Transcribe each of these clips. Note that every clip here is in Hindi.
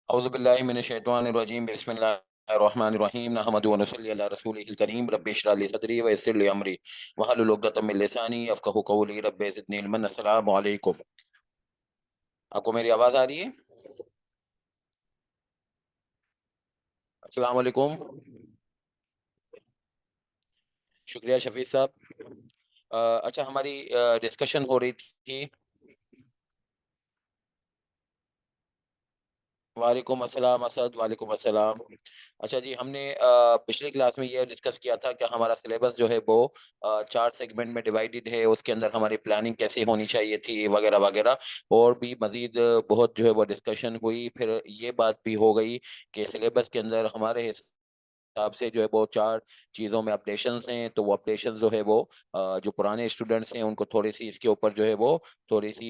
औज़ुबिल्लाहि मिनश्शैतानिर्रजीम बिस्मिल्लाहिर्रहमानिर्रहीम नहमदुहु व नसल्ली अला रसूलिहिल करीम रब्बि इश्रह ली सदरी व यस्सिर ली अमरी वहलुल उक़दतम मिन लिसानी यफ़क़हू क़ौली रब्बि ज़िदनी इल्मन। अस्सलामु अलैकुम। आपको मेरी आवाज़ आ रही है? अस्सलामु अलैकुम। शुक्रिया शफ़ीक साहब। अच्छा, हमारी डिस्कशन हो रही थी। वालेकुम अस्सलाम असद, वालेकुम अस्सलाम। अच्छा जी, हमने पिछली क्लास में ये डिस्कस किया था कि हमारा सिलेबस जो है वो 4 सेगमेंट में डिवाइडेड है, उसके अंदर हमारी प्लानिंग कैसे होनी चाहिए थी वगैरह वगैरह। और भी मज़ीद बहुत जो है वो डिस्कशन हुई। फिर ये बात भी हो गई कि सिलेबस के अंदर हमारे हिसाब से जो है वो 4 चीज़ों में अपडेशंस हैं, तो वो अपडेशंस जो है वो जो पुराने स्टूडेंट्स हैं उनको थोड़ी-सी इसके ऊपर जो है वो थोड़ी-सी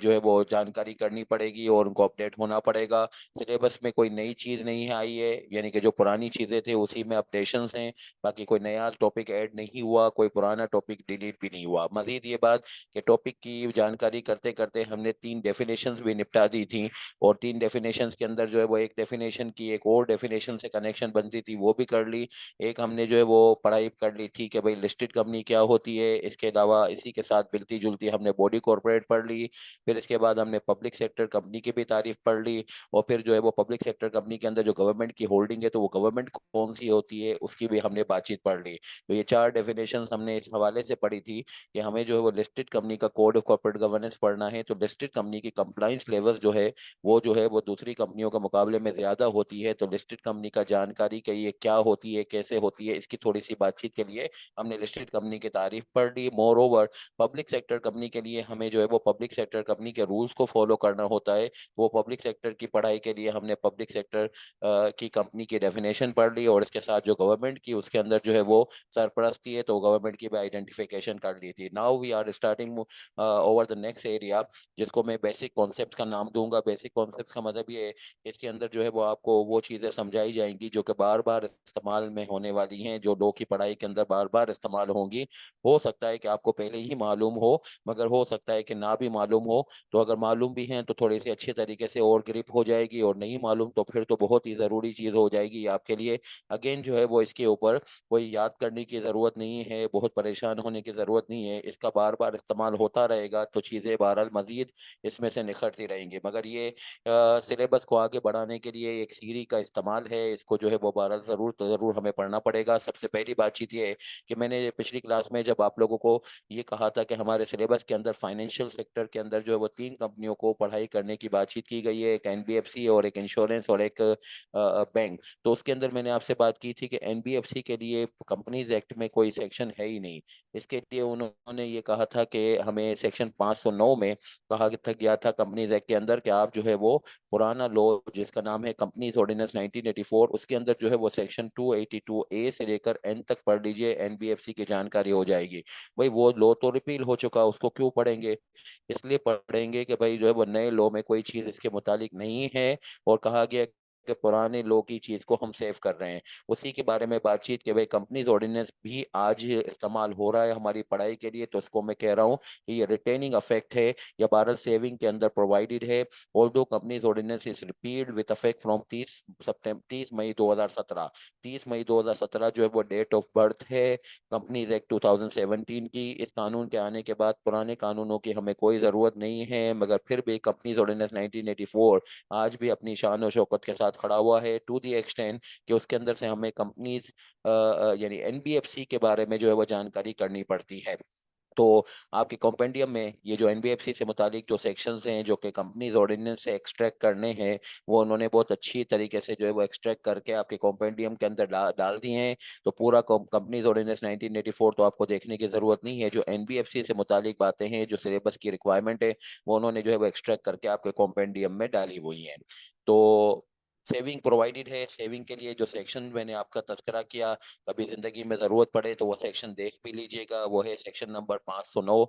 जो है वो जानकारी करनी पड़ेगी और उनको अपडेट होना पड़ेगा। सिलेबस में कोई नई चीज़ नहीं आई है, यानी कि जो पुरानी चीज़ें थी उसी में अपडेशंस हैं, बाकी कोई नया टॉपिक ऐड नहीं हुआ, कोई पुराना टॉपिक डिलीट भी नहीं हुआ। मज़ीद ये बात कि टॉपिक की जानकारी करते-करते हमने 3 डेफिनेशंस भी निपटा दी थी, और 3 डेफिनेशंस के अंदर जो है वो एक डेफिनेशन की एक और डेफिनेशन से कनेक्शन बनती थी, वो भी कर ली। एक हमने जो है वो पढ़ाई कर ली थी कि भाई लिस्टेड कंपनी क्या होती है। इसके अलावा इसी के साथ मिलती-जुलती हमने बॉडी कॉर्पोरेट पढ़ ली। फिर इसके बाद हमने पब्लिक सेक्टर कंपनी की भी तारीफ पढ़ ली, और फिर जो है वो पब्लिक सेक्टर कंपनी के अंदर जो गवर्नमेंट की होल्डिंग है, तो वो गवर्नमेंट कौन-सी होती है, उसकी भी हमने बातचीत पढ़ ली। तो ये 4 डेफिनेशंस हमने इस हवाले से पढ़ी थी कि हमें जो है वो लिस्टेड कंपनी का कोड ऑफ कॉर्पोरेट गवर्नेंस पढ़ना है। तो लिस्टेड कंपनी की कंप्लायंस लेवल्स जो है वो दूसरी कंपनियों के मुकाबले में ज़्यादा होती है। तो लिस्टेड कंपनी का जानकारी कि ये क्या होती है, कैसे होती है, इसकी थोड़ी-सी बातचीत के लिए हमने लिस्टेड कंपनी की तारीफ पढ़ ली। More over public sector company के लिए हमें जो है वो पब्लिक सेक्टर कंपनी के रूल्स को फॉलो करना होता है। वो पब्लिक सेक्टर की पढ़ाई के लिए हमने पब्लिक सेक्टर की कंपनी की डेफिनेशन पढ़ ली, और इसके साथ जो गवर्नमेंट की उसके अंदर जो है वो सरपरस्ती है, तो गवर्नमेंट की भी आइडेंटिफिकेशन कर ली थी। Now we are starting over the next area, जिसको मैं बेसिक कॉन्सेप्ट्स का नाम दूंगा। बेसिक कॉन्सेप्ट्स का मतलब ये है, इसके अंदर जो है वो आपको वो चीज़ें समझाई जाएंगी जो कि बार बार इस्तेमाल में होने वाली हैं, जो लॉ की पढ़ाई के अंदर बार बार इस्तेमाल होंगी। हो सकता है कि आपको पहले ही मालूम हो, मगर हो सकता है कि ना भी मालूम हो। तो अगर मालूम भी हैं तो थोड़ी सी अच्छे तरीके से और ग्रिप हो जाएगी, और नहीं मालूम तो फिर तो बहुत ही ज़रूरी चीज़ हो जाएगी आपके लिए। अगेन जो है वो इसके ऊपर कोई याद करने की ज़रूरत नहीं है, बहुत परेशान होने की ज़रूरत नहीं है। इसका बार बार इस्तेमाल होता रहेगा तो चीज़ें बहरहाल मज़ीद इसमें से निखरती रहेंगी। मगर ये सिलेबस को आगे बढ़ाने के लिए एक सीरी का इस्तेमाल है, इसको जो है वो बहरहाल ज़रूर तो ज़रूर हमें पढ़ना पड़ेगा। सबसे पहली बातचीत ये है कि मैंने पिछली क्लास में जब आप लोगों को ये कहा था कि हमारे सिलेबस के अंदर फाइनेंशियल सेक्टर के अंदर जो है वो 3 कंपनियों को पढ़ाई करने की बातचीत की गई है, एक एनबीएफसी और एक इंश्योरेंस और एक बैंक। तो उसके अंदर मैंने आपसे बात की थी कि एनबीएफसी के लिए कंपनीज एक्ट में कोई सेक्शन है ही नहीं। इसके लिए उन्होंने ये कहा था कि हमें सेक्शन 509 में कहा गया था कंपनीज एक्ट के अंदर कि आप जो है वो पुराना लॉ जिसका नाम है कंपनीज ऑर्डिनेंस 1984, उसके अंदर जो है वो सेक्शन 282 ए से लेकर एन तक पढ़ लीजिए, एनबीएफसी की जानकारी हो जाएगी। भाई वो लॉ तो रिपील हो चुका, उसको क्यों पढ़ेंगे? इसलिए पढ़ेंगे कि भाई जो है वो नए लॉ में कोई चीज़ इसके मुतालिक नहीं है, और कहा गया कि पुराने लॉ की चीज़ को हम सेव कर रहे हैं। उसी के बारे में बातचीत कि भाई कंपनीज ऑर्डिनेंस भी आज इस्तेमाल हो रहा है हमारी पढ़ाई के लिए, तो उसको मैं कह रहा हूँ कि ये रिटेनिंग अफेक्ट है या भारत सेविंग के अंदर प्रोवाइडेड है। Although companies ordinance is repealed with effect from 30 मई 2017। 30 मई 2017 जो है वो डेट ऑफ बर्थ है कंपनीज एक्ट 2017 की। इस कानून के आने के बाद पुराने कानूनों की हमें कोई ज़रूरत नहीं है, मगर फिर भी कंपनीज ऑर्डिनेंस 1984 आज भी अपनी शान और शौकत के साथ खड़ा हुआ है, टू दी एक्सटेंड कि उसके अंदर से हमें कंपनीज यानी एनबीएफसी के बारे में जो है वो जानकारी करनी पड़ती है। तो आपके कॉम्पेंडियम में ये जो एनबीएफसी से मुतालिक जो सेक्शंस हैं जो कि कंपनीज ऑर्डिनेंस से एक्सट्रैक्ट करने हैं, वो उन्होंने बहुत अच्छी तरीके से जो है वो एक्सट्रैक्ट करके आपके कॉम्पेंडियम के अंदर डाल दिए हैं। तो पूरा कंपनीज ऑर्डिनेंस 1984 तो आपको देखने की ज़रूरत नहीं है। जो एनबीएफसी से मुतालिक बातें हैं, जो सिलेबस की रिक्वायरमेंट है, वो उन्होंने जो है वो एक्सट्रैक्ट करके आपके कॉम्पेंडियम में डाली हुई हैं। तो सेविंग प्रोवाइडेड है। सेविंग के लिए जो सेक्शन मैंने आपका तज़किरा किया, कभी ज़िंदगी में ज़रूरत पड़े तो वो सेक्शन देख भी लीजिएगा, वो है सेक्शन नंबर 509।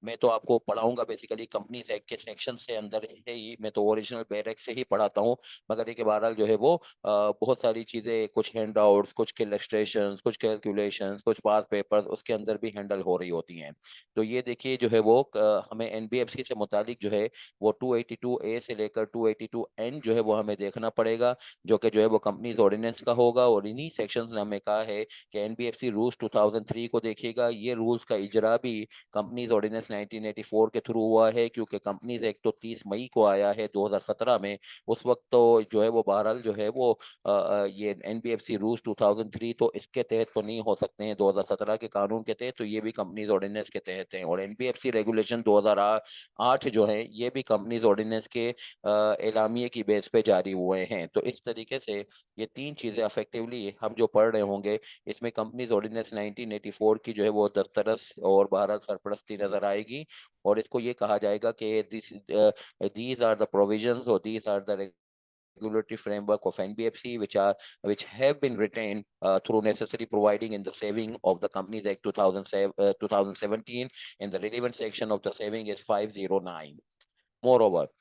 मैं तो आपको पढ़ाऊंगा बेसिकली कंपनीज एक्ट के सेक्शन से अंदर है ही, मैं तो ओरिजिनल बैरक से ही पढ़ाता हूँ। मगर देखिए बहरहाल जो है वो बहुत सारी चीजें, कुछ हैंड आउट्स, कुछ इलस्ट्रेशन, कुछ कैलकुलेशंस, कुछ पास पेपर्स उसके अंदर भी हैंडल हो रही होती हैं। तो ये देखिए जो है वो हमें एनबीएफसी से मुतालिक जो है वो 282A से लेकर 282N जो है वो हमें देखना पड़ेगा, जो कि जो है वो कंपनीज ऑर्डिनेंस का होगा। और इन्हीं सेक्शंस ने हमें कहा है कि एनबीएफसी रूल्स 2003 को देखेगा। ये रूल्स का इजरा भी कंपनीज ऑर्डिनेंस 1984 के थ्रू हुआ है, क्योंकि कंपनीज एक्ट तो 30 मई को आया है 2017 में। उस वक्त तो जो है वो बहरहाल जो है वो ये एनबीएफसी रूल्स 2003 तो इसके तहत तो नहीं हो सकते हैं 2017 के कानून के तहत, तो ये भी कंपनीज ऑर्डिनेंस के तहत हैं। और एनबीएफसी रेगुलेशन 2008 जो है ये भी कंपनीज ऑर्डिनेंस के एलामिये की बेस पे जारी हुए हैं। तो इस तरीके से ये तीन चीजें अफेक्टिवली हम जो पढ़ रहे होंगे, इसमें कंपनीज ऑर्डिनेंस 1984 की जो है वो दस्तरस और बहरहाल सरपरस्ती नजर आएगी। और इसको ये कहा जाएगा कि these are the provisions or these are the regulatory framework of NBFC which have been retained through necessary providing in the saving of the Companies Act 2007, 2017 in the relevant section of the saving is 509। More over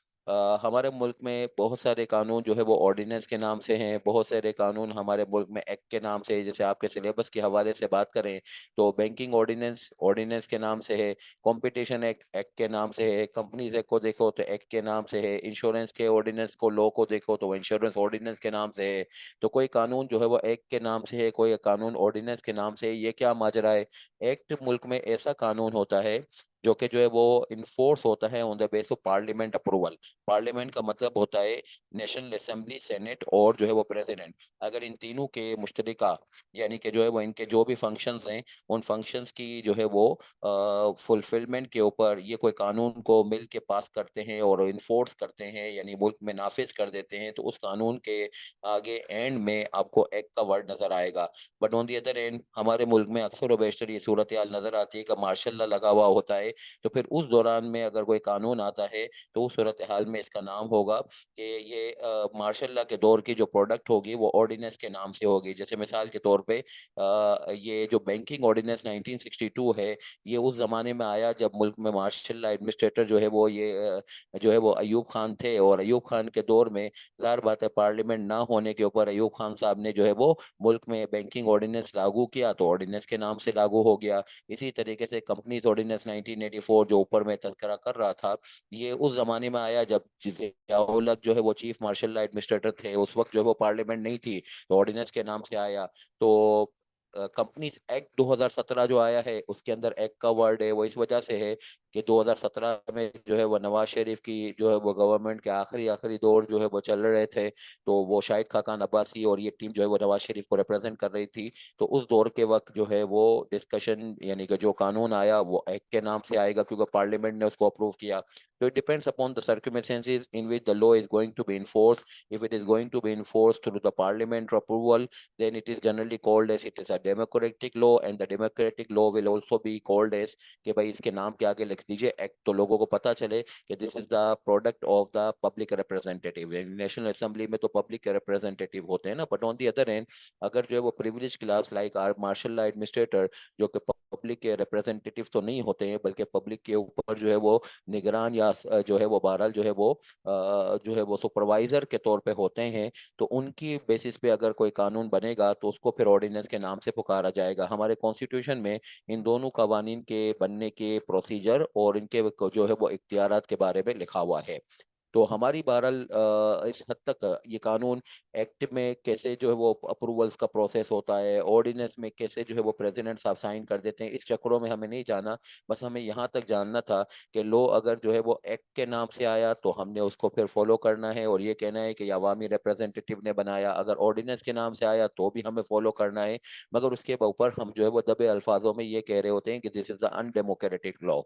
हमारे मुल्क में बहुत सारे कानून जो है वो ऑर्डिनेंस के नाम से हैं, बहुत सारे कानून हमारे मुल्क में एक्ट के नाम से है। जैसे आपके सिलेबस के हवाले से बात करें तो बैंकिंग ऑर्डिनेंस ऑर्डिनेंस के नाम से है, कंपटीशन एक्ट एक्ट के नाम से है, कंपनीज एक्ट को देखो तो एक्ट के नाम से है, इंश्योरेंस के ऑर्डिनेंस को लॉ को देखो तो इंश्योरेंस ऑर्डिनेंस के नाम से है। तो कोई कानून जो है वो एक्ट के नाम से है, कोई कानून ऑर्डिनेंस के नाम से है, ये क्या माजरा है? एक्ट मुल्क में ऐसा कानून होता है जो कि जो है वो इन्फोर्स होता है on the base of parliament approval. Parliament का मतलब होता है नेशनल असेंबली, सेनेट और जो है वो प्रेसिडेंट। अगर इन तीनों के मुश्तरका यानी कि जो है वो इनके जो भी फंक्शंस हैं, उन फंक्शंस की जो है वो फुलफिलमेंट के ऊपर ये कोई कानून को मिल के पास करते हैं और इन्फोर्स करते हैं, यानी मुल्क में नाफिज कर देते हैं, तो उस कानून के आगे एंड में आपको एक्ट का वर्ड नजर आएगा। But on the other and हमारे मुल्क में अक्सर व बेशतर ये सूरत हाल नजर आती है कि मार्शल लॉ लगा हुआ होता है। तो फिर उस दौरान में अगर कोई कानून आता है तो उस सूरत हाल में इसका नाम होगा कि ये मार्शल लॉ के दौर की जो प्रोडक्ट होगी वो ऑर्डिनेंस के नाम से होगी। जैसे मिसाल के तौर पे ये जो बैंकिंग ऑर्डिनेंस 1962 है, ये उस जमाने में आया जब मुल्क में मार्शल लॉ एडमिनिस्ट्रेटर जो है वो ये जो है वो अयूब खान थे। और अयूब खान के दौर में जाहिर बात है पार्लियामेंट ना होने के ऊपर अयूब खान साहब ने जो है वो मुल्क में बैंकिंग ऑर्डिनेंस लागू किया, तो ऑर्डिनेंस के नाम से लागू हो गया। इसी तरीके से कंपनीज ऑर्डिनेंस 1984 जो ऊपर मैं तज़किरा कर रहा था, ये उस जमाने में आया जब जियाउल हक जो है वो चीफ मार्शल लॉ एडमिनिस्ट्रेटर थे। उस वक्त जो है वो पार्लियामेंट नहीं थी, तो ऑर्डिनेंस के नाम से आया। तो कंपनीज एक्ट 2017 जो आया है उसके अंदर एक्ट का वर्ड है वो इस वजह से है कि 2017 में जो है वो नवाज शरीफ की जो है वो गवर्नमेंट के आखिरी आखिरी दौर जो है वो चल रहे थे। तो वो शाहिद खाकान अब्बासी और ये टीम जो है वो नवाज शरीफ को रिप्रेजेंट कर रही थी। तो उस दौर के वक्त जो है वो डिस्कशन यानी कि जो कानून आया वो एक्ट के नाम से आएगा, क्योंकि पार्लियामेंट ने उसको अप्रूव किया। तो it depends upon the circumstances in which the law is going to be enforce. If it is going to be enforce through the parliament approval, then it is generally called as it is a democratic law, and the democratic law will also be called as कि भाई इसके नाम के आगे लिख दीजिए एक्ट, तो लोगों को पता चले कि this is the product of the public representative. National assembly में तो पब्लिक रिप्रेजेंटेटिव होते हैं ना, but on the other end अगर जो है वो privilege class like or martial law administrator जो कि पब्लिक के रिप्रेजेंटेटिव तो नहीं होते हैं बल्कि पब्लिक के ऊपर जो है वो निगरान या जो है वो बहरहाल जो है वो जो है वो सुपरवाइजर के तौर पे होते हैं, तो उनकी बेसिस पे अगर कोई कानून बनेगा तो उसको फिर ऑर्डिनेंस के नाम से पुकारा जाएगा। हमारे कॉन्स्टिट्यूशन में इन दोनों कवानीन के बनने के प्रोसीजर और इनके जो है वो इख्तियारात के बारे में लिखा हुआ है। तो हमारी बहरहाल इस हद तक ये कानून एक्ट में कैसे जो है वो अप्रूवल्स का प्रोसेस होता है, ऑर्डिनेंस में कैसे जो है वो प्रेसिडेंट साहब साइन कर देते हैं, इस चक्करों में हमें नहीं जाना। बस हमें यहाँ तक जानना था कि लो अगर जो है वो एक्ट के नाम से आया तो हमने उसको फिर फॉलो करना है और ये कहना है कि अवामी रिप्रेजेंटेटिव ने बनाया। अगर ऑर्डिनेंस के नाम से आया तो भी हमें फॉलो करना है, मगर उसके ऊपर हम जो है वो दबे अल्फाजों में ये कह रहे होते हैं कि this is the undemocratic law.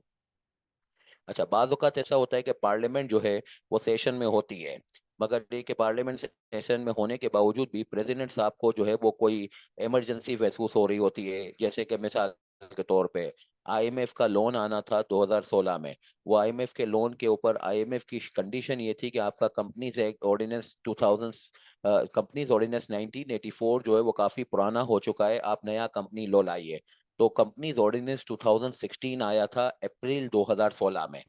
अच्छा, बाज औक़ात ऐसा होता है कि पार्लियामेंट जो है वो सेशन में होती है, मगर ये कि पार्लियामेंट सेशन में होने के बावजूद भी प्रेसिडेंट साहब को जो है वो कोई इमरजेंसी महसूस हो रही होती है। जैसे कि मिसाल के तौर पे आईएमएफ का लोन आना था 2016 में। वो आईएमएफ के लोन के ऊपर आईएमएफ की कंडीशन ये थी कि आपका companies act ordinance 2000 companies ordinance 1984 जो है वो काफी पुराना हो चुका है, आप नया कंपनी लो लाइए। तो कंपनीज ऑर्डिनेंस 2016 आया था अप्रैल 2016 में।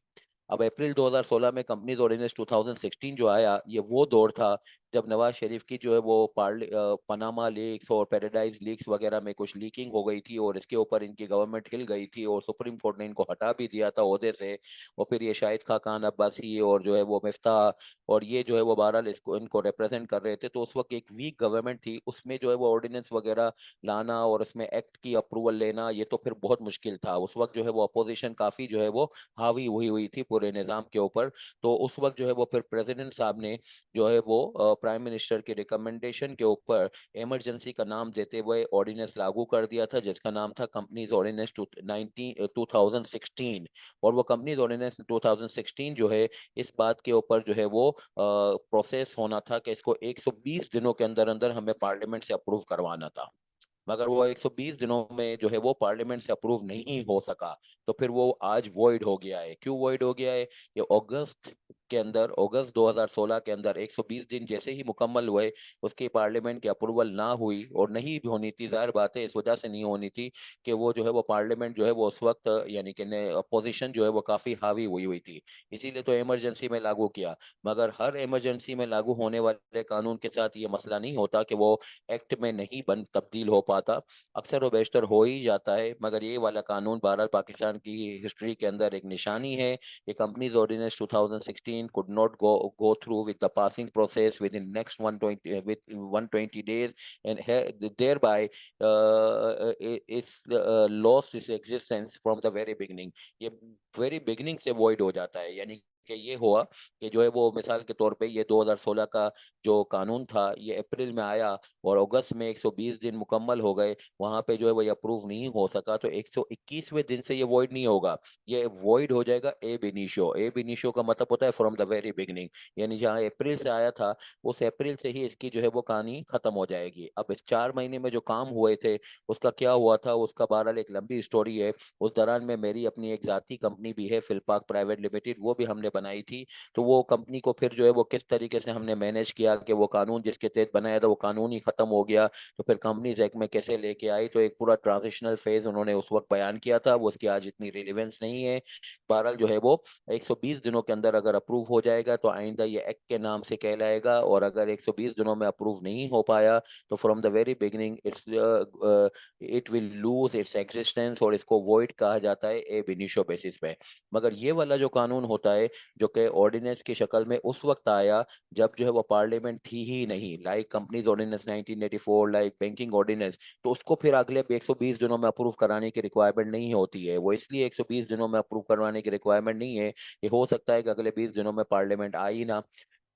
अब अप्रैल 2016 में कंपनीज ऑर्डिनेंस 2016 जो आया, ये वो दौर था जब नवाज शरीफ की जो है वो पनामा लीक्स और पैराडाइज लीक्स वगैरह में कुछ लीकिंग हो गई थी, और इसके ऊपर इनकी गवर्नमेंट हिल गई थी और सुप्रीम कोर्ट ने इनको हटा भी दिया था ओहदे से। और फिर ये शाहिद खान अब्बासी और जो है वो मिफ्ता, और ये जो है वो बहरहाल इसको इनको रिप्रेजेंट कर रहे थे। तो उस वक्त एक वीक गवर्नमेंट थी, उसमें जो है वो ऑर्डिनेंस वगैरह लाना और उसमें एक्ट की अप्रूवल लेना, ये तो फिर बहुत मुश्किल था। उस वक्त जो है वो अपोजिशन काफी जो है वो हावी हुई हुई थी पूरे निज़ाम के ऊपर। तो उस वक्त जो है वो फिर प्रेसिडेंट साहब ने जो है वो प्राइम मिनिस्टर के रिकमेंडेशन के ऊपर इमरजेंसी का नाम देते हुए ऑर्डिनेंस लागू कर दिया था, जिसका नाम था कंपनीज ऑर्डिनेंस 2016। और वो कंपनीज ऑर्डिनेंस 2016 जो है, इस बात के ऊपर जो है वो प्रोसेस होना था कि इसको 120 दिनों के अंदर अंदर हमें पार्लियामेंट से अप्रूव करवाना था। मगर वो 120 दिनों में जो है वो पार्लियामेंट से अप्रूव नहीं हो सका। तो फिर वो आज वॉइड हो गया है। क्यों वॉइड हो गया है? ये अगस्त के अंदर, अगस्त 2016 के अंदर 120 दिन जैसे ही मुकम्मल हुए, उसकी पार्लियामेंट की अप्रूवल ना हुई, और नहीं भी होनी थी, जाहिर बात है इस वजह से नहीं होनी थी कि वो जो है वो पार्लियामेंट जो है वो उस वक्त यानी कि अपोजिशन जो है वो काफी हावी हुई हुई थी। इसीलिए तो इमरजेंसी में लागू किया। मगर हर इमरजेंसी में लागू होने वाले कानून के साथ ये मसला नहीं होता कि वो एक्ट में नहीं बन तब्दील हो पाता। अक्सर व बेशतर हो ही जाता है। मगर ये वाला कानून बहरहाल पाकिस्तान की हिस्ट्री के अंदर एक निशानी है। ये companies ordinance 2016 could not go through with the passing process within next 120 with 120 days, and thereby is lost its existence from the very beginning। ये वेरी बिगिनिंग से void हो जाता है। यानी कि ये हुआ कि जो है वो मिसाल के तौर पे ये 2016 का जो कानून था, ये अप्रैल में आया और अगस्त में 120 दिन मुकम्मल हो गए, वहां पे जो है वो ये अप्रूव नहीं हो सका। तो 121वें दिन से ये वॉइड नहीं होगा, ये वॉइड हो जाएगा ए बिनिशो। ए बिनिशो का मतलब होता है फ्रॉम द वेरी बिगिनिंग। यानी जहाँ अप्रैल से आया था, उस अप्रैल से ही इसकी जो है वो कहानी खत्म हो जाएगी। अब इस 4 महीने में जो काम हुए थे, उसका क्या हुआ था, उसका बहरहाल एक लंबी स्टोरी है। उस दौरान में मेरी अपनी एक जाती कंपनी भी है, फिलपाक प्राइवेट लिमिटेड, वो भी हमने बनाई थी। तो वो कंपनी को फिर जो है वो किस तरीके से हमने मैनेज किया कि वो कानून जिसके तहत बनाया था वो कानून ही खत्म हो गया। तो फिर कंपनीज एक्ट में कैसे लेके आई, तो एक पूरा ट्रांजिशनल फेज उन्होंने उस वक्त बयान किया था, वो उसकी आज इतनी रिलेवेंस नहीं है। बहरहाल जो है वो 120 दिनों के अंदर अगर अप्रूव हो जाएगा तो आइंदा ये एक्ट के नाम से कहलाएगा, और अगर 120 दिनों में अप्रूव नहीं हो पाया तो from the very beginning it will lose its existence, और इसको वॉइड कहा जाता है ए बिनिशो बेसिस पे। मगर ये वाला जो कानून होता है, जो कि ऑर्डिनेंस की शक्ल में उस वक्त आया जब जो है वो पार्लियामेंट थी ही नहीं, like companies ordinance 1984, like banking ordinance, तो उसको फिर अगले 120 दिनों में अप्रूव कराने की रिक्वायरमेंट नहीं होती है। वो इसलिए 120 दिनों में अप्रूव करवाने की रिक्वायरमेंट नहीं है, ये हो सकता है कि अगले 20 दिनों में पार्लियामेंट आई ना।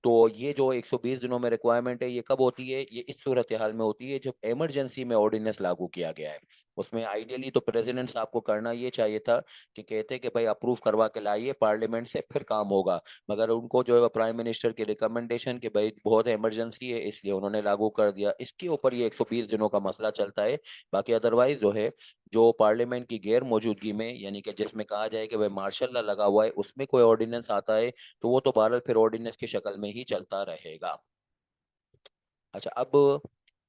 तो ये जो 120 दिनों में रिक्वायरमेंट है, ये कब होती है? ये इस सूरत हाल में होती है जब इमरजेंसी में ऑर्डिनेंस लागू किया गया है। उसमें आइडियली तो प्रेसिडेंट साहब को करना ये चाहिए था कि कहते कि भाई अप्रूव करवा के लाइए पार्लियामेंट से, फिर काम होगा। मगर उनको जो है प्राइम मिनिस्टर की रिकमेंडेशन कि भाई बहुत इमरजेंसी है, इसलिए उन्होंने लागू कर दिया। इसके ऊपर ये 120 दिनों का मसला चलता है। बाकी अदरवाइज जो है, जो पार्लियामेंट की गैर मौजूदगी में, यानी कि जिसमें कहा जाए कि भाई मार्शल लॉ लगा हुआ है, उसमें कोई ऑर्डिनेंस आता है तो वो तो बहरहाल फिर ऑर्डिनेंस की शक्ल में ही चलता रहेगा। अच्छा, अब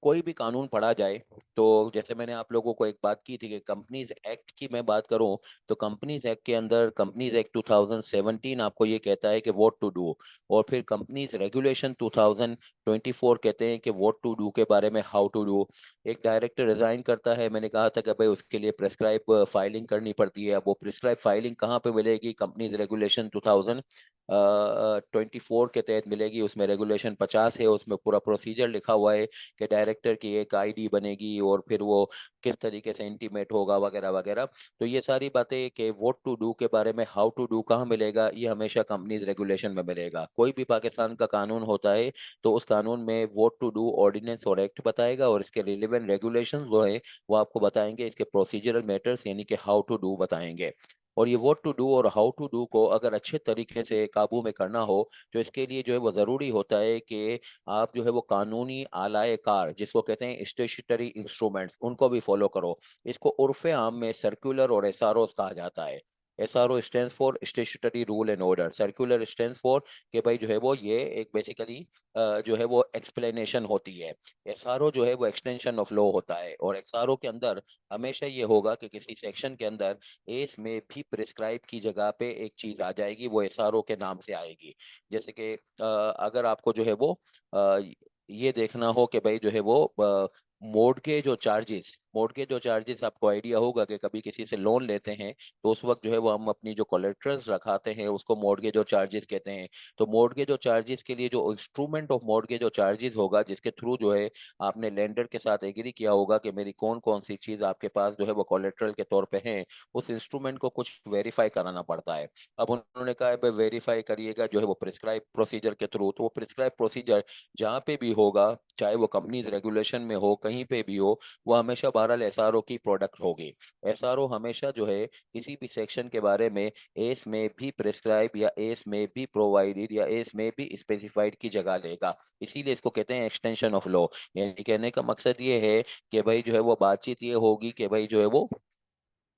कोई भी कानून पढ़ा जाए, तो जैसे मैंने आप लोगों को एक बात की थी कि कंपनीज एक्ट की मैं बात करूं, तो कंपनीज एक्ट के अंदर कंपनीज एक्ट 2017 आपको ये कहता है कि व्हाट टू डू, और फिर कंपनीज रेगुलेशन 2024 कहते हैं कि व्हाट टू डू के बारे में हाउ टू डू। एक डायरेक्टर रिजाइन करता है, मैंने कहा था कि भाई उसके लिए प्रेस्क्राइब फाइलिंग करनी पड़ती है। अब वो प्रेस्क्राइब फाइलिंग कहाँ पे मिलेगी? कंपनीज रेगुलेशन 2024 के तहत मिलेगी। उसमें रेगुलेशन 50 है, उसमें पूरा प्रोसीजर लिखा हुआ है कि डायरेक्टर की एक आईडी बनेगी और फिर वो किस तरीके से इंटीमेट होगा वगैरह वगैरह। तो ये सारी बातें कि व्हाट टू डू के बारे में हाउ टू डू कहाँ मिलेगा, ये हमेशा कंपनीज रेगुलेशन में मिलेगा। कोई भी पाकिस्तान का कानून होता है तो उस कानून में व्हाट टू डू ऑर्डिनेंस और एक्ट बताएगा, और इसके रिलेवेंट रेगुलेशन जो है वो आपको बताएंगे, इसके प्रोसीजरल मैटर्स यानी कि हाउ टू डू बताएंगे। और ये व्हाट टू डू और हाउ टू डू को अगर अच्छे तरीके से काबू में करना हो, तो इसके लिए जो है वो ज़रूरी होता है कि आप जो है वो कानूनी आलाए कार, जिसको कहते हैं स्टेचुटरी इंस्ट्रूमेंट्स, उनको भी फॉलो करो। इसको उर्फ आम में सर्कुलर और एसआरओ कहा जाता है। SRO stands for statutory rule and order, circular stands for कि भाई जो है वो ये एक बेसिकली जो है वो एक्सप्लेनेशन होती है। एसआरओ जो है वो एक्सटेंशन ऑफ लॉ होता है, और एसआरओ के अंदर हमेशा ये होगा कि किसी सेक्शन के अंदर एस में भी प्रिस्क्राइब की जगह पे एक चीज आ जाएगी, वो एसआरओ के नाम से आएगी। जैसे कि अगर आपको जो है वो अ, ये देखना हो कि भाई जो है वो मोड के जो चार्जेस आपको आइडिया होगा कि कभी किसी से लोन लेते हैं तो उस वक्त जो है वो हम अपनी जो कोलेट्रल्स रखाते हैं उसको मोडगे जो चार्जेस कहते हैं। तो मोडगे जो चार्जेस के लिए जो इंस्ट्रूमेंट ऑफ मोडगे जो चार्जेस होगा, जिसके थ्रू जो है आपने लेंडर के साथ एग्री किया होगा कि मेरी कौन कौन सी चीज आपके पास जो है वो कोलेट्रल के तौर पे है, उस इंस्ट्रूमेंट को कुछ वेरीफाई कराना पड़ता है। अब उन्होंने कहा है भाई वेरीफाई करिएगा जो है वो प्रिस्क्राइब प्रोसीजर के थ्रू, तो वो प्रिस्क्राइब प्रोसीजर जहाँ पे भी होगा, चाहे वो कंपनीज रेगुलेशन में हो, कहीं पे भी हो, वो हमेशा बहरहाल एसआरओ की प्रोडक्ट होगी। एसआरओ हमेशा जो है किसी भी सेक्शन के बारे में एस में भी प्रिस्क्राइब या एस में भी प्रोवाइडेड या एस में भी स्पेसिफाइड की जगह लेगा। इसीलिए इसको कहते हैं एक्सटेंशन ऑफ लॉ। यानी कहने का मकसद ये है कि भाई जो है वो बातचीत ये होगी कि भाई जो है वो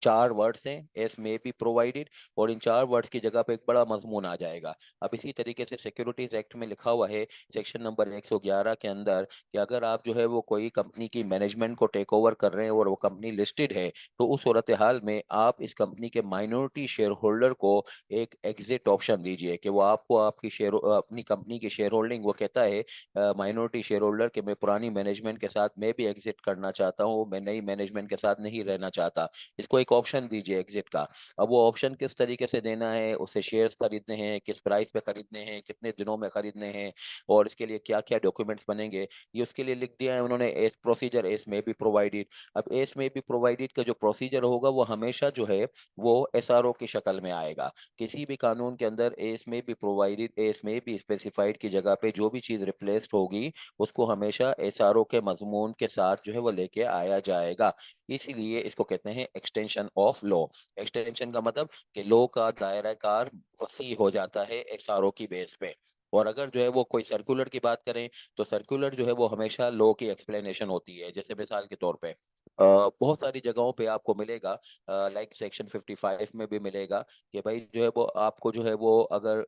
चार वर्ड्स हैं, एस में बी प्रोवाइडेड, और इन चार वर्ड्स की जगह पे एक बड़ा मजमून आ जाएगा। अब इसी तरीके से सिक्योरिटीज एक्ट में लिखा हुआ है सेक्शन नंबर 111 के अंदर कि अगर आप जो है वो कोई कंपनी की मैनेजमेंट को टेक ओवर कर रहे हैं और वो कंपनी लिस्टेड है, तो उस सूरत हाल में आप इस कंपनी के माइनॉरिटी शेयर होल्डर को एक एग्जिट ऑप्शन दीजिए कि वो आपको आपकी शेयर अपनी कंपनी की शेयर होल्डिंग वो कहता है माइनॉरिटी शेयर होल्डर कि मैं पुरानी मैनेजमेंट के साथ मैं भी एग्जिट करना चाहता हूँ, मैं नई मैनेजमेंट के साथ नहीं रहना चाहता। इसको एक ऑप्शन दीजिए एग्जिट का। अब वो ऑप्शन किस तरीके से देना है, उसे शेयर्स खरीदने हैं, किस प्राइस पे खरीदने हैं, कितने दिनों में खरीदने हैं, और इसके लिए क्या क्या डॉक्यूमेंट्स बनेंगे, ये उसके लिए लिख दिया है उन्होंने एस प्रोसीजर एस में बी प्रोवाइडेड। अब एस में बी प्रोवाइडेड का जो प्रोसीजर होगा वो हमेशा जो है वो एसआरओ की शक्ल में आएगा। किसी भी कानून के अंदर एस में बी प्रोवाइडेड एस में बी स्पेसिफाइड की जगह पे जो भी चीज रिप्लेस्ड होगी उसको हमेशा एसआरओ के मजमून के साथ जो है वो लेके आया जाएगा। इसीलिए इसको कहते हैं एक्सटेंशन ऑफ लॉ। एक्सटेंशन का मतलब कि लॉ का दायरा कार वसी हो जाता है एसआरओ की बेस पे। और अगर जो है वो कोई सर्कुलर की बात करें तो सर्कुलर जो है वो हमेशा लॉ की एक्सप्लेनेशन होती है। जैसे मिसाल के तौर पे बहुत सारी जगहों पे आपको मिलेगा, लाइक सेक्शन 55 में भी मिलेगा कि भाई जो है वो आपको जो है वो अगर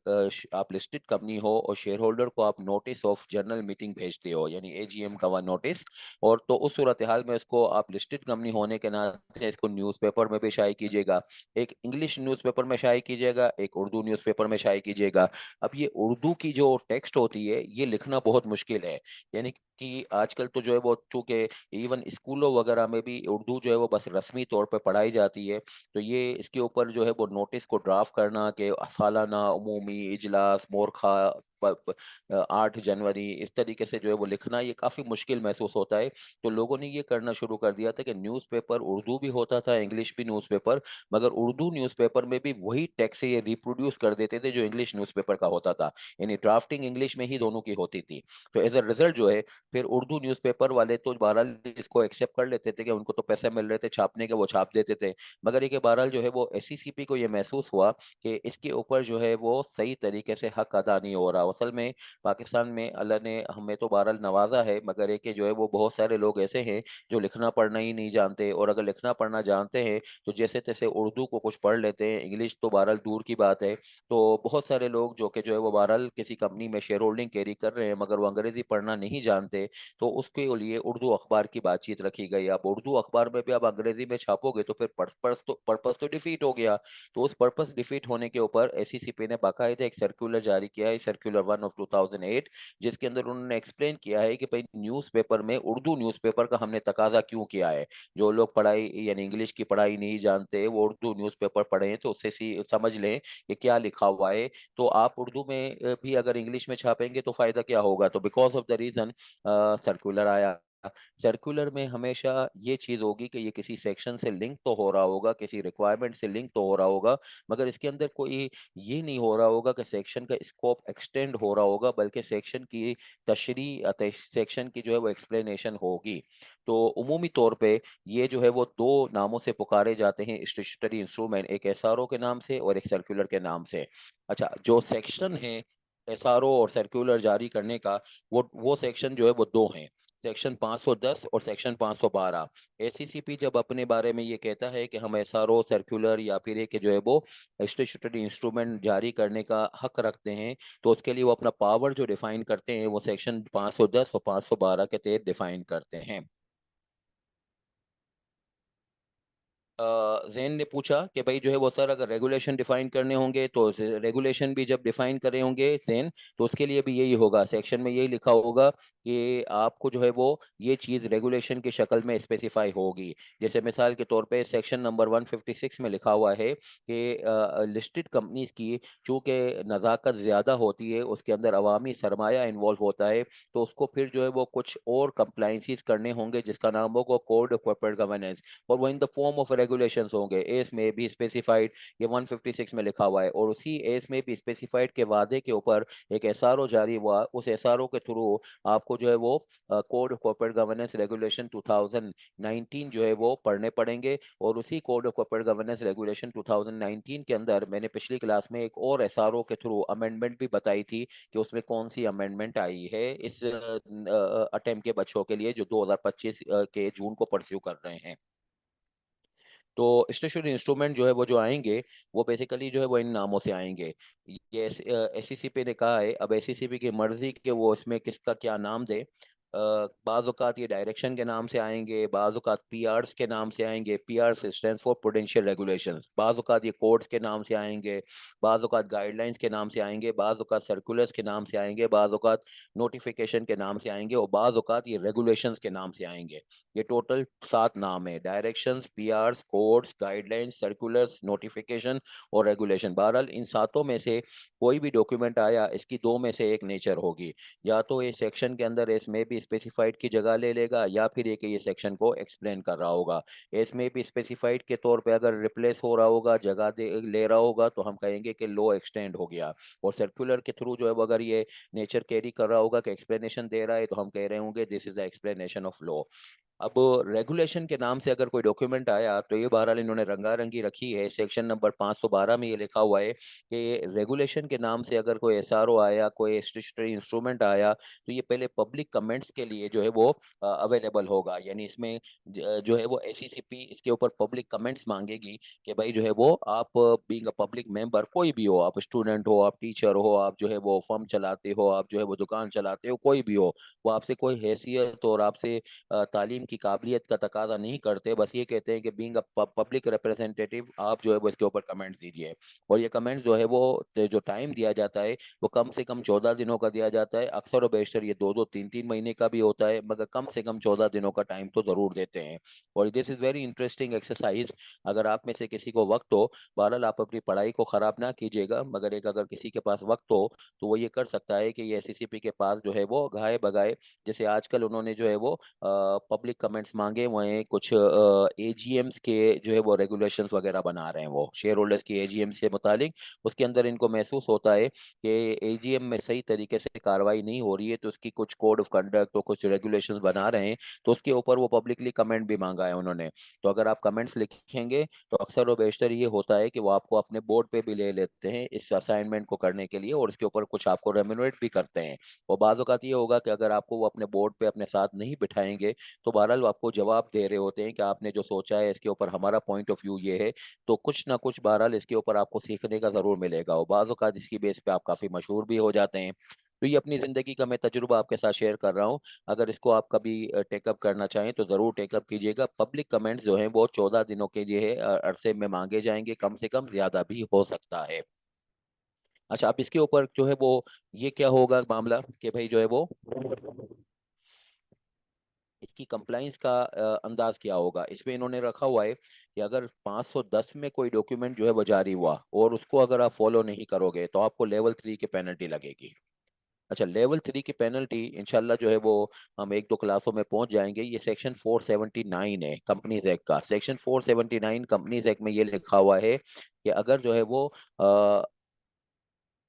आप लिस्टेड कंपनी हो और शेयर होल्डर को आप नोटिस ऑफ जनरल मीटिंग भेजते हो, यानी एजीएम का वह नोटिस, और तो उस सूरत हाल में इसको आप लिस्टेड कंपनी होने के नाते इसको न्यूज़पेपर में भी शाये कीजिएगा। एक इंग्लिश न्यूज़पेपर में शाये कीजिएगा, एक उर्दू न्यूज़पेपर में शाये कीजिएगा। अब ये उर्दू की जो टेक्स्ट होती है ये लिखना बहुत मुश्किल है। यानी कि आजकल तो जो है वो चूंकि इवन स्कूलों वगैरह में भी उर्दू जो है वो बस रस्मी तौर पे पढ़ाई जाती है, तो ये इसके ऊपर जो है वो नोटिस को ड्राफ्ट करना कि सालाना उमूमी इजलास मोरखा 8 जनवरी, इस तरीके से जो है वो लिखना ये काफ़ी मुश्किल महसूस होता है। तो लोगों ने ये करना शुरू कर दिया था कि न्यूज़पेपर उर्दू भी होता था, इंग्लिश भी न्यूज़पेपर, मगर उर्दू न्यूज़पेपर में भी वही टेक्स्ट ये रिप्रोड्यूस कर देते थे जो इंग्लिश न्यूज़पेपर का होता था। यानी ड्राफ्टिंग इंग्लिश में ही दोनों की होती थी। तो एज अ रिजल्ट जो है फिर उर्दू न्यूज़पेपर वाले तो बहरहाल इसको एक्सेप्ट कर लेते थे कि उनको तो पैसे मिल रहे थे छापने के, वो छाप देते थे। मगर ये कि बहरहाल जो है वो एससीसीपी को ये महसूस हुआ कि इसके ऊपर जो है वो सही तरीके से हक अदा नहीं हो रहा। असल में पाकिस्तान में अल्लाह ने हमें तो बहरहाल नवाजा है, मगर एक कि जो है वो बहुत सारे लोग ऐसे हैं जो लिखना पढ़ना ही नहीं जानते, और अगर लिखना पढ़ना जानते हैं तो जैसे तैसे उर्दू को कुछ पढ़ लेते हैं, इंग्लिश तो बहरहाल दूर की बात है। तो बहुत सारे लोग जो कि जो है वो बहरहाल किसी कंपनी में शेयर होल्डिंग कैरी कर रहे हैं मगर वो अंग्रेजी पढ़ना नहीं जानते, तो उसके लिए उर्दू अखबार की बातचीत रखी गई। अब उर्दू अखबार में भी आप अंग्रेजी में छापोगे तो फिर पर्पस तो डिफीट हो गया। तो उस पर्पस डिफीट होने के ऊपर एससीसीपी ने बाकायदा एक सर्कुलर जारी किया है, सर्कुलर 1 ऑफ 2008, जिसके अंदर उन्होंने एक्सप्लेन किया है कि भाई न्यूज़पेपर में उर्दू न्यूज़पेपर का हमने तकाजा क्यों किया है। जो लोग पढ़ाई यानी इंग्लिश की पढ़ाई नहीं जानते वो उर्दू न्यूज़पेपर पढ़ें तो उससे समझ लें कि क्या लिखा हुआ है। तो आप उर्दू में भी अगर इंग्लिश में छापेंगे तो फायदा क्या होगा। तो because of the reason circular आया। सर्कुलर में हमेशा ये चीज होगी कि ये किसी सेक्शन से लिंक तो हो रहा होगा, किसी रिक्वायरमेंट से लिंक तो हो रहा होगा, मगर इसके अंदर कोई ये नहीं हो रहा होगा कि सेक्शन का स्कोप एक्सटेंड हो रहा होगा, बल्कि सेक्शन की तशरी सेक्शन की जो है वो एक्सप्लेनेशन होगी। तो उमूमी तौर पे ये जो है वो दो नामों से पुकारे जाते हैं स्टेचुटरी इंस्ट्रूमेंट, एक एसआरओ के नाम से और एक सर्कुलर के नाम से। अच्छा, जो सेक्शन है एसआरओ और सर्कुलर जारी करने का, वो सेक्शन जो है वो दो हैं। सेक्शन 510 और सेक्शन 512। एसीसीपी जब अपने बारे में ये कहता है कि हम एसआरओ सर्कुलर या फिर एक जो है वो स्टेचुटरी इंस्ट्रूमेंट जारी करने का हक रखते हैं, तो उसके लिए वो अपना पावर जो डिफाइन करते हैं वो सेक्शन 510 और 512 के तहत डिफाइन करते हैं। जैन ने पूछा कि भाई जो है वो सर, अगर रेगुलेशन डिफाइन करने होंगे तो रेगुलेशन भी जब डिफाइन करे होंगे जैन, तो उसके लिए भी यही होगा, सेक्शन में यही लिखा होगा कि आपको जो है वो ये चीज़ रेगुलेशन की शक्ल में स्पेसिफाई होगी। जैसे मिसाल के तौर पे सेक्शन नंबर 156 में लिखा हुआ है कि लिस्टेड कंपनीज की चूंकि नज़ाकत ज़्यादा होती है, उसके अंदर अवामी सरमाया इन्वॉल्व होता है, तो उसको फिर जो है वो कुछ और कंप्लाइंसीज करने होंगे जिसका नाम होगा कोड ऑफ कॉर्पोरेट गवर्नेंस, और वो इन द फॉर्म ऑफ रेगुलेशंस होंगे। एस में भी स्पेसिफाइड, ये 156 में लिखा हुआ है, और उसी एस में भी स्पेसिफाइड के वादे के ऊपर एक एसआरओ जारी हुआ, उस एसआरओ के थ्रू आपको जो है वो code of corporate governance regulation 2019 जो है वो पढ़ने पड़ेंगे। और उसी code of corporate governance regulation 2019 के अंदर मैंने पिछली क्लास में एक और एसआरओ के थ्रू अमेंडमेंट भी बताई थी कि उसमें कौन सी अमेंडमेंट आई है इस अटेम्प्ट के बच्चों के लिए जो 2025 के जून को परस्यू कर रहे हैं। तो स्टेशनरी इंस्ट्रूमेंट जो है वो जो आएंगे, वो बेसिकली जो है वो इन नामों से आएंगे। ये एससीसीपी ने कहा है, अब एससीसीपी की मर्जी कि वो इसमें किसका क्या नाम दे। बाज़ औक़ात ये डायरेक्शन के नाम से आएंगे, बाज़ औक़ात पीआरस के नाम से आएंगे, PRs stand for prudential regulations, बाज़ औक़ात ये कोड्स के नाम से आएंगे, बाज़ औक़ात गाइडलाइंस के नाम से आएंगे, बाज़ औक़ात सर्कुलर्स के नाम से आएंगे, बाज़ औक़ात नोटिफिकेशन के नाम से आएंगे, और बाज़ औक़ात ये रेगुलेशंस के नाम से आएंगे। ये टोटल 7 नाम है: directions, PRs, codes, guidelines, circulars, notification और रेगुलेशन। बहरहाल इन सातों में से कोई भी डॉक्यूमेंट आया, इसकी दो में से एक नेचर होगी, या तो ये सेक्शन के अंदर इसमें भी स्पेसिफाइड की जगह ले लेगा, या फिर ये सेक्शन को एक्सप्लेन कर रहा होगा। इसमें भी स्पेसिफाइड के तौर पे अगर रिप्लेस हो रहा होगा, जगह दे ले रहा होगा, तो हम कहेंगे कि लॉ एक्सटेंड हो गया। और सर्कुलर के थ्रू जो है वो अगर ये नेचर कैरी कर रहा होगा कि एक्सप्लेनेशन दे रहा है, तो हम कह रहे होंगे this is the explanation of law. अब रेगुलेशन के नाम से अगर कोई डॉक्यूमेंट आया, तो ये बहरहाल इन्होंने रंगारंगी रखी है। सेक्शन नंबर 512 में ये लिखा हुआ है कि रेगुलेशन के नाम से अगर कोई एसआरओ आया, कोई स्टेचुटरी इंस्ट्रूमेंट आया, तो ये पहले पब्लिक कमेंट्स के लिए जो है वो अवेलेबल होगा। यानी इसमें जो है वो एसीसीपी इसके ऊपर पब्लिक कमेंट्स मांगेगी कि भाई जो है वो आप बीइंग अ पब्लिक मेंबर, कोई भी हो, आप स्टूडेंट हो, आप टीचर हो, आप जो है वो फर्म चलाते हो, आप जो है वो दुकान चलाते हो, कोई भी हो, वो आपसे कोई हैसियत और आपसे तालीम की काबिलियत का तकाजा नहीं करते, बस ये कहते हैं कि बीइंग अ पब्लिक रिप्रेजेंटेटिव आप जो है वो इसके ऊपर कमेंट दीजिए। और ये कमेंट जो है वो जो टाइम दिया जाता है वो कम से कम 14 दिनों का दिया जाता है। अक्सर और बेशतर ये 2-2 3-3 महीने का भी होता है, मगर कम से कम 14 दिनों का टाइम तो जरूर देते हैं। और this is very interesting exercise. अगर आप में से किसी को वक्त हो, बहरहाल आप अपनी पढ़ाई को खराब ना कीजिएगा, मगर एक अगर किसी के पास वक्त हो तो वो ये कर सकता है कि ये एससीसीपी के पास जो है वो घाए बगाए, जैसे आजकल उन्होंने जो है वो पब्लिक कमेंट्स मांगे हुए हैं, कुछ एजीएम्स के जो है वो रेगुलेशंस वगैरह बना रहे हैं, वो शेयर होल्डर्स की एजीएम से मुतालिक। उसके अंदर इनको महसूस होता है कि एजीएम में सही तरीके से कार्रवाई नहीं हो रही है, तो उसकी कुछ कोड ऑफ कंडक्ट तो कुछ रेगुलेशंस बना रहे हैं, तो उसके ऊपर वो पब्लिकली कमेंट भी मांगा है उन्होंने। तो अगर आप कमेंट्स लिखेंगे, तो अक्सर और बेशतर ये होता है कि वो आपको अपने बोर्ड पे भी ले लेते हैं इस असाइनमेंट को करने के लिए, और इसके ऊपर कुछ आपको रेम्यूनरेट भी करते हैं। और बाज़ औक़ात ये होगा कि अगर आपको वो अपने बोर्ड पे अपने साथ नहीं बिठाएंगे, तो बहरहाल वो आपको जवाब दे रहे होते हैं कि आपने जो सोचा है इसके ऊपर हमारा पॉइंट ऑफ व्यू ये है। तो कुछ ना कुछ बहरहाल इसके ऊपर आपको सीखने का ज़रूर मिलेगा, और बाज़ औक़ात इसकी बेस पे आप काफ़ी मशहूर भी हो जाते हैं। तो ये अपनी ज़िंदगी का मैं तजुर्बा आपके साथ शेयर कर रहा हूँ। अगर इसको आप कभी टेकअप करना चाहें तो ज़रूर टेकअप कीजिएगा। पब्लिक कमेंट्स जो हैं वो 14 दिनों के लिए अरसे में मांगे जाएंगे, कम से कम ज़्यादा भी हो सकता है। अच्छा, अब इसके ऊपर जो है वो ये क्या होगा मामला कि भाई जो है वो इसकी कंप्लाइंस का अंदाज क्या होगा। इसमें इन्होंने रखा हुआ है कि अगर 510 में कोई डॉक्यूमेंट जो है वो जारी हुआ और उसको अगर आप फॉलो नहीं करोगे, तो आपको लेवल 3 की पेनल्टी लगेगी। अच्छा, लेवल 3 की पेनल्टी इंशाल्लाह जो है वो हम एक दो क्लासों में पहुंच जाएंगे। ये सेक्शन 479 है कंपनीज एक्ट का। सेक्शन 479 कंपनीज एक्ट में ये लिखा हुआ है कि अगर जो है वो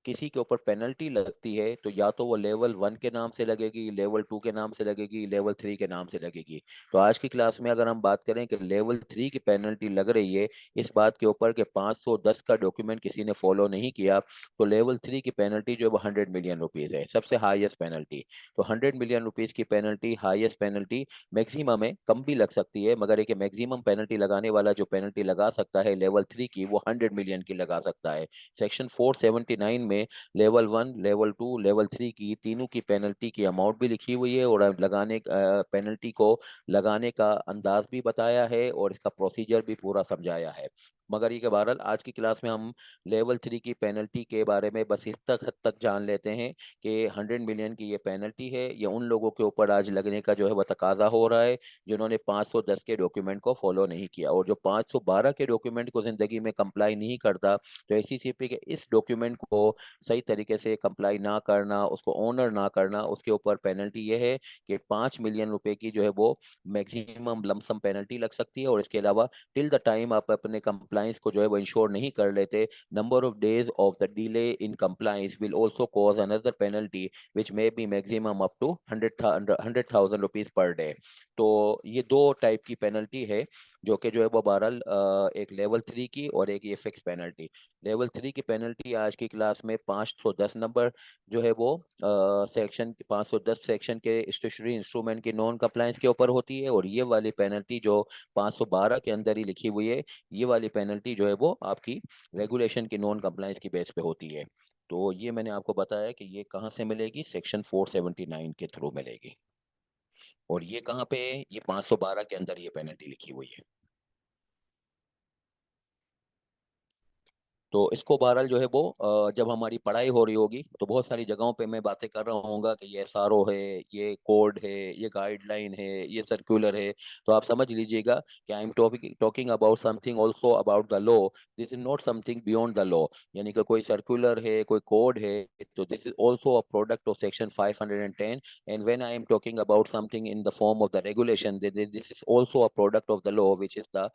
किसी के ऊपर पेनल्टी लगती है तो या तो वो लेवल 1 के नाम से लगेगी, लेवल 2 के नाम से लगेगी, लेवल 3 के नाम से लगेगी। तो आज की क्लास में अगर हम बात करें कि लेवल 3 की पेनल्टी लग रही है इस बात के ऊपर कि 510 का डॉक्यूमेंट किसी ने फॉलो नहीं किया, तो लेवल 3 की पेनल्टी जो है वो 100 मिलियन रुपीज है, सबसे हाईएस्ट पेनल्टी। तो 100 मिलियन रुपीज की पेनल्टी, हाईएस्ट पेनल्टी। मैक्सिमम है, कम भी लग सकती है, मगर एक मैक्सिमम पेनल्टी लगाने वाला जो पेनल्टी लगा सकता है लेवल 3 की, वो 100 मिलियन की लगा सकता है। सेक्शन 479 में लेवल 1, लेवल 2, लेवल 3 की तीनों की पेनल्टी की अमाउंट भी लिखी हुई है, और लगाने पेनल्टी को लगाने का अंदाज भी बताया है, और इसका प्रोसीजर भी पूरा समझाया है। मगर ये के बहरहाल आज की क्लास में हम लेवल 3 की पेनल्टी के बारे में बस इस तक हद तक जान लेते हैं कि 100 मिलियन की ये पेनल्टी है, ये उन लोगों के ऊपर आज लगने का जो है वह तकाजा हो रहा है जिन्होंने 510 के डॉक्यूमेंट को फॉलो नहीं किया। और जो 512 के डॉक्यूमेंट को जिंदगी में कंप्लाई नहीं करता, तो एससीसीपी के इस डॉक्यूमेंट को सही तरीके से कंप्लाई ना करना, उसको ऑनर ना करना, उसके ऊपर पेनल्टी ये है कि 5 मिलियन रुपए की जो है वो मैक्सिमम लमसम पेनल्टी लग सकती है। और इसके अलावा टिल द टाइम आप अपने कंप्लाइंस को जो है वो इंश्योर नहीं कर लेते, number of days of the delay in compliance will also cause another penalty which may be maximum up to 100,000 rupees per day. तो ये दो टाइप की पेनल्टी है जो कि जो है वो बहरहाल एक लेवल 3 की और एक ये फिक्स पेनल्टी। लेवल 3 की पेनल्टी आज की क्लास में 510 नंबर जो है वो सेक्शन 510 सेक्शन के स्टेशनरी इंस्ट्रूमेंट की नॉन कंप्लायंस के ऊपर होती है, और ये वाली पेनल्टी जो 512 के अंदर ही लिखी हुई है, ये वाली पेनल्टी जो है वो आपकी रेगुलेशन की नॉन कंप्लायंस की बेस पे होती है। तो ये मैंने आपको बताया कि ये कहाँ से मिलेगी, सेक्शन 479 के थ्रू मिलेगी। और ये कहाँ पे है, ये 512 के अंदर ये पेनल्टी लिखी हुई है। तो इसको बहरहाल जो है वो जब हमारी पढ़ाई हो रही होगी तो बहुत सारी जगहों पे मैं बातें कर रहा हूँगा कि ये एसआरओ है, ये कोड है, ये गाइडलाइन है, ये सर्कुलर है। तो आप समझ लीजिएगा कि I am talking about something also about the law. This is not something beyond the law. यानी कि कोई सर्कुलर है, कोई कोड है, तो this is also a product of section 510। And when I am talking about something in the form of the regulation, this is also a product of the law which is the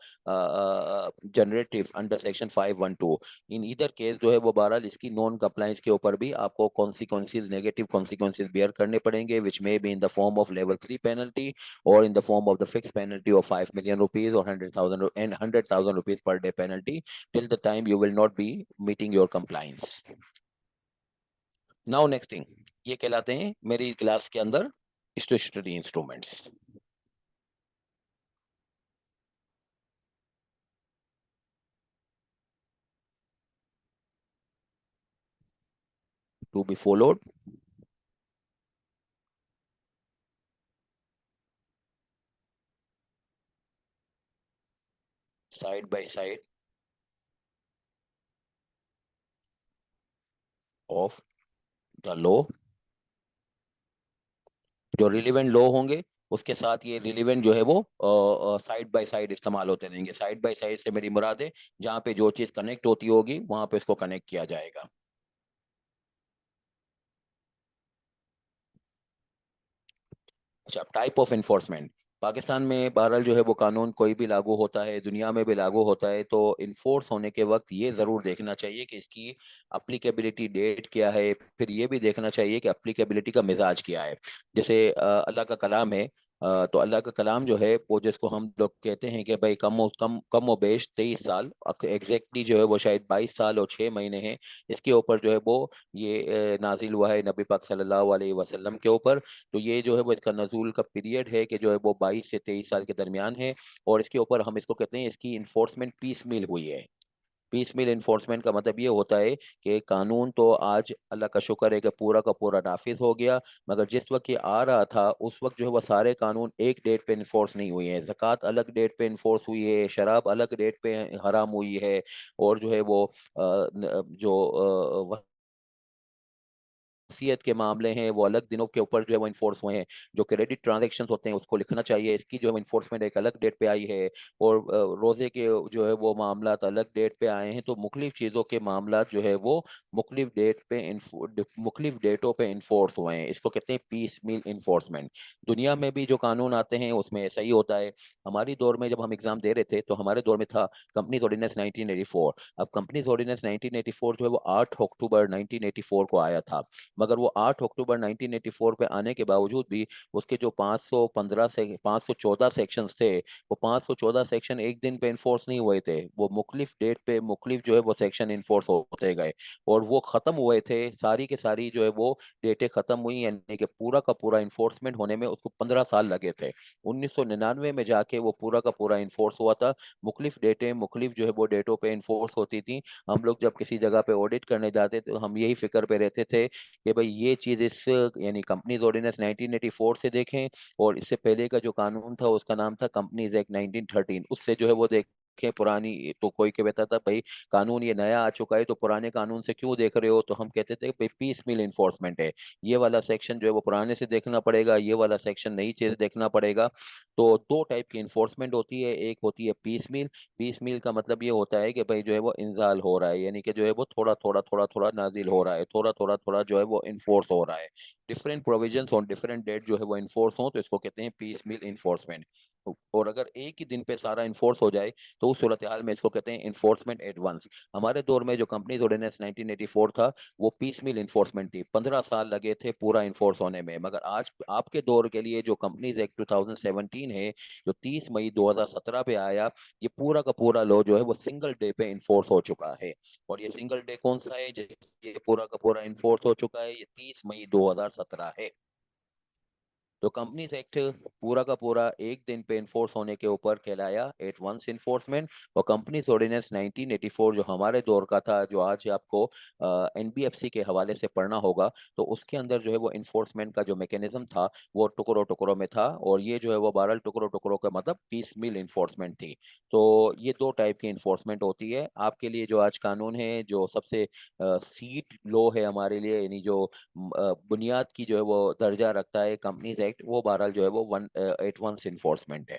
generative under section 512। In either case जो है वो बहरहाल इसकी नॉन कंप्लाइंस के ऊपर भी आपको कॉन्सिक्वेंसेज, नेगेटिव कॉन्सिक्वेंसेज बियर करने पड़ेंगे, which may be in the form of level 3 penalty, और in the form of the fix penalty of 5 million rupees और 100,000 rupees per day penalty till the time you will not be meeting your compliance. Now next thing, ये कहलाते हैं मेरी क्लास के अंदर stationery instruments. To be followed side by side of the law. जो रिलीवेंट लॉ होंगे उसके साथ ये रिलीवेंट जो है वो साइड बाय साइड इस्तेमाल होते रहेंगे। साइड बाय साइड से मेरी मुराद है जहाँ पे जो चीज़ कनेक्ट होती होगी वहां पे इसको कनेक्ट किया जाएगा। अच्छा, टाइप ऑफ इन्फोर्समेंट। पाकिस्तान में बहरहाल जो है वो कानून कोई भी लागू होता है, दुनिया में भी लागू होता है, तो इन्फोर्स होने के वक्त ये ज़रूर देखना चाहिए कि इसकी अप्लीकेबिलिटी डेट क्या है। फिर ये भी देखना चाहिए कि अप्लीकेबिलिटी का मिजाज क्या है। जैसे अल्लाह का कलाम है, तो अल्लाह का कलाम जो है वो जिसको हम लोग कहते हैं कि भाई कम व बेश 23 साल, एग्जैक्टली जो है वो शायद 22 साल और 6 महीने हैं, इसके ऊपर जो है वो ये नाजिल हुआ है नबी पाक सल्लल्लाहु अलैहि वसल्लम के ऊपर। तो ये जो है वो इसका नजूल का पीरियड है कि जो है वो 22 से 23 साल के दरमियान है। और इसके ऊपर हम इसको कहते हैं, इसकी इन्फोर्समेंट पीस मिल हुई है। पीस मिल इन्फोर्समेंट का मतलब ये होता है कि कानून तो आज अल्लाह का शुक्र है कि पूरा का पूरा नाफिज हो गया, मगर जिस वक्त ये आ रहा था उस वक्त जो है वो सारे कानून एक डेट पे इन्फोर्स नहीं हुए हैं। ज़कात अलग डेट पे इन्फोर्स हुई है, शराब अलग डेट पे हराम हुई है, और जो है वो जो वसीयत के मामले हैं वो अलग दिनों के ऊपर जो है वो इन्फोर्स हुए हैं। जो क्रेडिट ट्रांजैक्शंस होते हैं उसको लिखना चाहिए, इसकी जो है इन्फोर्समेंट एक अलग डेट पे आई है। और रोजे के जो है वो मामलात अलग डेट पे आए हैं। तो मुख्तलिफ चीज़ों के मामलात जो है वो मुख्तलिफ डेटों पे इन्फोर्स हुए हैं। इसको कहते हैं पीस मील इन्फोर्समेंट। दुनिया में भी जो कानून आते हैं उसमें ऐसा ही होता है। हमारी दौर में जब हम एग्जाम दे रहे थे तो हमारे दौर में था कंपनीज ऑर्डिनेंस 1984। अब कंपनीज ऑर्डिनेंस 1984 जो है वो 8 अक्टूबर 1984 को आया था। मगर वो 8 अक्टूबर 1984 पे आने के बावजूद भी उसके जो 515 से 514 सेक्शंस थे, वो 514 सेक्शन एक दिन पे इन्फोर्स नहीं हुए थे। वो मुख्तलिफ डेट पे मुख्तलिफ जो है वो सेक्शन इन्फोर्स होते गए। और वो खत्म हुए थे, सारी के सारी जो है वो डेटें खत्म हुई, यानी कि पूरा का पूरा इन्फोर्समेंट होने में उसको 15 साल लगे थे। 1999 में जाके वो पूरा का पूरा इन्फोर्स हुआ था। मुख्तलिफ डेटें मुख्तलिफ जो है वो डेटों पे इन्फोर्स होती थी। हम लोग जब किसी जगह पे ऑडिट करने जाते तो हम यही फिक्र पे रहते थे कि भाई ये चीज़ इस यानी कंपनीज ऑर्डिनेंस 1984 से देखें, और इससे पहले का जो कानून था उसका नाम था कंपनीज एक्ट 1913, उससे जो है वो देखें पुरानी। तो कोई कहता था भाई कानून ये नया आ चुका है तो पुराने कानून से क्यों देख रहे हो, तो हम कहते थे भाई पीस मिल इन्फोर्समेंट है, ये वाला सेक्शन जो है वो पुराने से देखना पड़ेगा, ये वाला सेक्शन नई चीज देखना पड़ेगा। तो दो टाइप की इन्फोर्समेंट होती है, एक होती है पीस मिल। पीस मिल का मतलब ये होता है कि भाई जो है वो इंजाल हो रहा है, यानी कि जो है वो थोड़ा थोड़ा थोड़ा थोड़ा नाजिल हो रहा है, थोड़ा थोड़ा थोड़ा जो है वो इन्फोर्स हो रहा है। Different provisions on different date जो है वो इन्फोर्स हो तो इसको कहते हैं पीस मिल इन्फोर्समेंट। और अगर एक ही दिन पे सारा इन्फोर्स हो जाए तो उस सूरत हाल में इसको कहते हैं इन्फोर्समेंट एट वंस। हमारे दौर में जो कंपनीज ऑर्डिनेंस 1984 था वो पीस मिल इन्फोर्समेंट थी, 15 साल लगे थे पूरा इन्फोर्स होने में। मगर आज आपके दौर के लिए जो कंपनीज एक्ट 2017 है, जो 30 मई 2017 पे आया, ये पूरा का पूरा लॉ जो है वो सिंगल डे पे इन्फोर्स हो चुका है। और ये सिंगल डे कौन सा है, ये पूरा का पूरा इन्फोर्स हो चुका है, ये 30 मई 2017 है। तो कंपनीज एक्ट पूरा का पूरा एक दिन पे इन्फोर्स होने के ऊपर कहलाया एट वंस इन्फोर्समेंट। और कंपनीज ऑर्डिनेंस 1984 जो हमारे दौर का था, जो आज आपको एनबीएफसी के हवाले से पढ़ना होगा, तो उसके अंदर जो है वो इन्फोर्समेंट का जो मैकेनिज्म था वो टुकड़ों टुकड़ों में था। और ये जो है वो 12 टुकड़ों टुकड़ों का मतलब पीस मिल इन्फोर्समेंट थी। तो ये दो टाइप की इन्फोर्समेंट होती है। आपके लिए जो आज कानून है, जो सबसे सीट लो है हमारे लिए, यानी जो बुनियाद की जो है वो दर्जा रखता है कंपनीज एक्ट, वो बहरहाल जो है वो 181 इन्फोर्समेंट है।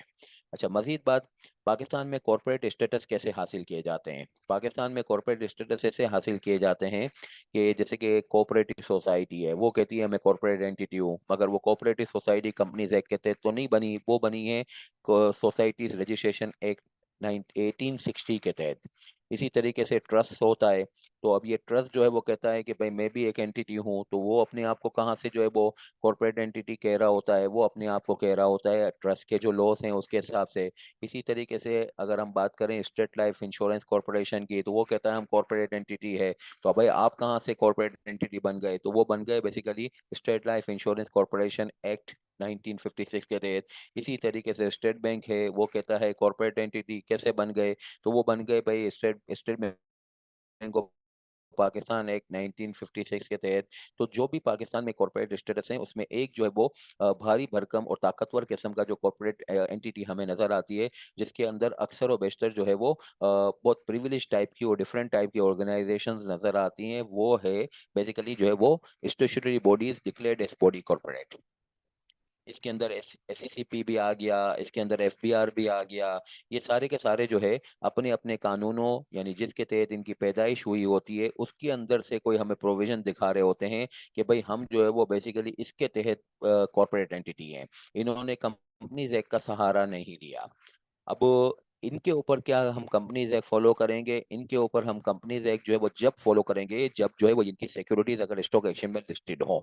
अच्छा, मजीद बात, पाकिस्तान में कॉर्पोरेट स्टेटस कैसे हासिल किए जाते हैं? पाकिस्तान में कॉर्पोरेट स्टेटस ऐसे हासिल किए जाते हैं कि जैसे कि कोऑपरेटिव सोसाइटी है, वो कहती है मैं कॉर्पोरेट एंटिटी हूँ, मगर वो कोऑपरेटिव सोसाइटी कंपनीज एक्ट के तहत तो नहीं बनी, वो बनी है सोसाइटीज रजिस्ट्रेशन एक्ट 1860 के तहत। इसी तरीके से ट्रस्ट होता है। तो अब ये ट्रस्ट जो है वो कहता है कि भाई मैं भी एक एंटिटी हूँ, तो वो अपने आप को कहाँ से जो है वो कॉर्पोरेट एंटिटी कह रहा होता है, वो अपने आप को कह रहा होता है ट्रस्ट के जो लॉस हैं उसके हिसाब से। इसी तरीके से अगर हम बात करें स्टेट लाइफ इंश्योरेंस कॉर्पोरेशन की, तो वो कहता है हम कॉर्पोरेट एंटिटी है। तो अब भाई आप कहाँ से कॉर्पोरेट एंटिटी बन गए, तो वो बन गए basically state life insurance corporation act 1956 के तहत। इसी तरीके से स्टेट बैंक है, वो कहता है कॉर्पोरेट एंटिटी कैसे बन गए, तो वो बन गए भाई state state bank of Pakistan act 1956 के तहत। तो जो भी पाकिस्तान में कॉर्पोरेट स्टेटस है उसमें एक जो है वो भारी भरकम और ताकतवर किस्म का जो कॉर्पोरेट एंटिटी हमें नजर आती है, जिसके अंदर अक्सर और बेशतर जो है वो बहुत प्रिविलेज टाइप की और डिफरेंट टाइप की ऑर्गेनाइजेशंस नजर आती हैं। वो है बेसिकली जो है वो statutory bodies declared as body corporate. इसके अंदर एससीसीपी भी आ गया, इसके अंदर एफबीआर भी आ गया। ये सारे के सारे जो है अपने अपने कानूनों, यानी जिसके तहत इनकी पैदाइश हुई होती है उसके अंदर से कोई हमें प्रोविजन दिखा रहे होते हैं कि भाई हम जो है वो बेसिकली इसके तहत कॉर्पोरेट एंटिटी हैं। इन्होंने कंपनीज एक्ट का सहारा नहीं लिया। अब इनके ऊपर क्या हम कंपनीज एक्ट फॉलो करेंगे? इनके ऊपर हम कंपनीज एक्ट जो है वो जब फॉलो करेंगे जब जो है वो इनकी सिक्योरिटीज अगर स्टॉक एक्सचेंज में लिस्टेड हो।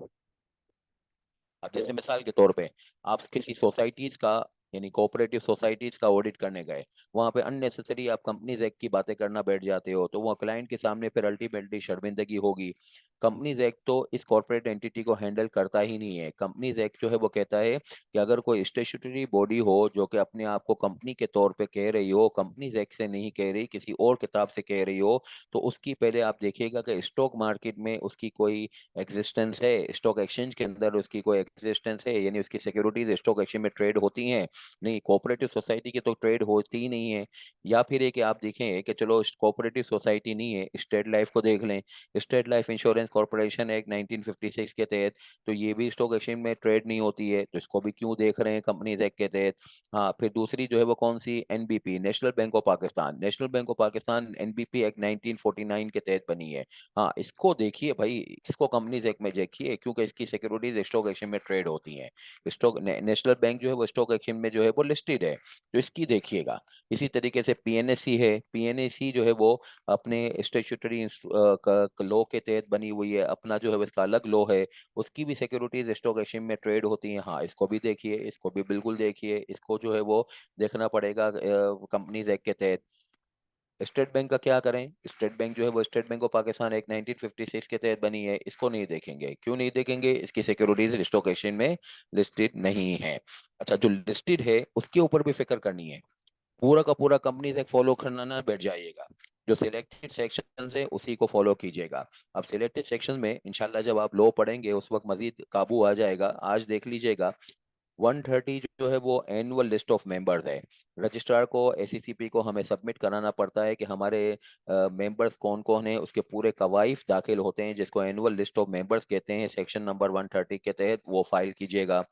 अब जैसे मिसाल के तौर पे आप किसी सोसाइटीज का, यानी कोऑपरेटिव सोसाइटीज का ऑडिट करने गए, वहां पे अननेसेसरी आप कंपनीज एक्ट की बातें करना बैठ जाते हो, तो वहाँ क्लाइंट के सामने फिर अल्टीमेटली शर्मिंदगी होगी। कंपनीज एक्ट तो इस कॉर्पोरेट एंटिटी को हैंडल करता ही नहीं है। कंपनीज एक्ट जो है वो कहता है कि अगर कोई स्टेचुटरी बॉडी हो जो कि अपने आप को कंपनी के तौर पे कह रही हो, कंपनीज एक्ट से नहीं कह रही, किसी और किताब से कह रही हो, तो उसकी पहले आप देखिएगा कि स्टॉक मार्केट में उसकी कोई एग्जिस्टेंस है, स्टॉक एक्सचेंज के अंदर उसकी कोई एग्जिस्टेंस है, यानी उसकी सिक्योरिटीज स्टॉक एक्सचेंज में ट्रेड होती हैं। नहीं, कोऑपरेटिव सोसाइटी की तो ट्रेड होती ही नहीं है। या फिर है कि आप देखें कि चलो कोऑपरेटिव सोसाइटी नहीं है, स्टेट लाइफ को देख लें। State life insurance insurance corporation act 1956 के तहत, तो ये भी स्टॉक एक्सचेंज में ट्रेड नहीं होती है, तो इसको भी क्यों देख रहे हैं कंपनीज एक्ट के तहत। हाँ, फिर दूसरी जो है वो कौन सी, NBP, national bank of Pakistan, national bank of Pakistan NBP act 1949 के तहत बनी है। हाँ, इसको देखिए भाई, इसको कंपनीज एक्ट में देखिए, क्योंकि इसकी सिक्योरिटीज स्टॉक एक्सचेंज में ट्रेड होती हैं। नेशनल बैंक जो है वो स्टॉक एक्सचेंज में जो है वो लिस्टेड है, तो इसकी देखिएगा। इसी तरीके से पीएनएसी है, पीएनएसी जो है वो अपने स्टेचुटरी लॉ के तहत बनी हुई है, अपना जो है इसका अलग लॉ है, उसकी भी सिक्योरिटीज स्टॉक एक्सचेंज में ट्रेड होती हैं। हाँ, इसको भी देखिए, इसको भी बिल्कुल देखिए, इसको जो है वो देखना पड़ेगा कंपनीज एक्ट के तहत। स्टेट बैंक का क्या करें, स्टेट बैंक जो है वो स्टेट बैंक ऑफ पाकिस्तान एक 1956 के तहत बनी है, इसको नहीं देखेंगे, क्यों नहीं देखेंगे, इसकी सिक्योरिटीज स्टॉक एक्सचेंज में लिस्टेड नहीं है। अच्छा, जो लिस्टेड है उसके ऊपर भी फिक्र करनी है, पूरा का पूरा कंपनी से फॉलो करना ना बैठ जाइएगा, जो सिलेक्टेड सेक्शन है उसी को फॉलो कीजिएगा। अब सिलेक्टेड सेक्शन में इंशाल्लाह जब आप लॉ पढ़ेंगे उस वक्त मजीद काबू आ जाएगा। आज देख लीजिएगा, 130 जो है वो एनुअल लिस्ट ऑफ मेंबर्स है। रजिस्ट्रार को, एसीसीपी को हमें सबमिट कराना पड़ता है कि हमारे मेंबर्स कौन कौन है, उसके पूरे कवाइफ दाखिल होते हैं जिसको एनुअल लिस्ट ऑफ मेंबर्स कहते हैं, सेक्शन नंबर 130 के तहत वो फाइल कीजिएगा।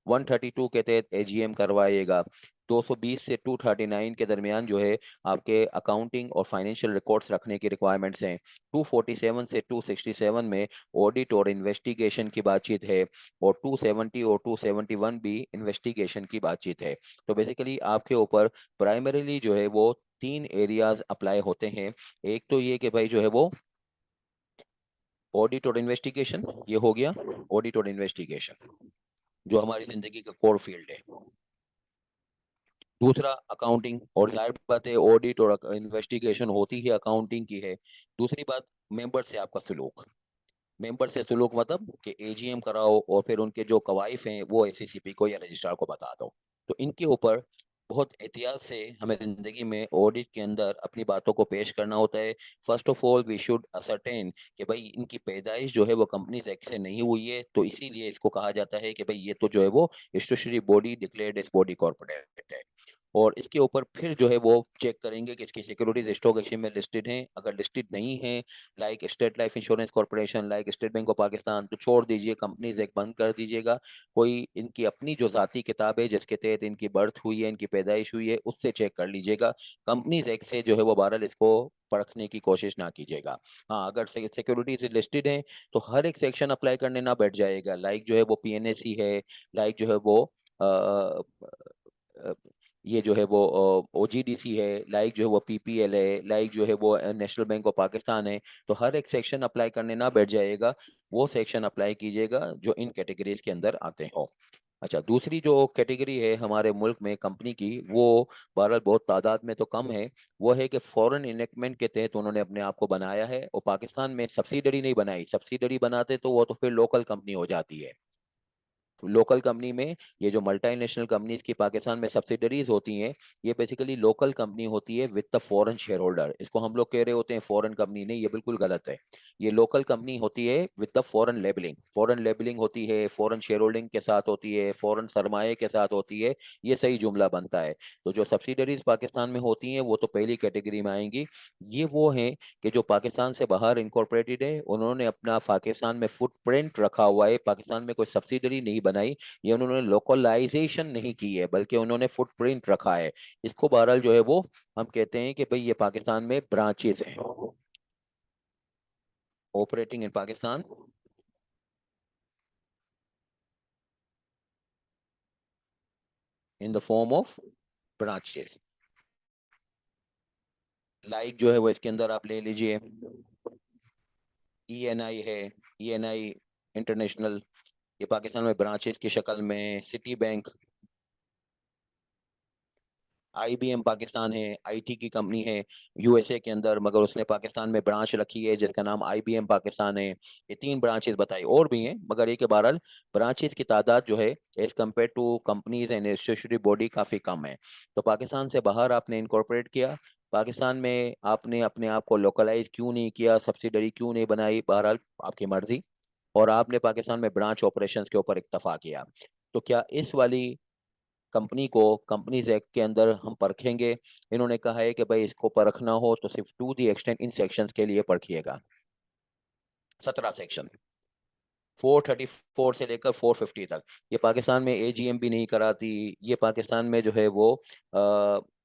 132 के तहत एजीएम करवाइएगा। 220 से 239 के दरमियान जो है आपके अकाउंटिंग और फाइनेंशियल रिकॉर्ड्स रखने की रिक्वायरमेंट्स हैं। 247 से 267 में ऑडिट और इन्वेस्टिगेशन की बातचीत है, और 270 और 271 भी इन्वेस्टिगेशन की बातचीत है। तो बेसिकली आपके ऊपर प्राइमरीली जो है वो तीन एरियाज अप्लाई होते हैं। एक तो ये कि भाई जो है वो ऑडिट और इन्वेस्टिगेशन, ये हो गया ऑडिट और इन्वेस्टिगेशन, जो हमारी जिंदगी का कोर फील्ड है। दूसरा अकाउंटिंग, और जाहिर बात है ऑडिट और इन्वेस्टिगेशन होती ही अकाउंटिंग की है। दूसरी बात, मेंबर से आपका सलूक, मेंबर से सलूक मतलब कि एजीएम कराओ और फिर उनके जो कवाइफ हैं वो एसीसीपी को या रजिस्ट्रार को बता दो। तो इनके ऊपर बहुत एहतियात से हमें जिंदगी में ऑडिट के अंदर अपनी बातों को पेश करना होता है। First of all we should ascertain कि भाई इनकी पैदाइश जो है वो कंपनीज एक्ट से नहीं हुई है, तो इसीलिए इसको कहा जाता है कि भाई ये तो जो है वो statutory body declared as body corporate है। और इसके ऊपर फिर जो है वो चेक करेंगे कि इसकी सिक्योरिटीज स्टॉक एक्सचेंज में लिस्टेड हैं। अगर लिस्टेड नहीं है, like state life insurance corporation, like state bank of Pakistan, तो छोड़ दीजिए, कंपनीज एक्ट बंद कर दीजिएगा। कोई इनकी अपनी जो जाती किताब है जिसके तहत इनकी बर्थ हुई है, इनकी पैदाइश हुई है, उससे चेक कर लीजिएगा। कंपनीज एक्ट से जो है वो बहरहाल इसको परखने की कोशिश ना कीजिएगा। हाँ, अगर सिक्योरिटीज लिस्टेड है तो हर एक सेक्शन अप्लाई करने ना बैठ जाएगा, लाइक जो है वो पीएनएसी है, लाइक जो है वो अ, ये जो है वो ओजीडीसी है, लाइक जो है वो पीपीएल है, लाइक जो है वो नेशनल बैंक ऑफ पाकिस्तान है। तो हर एक सेक्शन अप्लाई करने ना बैठ जाएगा, वो सेक्शन अप्लाई कीजिएगा जो इन कैटेगरीज के अंदर आते हो। अच्छा, दूसरी जो कैटेगरी है हमारे मुल्क में कंपनी की, वो बहरहाल बहुत तादाद में तो कम है, वो है कि फॉरेन इनेक्टमेंट के तहत उन्होंने अपने आप को बनाया है, और पाकिस्तान में सब्सिडरी नहीं बनाई। सब्सिडरी बनाते तो वो तो फिर लोकल कंपनी हो जाती है। लोकल कंपनी में ये जो मल्टीनेशनल कंपनीज की पाकिस्तान में सब्सिडरीज होती हैं, ये बेसिकली लोकल कंपनी होती है with the foreign share holder. इसको हम लोग कह रहे होते हैं फॉरेन कंपनी, नहीं, ये बिल्कुल गलत है। ये लोकल कंपनी होती है with the foreign labelling. Foreign labelling होती है, फॉरेन शेयर होल्डिंग के साथ होती है, फॉरेन सरमाए के साथ होती है, ये सही जुमला बनता है। तो जो सब्सिडरीज पाकिस्तान में होती हैं वो तो पहली कैटेगरी में आएंगी। ये वो हैं कि जो पाकिस्तान से बाहर इनकॉर्पोरेटेड है, उन्होंने अपना पाकिस्तान में फुटप्रिंट रखा हुआ है, पाकिस्तान में कोई सब्सिडरी नहीं बनाई, ये उन्होंने लोकलाइजेशन नहीं की है, बल्कि उन्होंने फुटप्रिंट रखा है। इसको बहरहाल जो है वो हम कहते हैं कि भाई ये पाकिस्तान में ब्रांचेस हैं, operating in Pakistan in the form of branches. Like जो है वो इसके अंदर आप ले लीजिए, ईएनआई है, ईएनआई इंटरनेशनल, ये पाकिस्तान में ब्रांचेस की शक्ल में। सिटी बैंक, आईबीएम पाकिस्तान है, आईटी की कंपनी है यूएसए के अंदर, मगर उसने पाकिस्तान में ब्रांच रखी है जिसका नाम आईबीएम पाकिस्तान है। ये तीन ब्रांचेस बताई, और भी हैं मगर एक के बहरहाल ब्रांचेस की तादाद जो है as compare to companies and statutory body काफ़ी कम है। तो पाकिस्तान से बाहर आपने इनकॉर्पोरेट किया, पाकिस्तान में आपने अपने आप को लोकलाइज क्यों नहीं किया, सब्सिडरी क्यों नहीं बनाई, बहरहाल आपकी मर्जी। और आपने पाकिस्तान में ब्रांच ऑपरेशंस के ऊपर इक्तफा किया, तो क्या इस वाली कंपनी को कंपनीज एक्ट के अंदर हम परखेंगे? इन्होंने कहा है कि भाई इसको परखना हो तो सिर्फ to the extent in sections के लिए परखिएगा। 17 सेक्शन, 434 से लेकर 450 तक। ये पाकिस्तान में एजीएम भी नहीं कराती, ये पाकिस्तान में जो है वो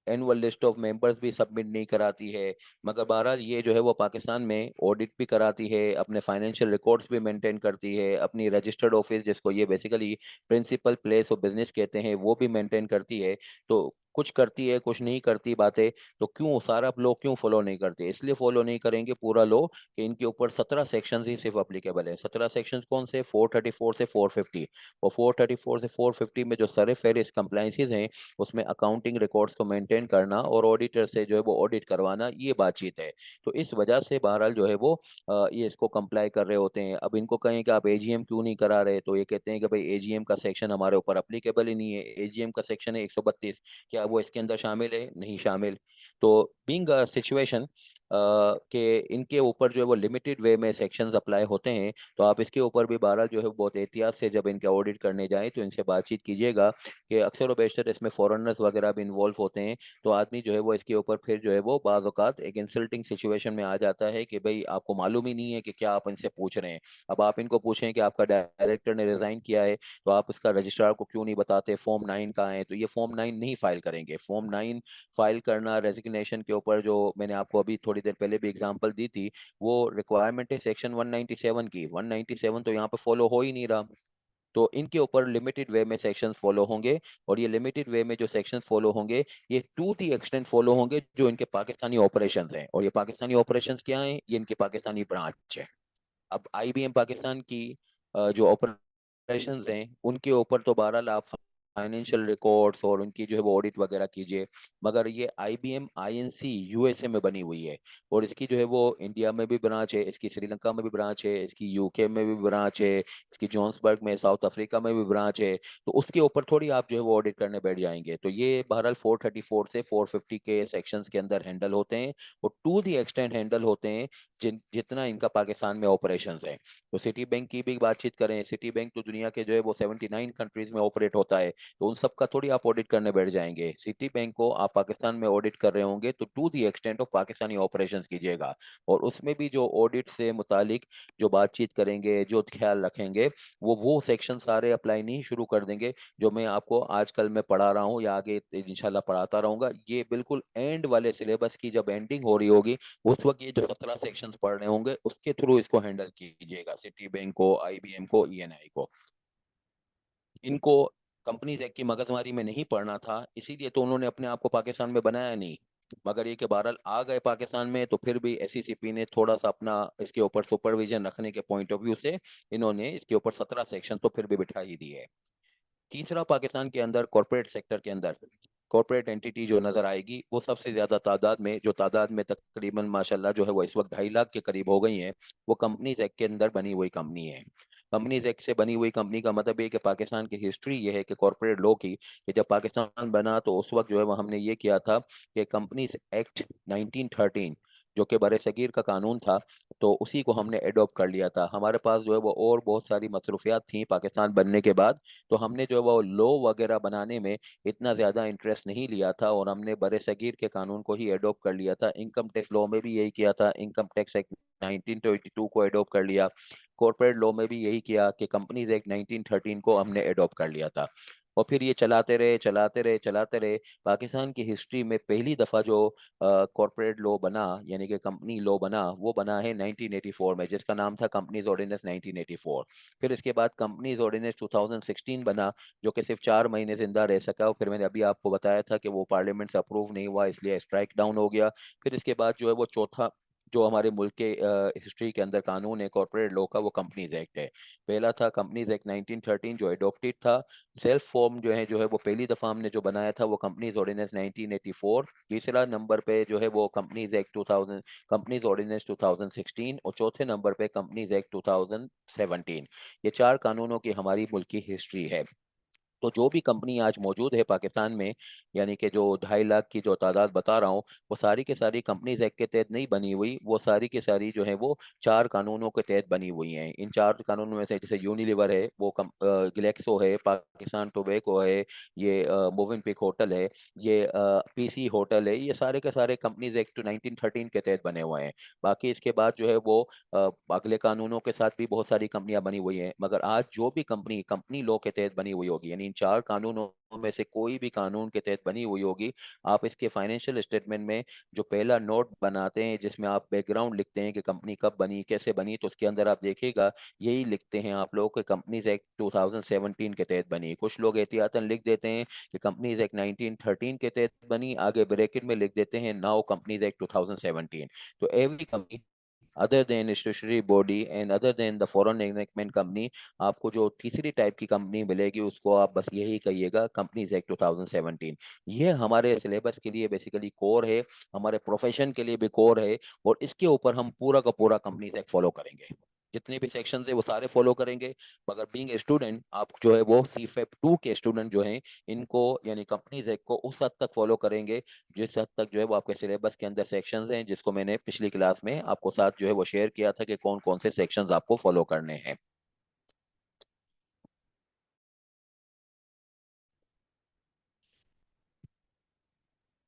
एनुअल लिस्ट ऑफ मेंबर्स भी सबमिट नहीं कराती है। मगर बहरहाल ये जो है वो पाकिस्तान में ऑडिट भी कराती है, अपने फाइनेंशियल रिकॉर्ड्स भी मेंटेन करती है, अपनी रजिस्टर्ड ऑफिस जिसको ये basically principal place of business कहते हैं वो भी मेंटेन करती है। तो कुछ करती है, कुछ नहीं करती बातें। तो क्यों सारा लोग क्यों फॉलो नहीं करते? इसलिए फॉलो नहीं करेंगे पूरा लो कि इनके ऊपर 17 सेक्शन ही सिर्फ अप्लीकेबल है। 17 सेक्शन कौन से? 434 से 450। और 434 से 450 में जो सर फेरिस कंप्लाइंसेस हैं उसमें अकाउंटिंग रिकॉर्ड्स को मेंटेन करना और ऑडिटर से जो है वो ऑडिट करवाना, ये बातचीत है। तो इस वजह से बहरहाल जो है वो ये इसको कंप्लाई कर रहे होते हैं। अब इनको कहें कि आप एजीएम क्यों नहीं करा रहे, तो ये कहते हैं कि भाई एजीएम का सेक्शन हमारे ऊपर अप्लीकेबल ही नहीं है। एजीएम का सेक्शन है 132, क्या वो इसके अंदर शामिल है? नहीं शामिल। तो बीइंग अ सिचुएशन कि इनके ऊपर जो है वो लिमिटेड वे में सेक्शंस अप्लाई होते हैं, तो आप इसके ऊपर भी बहरहाल जो है बहुत एहतियात से जब इनके ऑडिट करने जाएं तो इनसे बातचीत कीजिएगा कि अक्सर व बेशतर इसमें फॉरेनर्स वगैरह भी इन्वॉल्व होते हैं। तो आदमी जो है वो इसके ऊपर फिर जो है वो बाज़ औक़ात एक इंसल्टिंग सिचुएशन में आ जाता है कि भाई आपको मालूम ही नहीं है कि क्या आप इनसे पूछ रहे हैं। अब आप इनको पूछें कि आपका डायरेक्टर ने रिज़ाइन किया है, तो आप उसका रजिस्ट्रार को क्यों नहीं बताते, फॉर्म 9 कहाँ है? तो ये फॉर्म 9 नहीं फाइल करेंगे। फॉर्म 9 फाइल करना रेजिग्नेशन के ऊपर, जो मैंने आपको अभी थोड़ी देर पहले भी एग्जांपल दी थी, वो रिक्वायरमेंट है सेक्शन 197 की। 197 तो यहाँ पे फॉलो हो ही नहीं रहा। तो इनके ऊपर लिमिटेड वे में सेक्शंस फॉलो होंगे, और ये लिमिटेड वे में जो सेक्शंस फॉलो होंगे ये टू दी एक्सटेंट फॉलो होंगे जो इनके पाकिस्तानी ऑपरेशंस हैं। और ये पाकिस्तानी ऑपरेशंस क्या हैं? ये इनके पाकिस्तानी ब्रांच है। अब आईबीएम पाकिस्तान की जो ऑपरेशंस हैं उनके ऊपर तो बहरहाल आप फाइनेंशियल रिकॉर्ड्स और उनकी जो है वो ऑडिट वगैरह कीजिए। मगर ये आईबीएम आईएनसी यूएसए में बनी हुई है, और इसकी जो है वो इंडिया में भी ब्रांच है, इसकी श्रीलंका में भी ब्रांच है, इसकी यूके में भी ब्रांच है, इसकी जोहान्सबर्ग में साउथ अफ्रीका में भी ब्रांच है। तो उसके ऊपर थोड़ी आप जो है वो ऑडिट करने बैठ जाएंगे। तो ये बहरहाल 434 से 450 के सेक्शंस के अंदर हैंडल होते हैं, और टू दी एक्सटेंट हैंडल होते हैं जितना इनका पाकिस्तान में ऑपरेशंस है। तो सिटी बैंक की भी बातचीत करें, सिटी बैंक तो दुनिया के जो है वो 79 कंट्रीज में ऑपरेट होता है, तो उन सब का थोड़ी आप ऑडिट करने बैठ जाएंगे। सिटी बैंक को आप पाकिस्तान में ऑडिट कर रहे होंगे तो to the extent of Pakistani operations कीजिएगा, और उसमें भी जो ऑडिट से मुतालिक जो बातचीत करेंगे, जो ख्याल रखेंगे, वो सेक्शन सारे अप्लाई नहीं शुरू कर देंगे जो मैं आपको आजकल मैं पढ़ा रहा हूँ या आगे इंशाल्लाह पढ़ाता रहूंगा। ये बिल्कुल एंड वाले सिलेबस की जब एंडिंग हो रही होगी उस वक्त ये जो 17 सेक्शंस पढ़ने होंगे उसके थ्रू इसको हैंडल कीजिएगा, सिटी बैंक को, आईबीएम को, ईएनआई को। इनको कंपनीज एक्ट की मगजमारी में नहीं पढ़ना था, इसीलिए तो उन्होंने अपने आप को पाकिस्तान में बनाया नहीं। मगर ये कि बहरहाल आ गए पाकिस्तान में, तो फिर भी एसईसीपी ने थोड़ा सा अपना इसके ऊपर सुपरविजन रखने के पॉइंट ऑफ व्यू से इन्होंने इसके ऊपर 17 सेक्शन तो फिर भी बिठा ही दिए है। तीसरा, पाकिस्तान के अंदर कॉरपोरेट सेक्टर के अंदर कॉरपोरेट एंटिटी जो नजर आएगी वो सबसे ज्यादा तादाद में, जो तादाद में तकरीबन माशाल्लाह जो है वो इस वक्त 2.5 लाख के करीब हो गई हैं, वो कंपनीज एक्ट के अंदर बनी हुई कंपनी है। कंपनीज एक्ट से बनी हुई कंपनी का मतलब ये कि पाकिस्तान की हिस्ट्री ये है कि कॉरपोरेट लॉ की, कि जब पाकिस्तान बना तो उस वक्त जो है वो हमने ये किया था कि कंपनीज एक्ट 1913 जो कि बरे सगीर का कानून था, तो उसी को हमने एडॉप्ट कर लिया था। हमारे पास जो है वो और बहुत सारी मसरूफियात थी पाकिस्तान बनने के बाद, तो हमने जो है वो लॉ वगैरह बनाने में इतना ज़्यादा इंटरेस्ट नहीं लिया था, और हमने बरे सगीर के कानून को ही एडॉप्ट कर लिया था। इनकम टैक्स लॉ में भी यही किया था, इनकम टैक्स एक्ट 1922 को एडॉप्ट कर लिया। कॉर्पोरेट लॉ में भी यही किया कि कंपनीज एक्ट 1913 को हमने एडॉप्ट कर लिया था। और फिर ये चलाते रहे चलाते रहे चलाते रहे। पाकिस्तान की हिस्ट्री में पहली दफ़ा जो कॉर्पोरेट लॉ बना, यानी कि कंपनी लॉ बना, वो बना है 1984 में, जिसका नाम था कंपनीज ऑर्डिनेंस 1984। फिर इसके बाद कंपनीज ऑर्डिनेंस 2016 बना, जो कि सिर्फ 4 महीने जिंदा रह सका, और फिर मैंने अभी आपको बताया था कि वो पार्लियामेंट से अप्रूव नहीं हुआ, इसलिए स्ट्राइक डाउन हो गया। फिर इसके बाद जो है वो चौथा जो हमारे मुल्क के हिस्ट्री के अंदर कानून है कॉर्पोरेट लॉ का, वो कंपनीज एक्ट है। पहला था कंपनीज एक्ट 1913 जो एडॉप्टेड था। सेल्फ फॉर्म जो है वो पहली दफा हमने जो बनाया था वो कंपनीज ऑर्डिनेंस 1984। तीसरा नंबर पे जो है वो कंपनीज एक्ट 2000, कंपनीज ऑर्डिनेंस 2016, और चौथे नंबर पे कंपनीज एक्ट 2017। ये चार कानूनों की हमारी मुल्क की हिस्ट्री है। तो जो भी कंपनी आज मौजूद है पाकिस्तान में, यानी कि जो 2.5 लाख की जो तादाद बता रहा हूँ, वो सारी की सारी कंपनीज एक्ट के तहत नहीं बनी हुई, वो सारी की सारी जो है वो 4 कानूनों के तहत बनी हुई हैं। इन 4 कानूनों में से जैसे यूनिलीवर है, वो ग्लेक्सो है, पाकिस्तान टोबैको है, ये मोविनपिक होटल है, ये पीसी होटल है, ये सारे के सारे कंपनीज एक्ट 1913 के तहत बने हुए हैं। बाकी इसके बाद जो है वो अगले कानूनों के साथ भी बहुत सारी कंपनियां बनी हुई हैं, मगर आज जो भी कंपनी कंपनी लॉ के तहत बनी हुई होगी, यानी इन 4 कानूनों में से कोई भी कानून के तहत बनी हुई होगी, आप इसके फाइनेंशियल स्टेटमेंट में जो पहला नोट बनाते हैं, जिसमें आप बैकग्राउंड लिखते हैं कि कंपनी कब बनी, कैसे बनी, तो उसके अंदर आप देखिएगा यही लिखते हैं आप लोग कि कंपनीज एक्ट 2017 के तहत बनी। कुछ लोग एहतियातन लिख देते हैं कि कंपनीज एक्ट 1913 के तहत बनी, आगे ब्रैकेट में लिख देते हैं नाउ कंपनीज एक्ट 2017। तो every company other than stationery body and other than the foreign enactment company, आपको जो तीसरी टाइप की कंपनी मिलेगी उसको आप बस यही कहिएगा कंपनीज एक्ट 2017। ये हमारे सिलेबस के लिए बेसिकली कोर है, हमारे प्रोफेशन के लिए भी कोर है, और इसके ऊपर हम पूरा का पूरा कंपनीज एक्ट फॉलो करेंगे। जितने भी सेक्शन है वो सारे फॉलो करेंगे। मगर बीइंग ए स्टूडेंट, आप जो है वो CFEP 2 के स्टूडेंट जो हैं, इनको यानी कंपनीज एक्ट को उस हद तक फॉलो करेंगे जिस हद तक जो है वो आपके सिलेबस के अंदर सेक्शंस हैं, जिसको मैंने पिछली क्लास में आपको साथ जो है वो शेयर किया था कि कौन कौन से सेक्शंस आपको फॉलो करने हैं।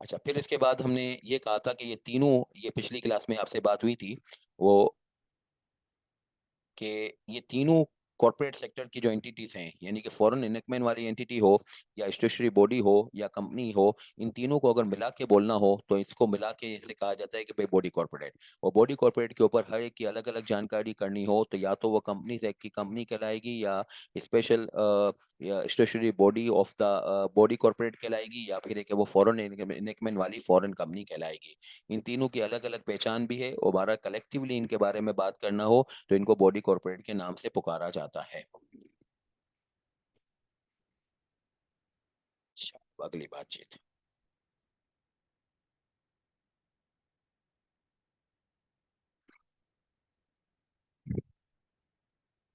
अच्छा, फिर इसके बाद हमने ये कहा था कि ये तीनों, ये पिछली क्लास में आपसे बात हुई थी वो, कि ये तीनों कॉरपोरेट सेक्टर की जो एंटिटीज हैं, यानी कि फॉरेन इन्वेस्टमेंट वाली एंटिटी हो या स्टेशनरी बॉडी हो या कंपनी हो, इन तीनों को अगर मिला के बोलना हो तो इसको मिला के इसे कहा जाता है कि भाई बॉडी कॉरपोरेट। और बॉडी कॉरपोरेट के ऊपर हर एक की अलग अलग जानकारी करनी हो तो या तो वो कंपनी एक्ट की कंपनी कहलाएगी, या स्पेशल या stationery body of the body corporate कहलाएगी, या फिर एक वो फॉरेन इन्वेस्टमेंट वाली फॉरेन कंपनी कहलाएगी। इन तीनों की अलग अलग पहचान भी है, और बारह कलेक्टिवली इनके बारे में बात करना हो तो इनको बॉडी कॉर्पोरेट के नाम से पुकारा जाता है। अच्छा, अगली बातचीत।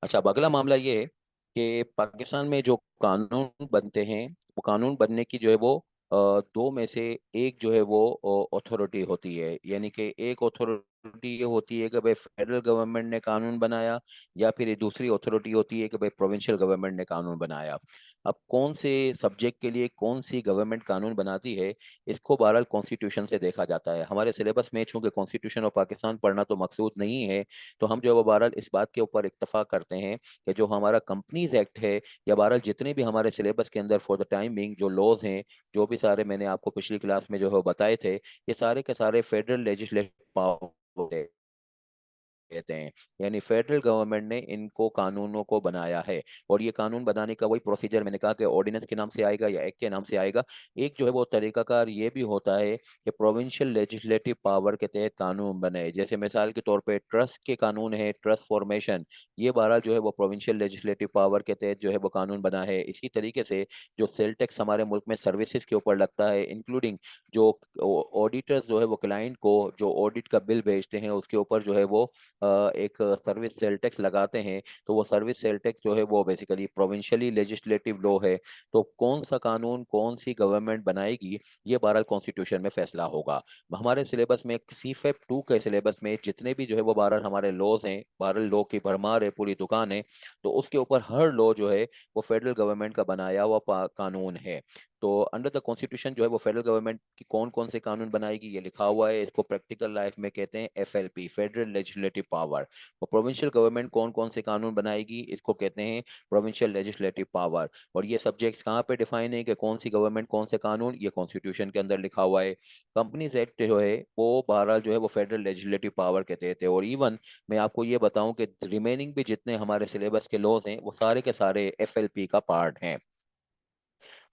अच्छा, अब अगला मामला ये है कि पाकिस्तान में जो कानून बनते हैं, वो कानून बनने की जो है वो दो में से एक जो है वो अथॉरिटी होती है। यानी कि एक अथॉरिटी ये होती है कि भाई फेडरल गवर्नमेंट ने कानून बनाया, या फिर ये दूसरी अथॉरिटी होती है कि भाई प्रोविंशियल गवर्नमेंट ने कानून बनाया। अब कौन से सब्जेक्ट के लिए कौन सी गवर्नमेंट कानून बनाती है, इसको बहरहाल कॉन्स्टिट्यूशन से देखा जाता है। हमारे सिलेबस में चूंकि कॉन्स्टिट्यूशन ऑफ पाकिस्तान पढ़ना तो मकसूद नहीं है, तो हम जो है वो बहरहाल इस बात के ऊपर इत्तफाक करते हैं कि जो हमारा कंपनीज एक्ट है, या बहरहाल जितने भी हमारे सिलेबस के अंदर फॉर द टाइम बिंग जो लॉज हैं, जो भी सारे मैंने आपको पिछली क्लास में जो है वो बताए थे, ये सारे के सारे फेडरल लेजिस्लेटिव पावर कहते हैं। यानी फेडरल गवर्नमेंट ने इनको कानूनों को बनाया है, और ये कानून बनाने का वही प्रोसीजर मैंने कहा कि ऑर्डिनेंस के नाम से आएगा या एक्ट के नाम से आएगा। एक जो है वो तरीकाकार ये भी होता है कि प्रोविंशियल लेजिस्लेटिव पावर के तहत कानून बने। जैसे मिसाल के तौर पे ट्रस्ट के कानून है, ट्रस्ट फॉर्मेशन, ये बारह जो है वो प्रोविंशियल लेजिस्लेटिव पावर के तहत जो है वो कानून बना है। इसी तरीके से जो सेल टैक्स हमारे मुल्क में सर्विसेज के ऊपर लगता है, इंक्लूडिंग जो ऑडिटर्स जो है वो क्लाइंट को जो ऑडिट का बिल भेजते हैं, उसके ऊपर जो है वो एक सर्विस सेल टैक्स लगाते हैं, तो वो सर्विस सेल टैक्स जो है वो बेसिकली प्रोविंशियली लेजिस्लेटिव लॉ है। तो कौन सा कानून कौन सी गवर्नमेंट बनाएगी, ये बहरहाल कॉन्स्टिट्यूशन में फैसला होगा। हमारे सिलेबस में CFEP 2 के सिलेबस में जितने भी जो है वो बहरहाल हमारे लॉज हैं, बहरहाल लॉ की भरमार है, पूरी दुकान है। तो उसके ऊपर हर लॉ जो है वो फेडरल गवर्नमेंट का बनाया हुआ कानून है। तो अंडर द कॉन्स्टिट्यूशन जो है वो फेडरल गवर्नमेंट की कौन कौन से कानून बनाएगी ये लिखा हुआ है। इसको प्रैक्टिकल लाइफ में कहते हैं FLP, फेडरल लेजिस्लेटिव पावर। और प्रोविंशियल गवर्नमेंट कौन कौन से कानून बनाएगी, इसको कहते हैं प्रोविंशियल लेजिस्लेटिव पावर। और ये सब्जेक्ट्स कहाँ पे डिफाइन है कि कौन सी गवर्नमेंट कौन से कानून, ये कॉन्स्टिट्यूशन के अंदर लिखा हुआ है। कंपनीज एक्ट जो है वो बहरहाल जो है वो फेडरल लेजिस्लेटिव पावर के तहत है। और इवन मैं आपको ये बताऊं कि रिमेनिंग भी जितने हमारे सिलेबस के लॉज हैं वो सारे के सारे FLP का पार्ट हैं।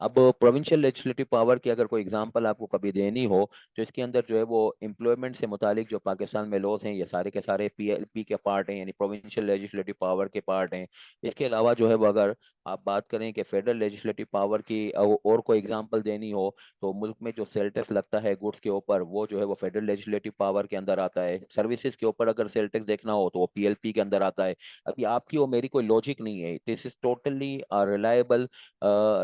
अब प्रोविंशियल लेजिस्लेटिव पावर की अगर कोई एग्जांपल आपको कभी देनी हो, तो इसके अंदर जो है वो एम्प्लॉयमेंट से मुतालिक जो पाकिस्तान में लॉज हैं, ये सारे के सारे पीएलपी के पार्ट हैं, यानी प्रोविंशियल लेजिस्लेटिव पावर के पार्ट हैं। इसके अलावा जो है वो अगर आप बात करें कि फेडरल लेजिस्लेटिव पावर की और कोई एग्जांपल देनी हो, तो मुल्क में जो सेल टैक्स लगता है गुड्स के ऊपर, वो जो है वो फेडरल लेजिस्लेटिव पावर के अंदर आता है। सर्विसेज के ऊपर अगर सेल टैक्स देखना हो तो वो पीएलपी के अंदर आता है। अभी आपकी और मेरी कोई लॉजिक नहीं है, this is totally reliable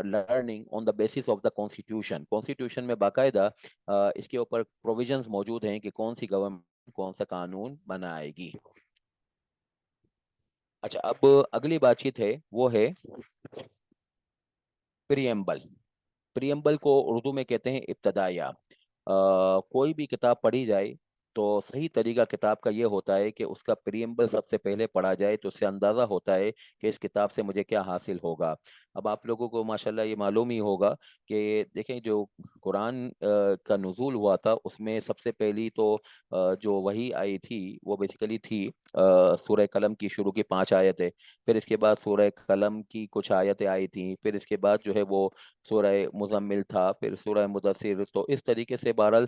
learning on the basis of the constitution. Constitution में बाकायदा इसके ऊपर प्रोविजंस मौजूद हैं कि कौन सी गवर्नमेंट कौन सा कानून बनाएगी। अच्छा, अब अगली बातचीत है वो है प्रियम्बल। प्रियम्बल को उर्दू में कहते हैं इब्तदाया। कोई भी किताब पढ़ी जाए तो सही तरीका किताब का ये होता है कि उसका प्रियम्बल सबसे पहले पढ़ा जाए, तो उससे अंदाज़ा होता है कि इस किताब से मुझे क्या हासिल होगा। अब आप लोगों को माशाल्लाह ये मालूम ही होगा कि देखें, जो कुरान का नुज़ूल हुआ था उसमें सबसे पहली तो जो वही आई थी वो बेसिकली थी सूरह कलम की शुरू की 5 आयतें। फिर इसके बाद सूरह कलम की कुछ आयतें आई थी। फिर इसके बाद जो है वो सूरह मुजम्मिल था, फिर सूरह मुदस्सिर। तो इस तरीके से बहरहाल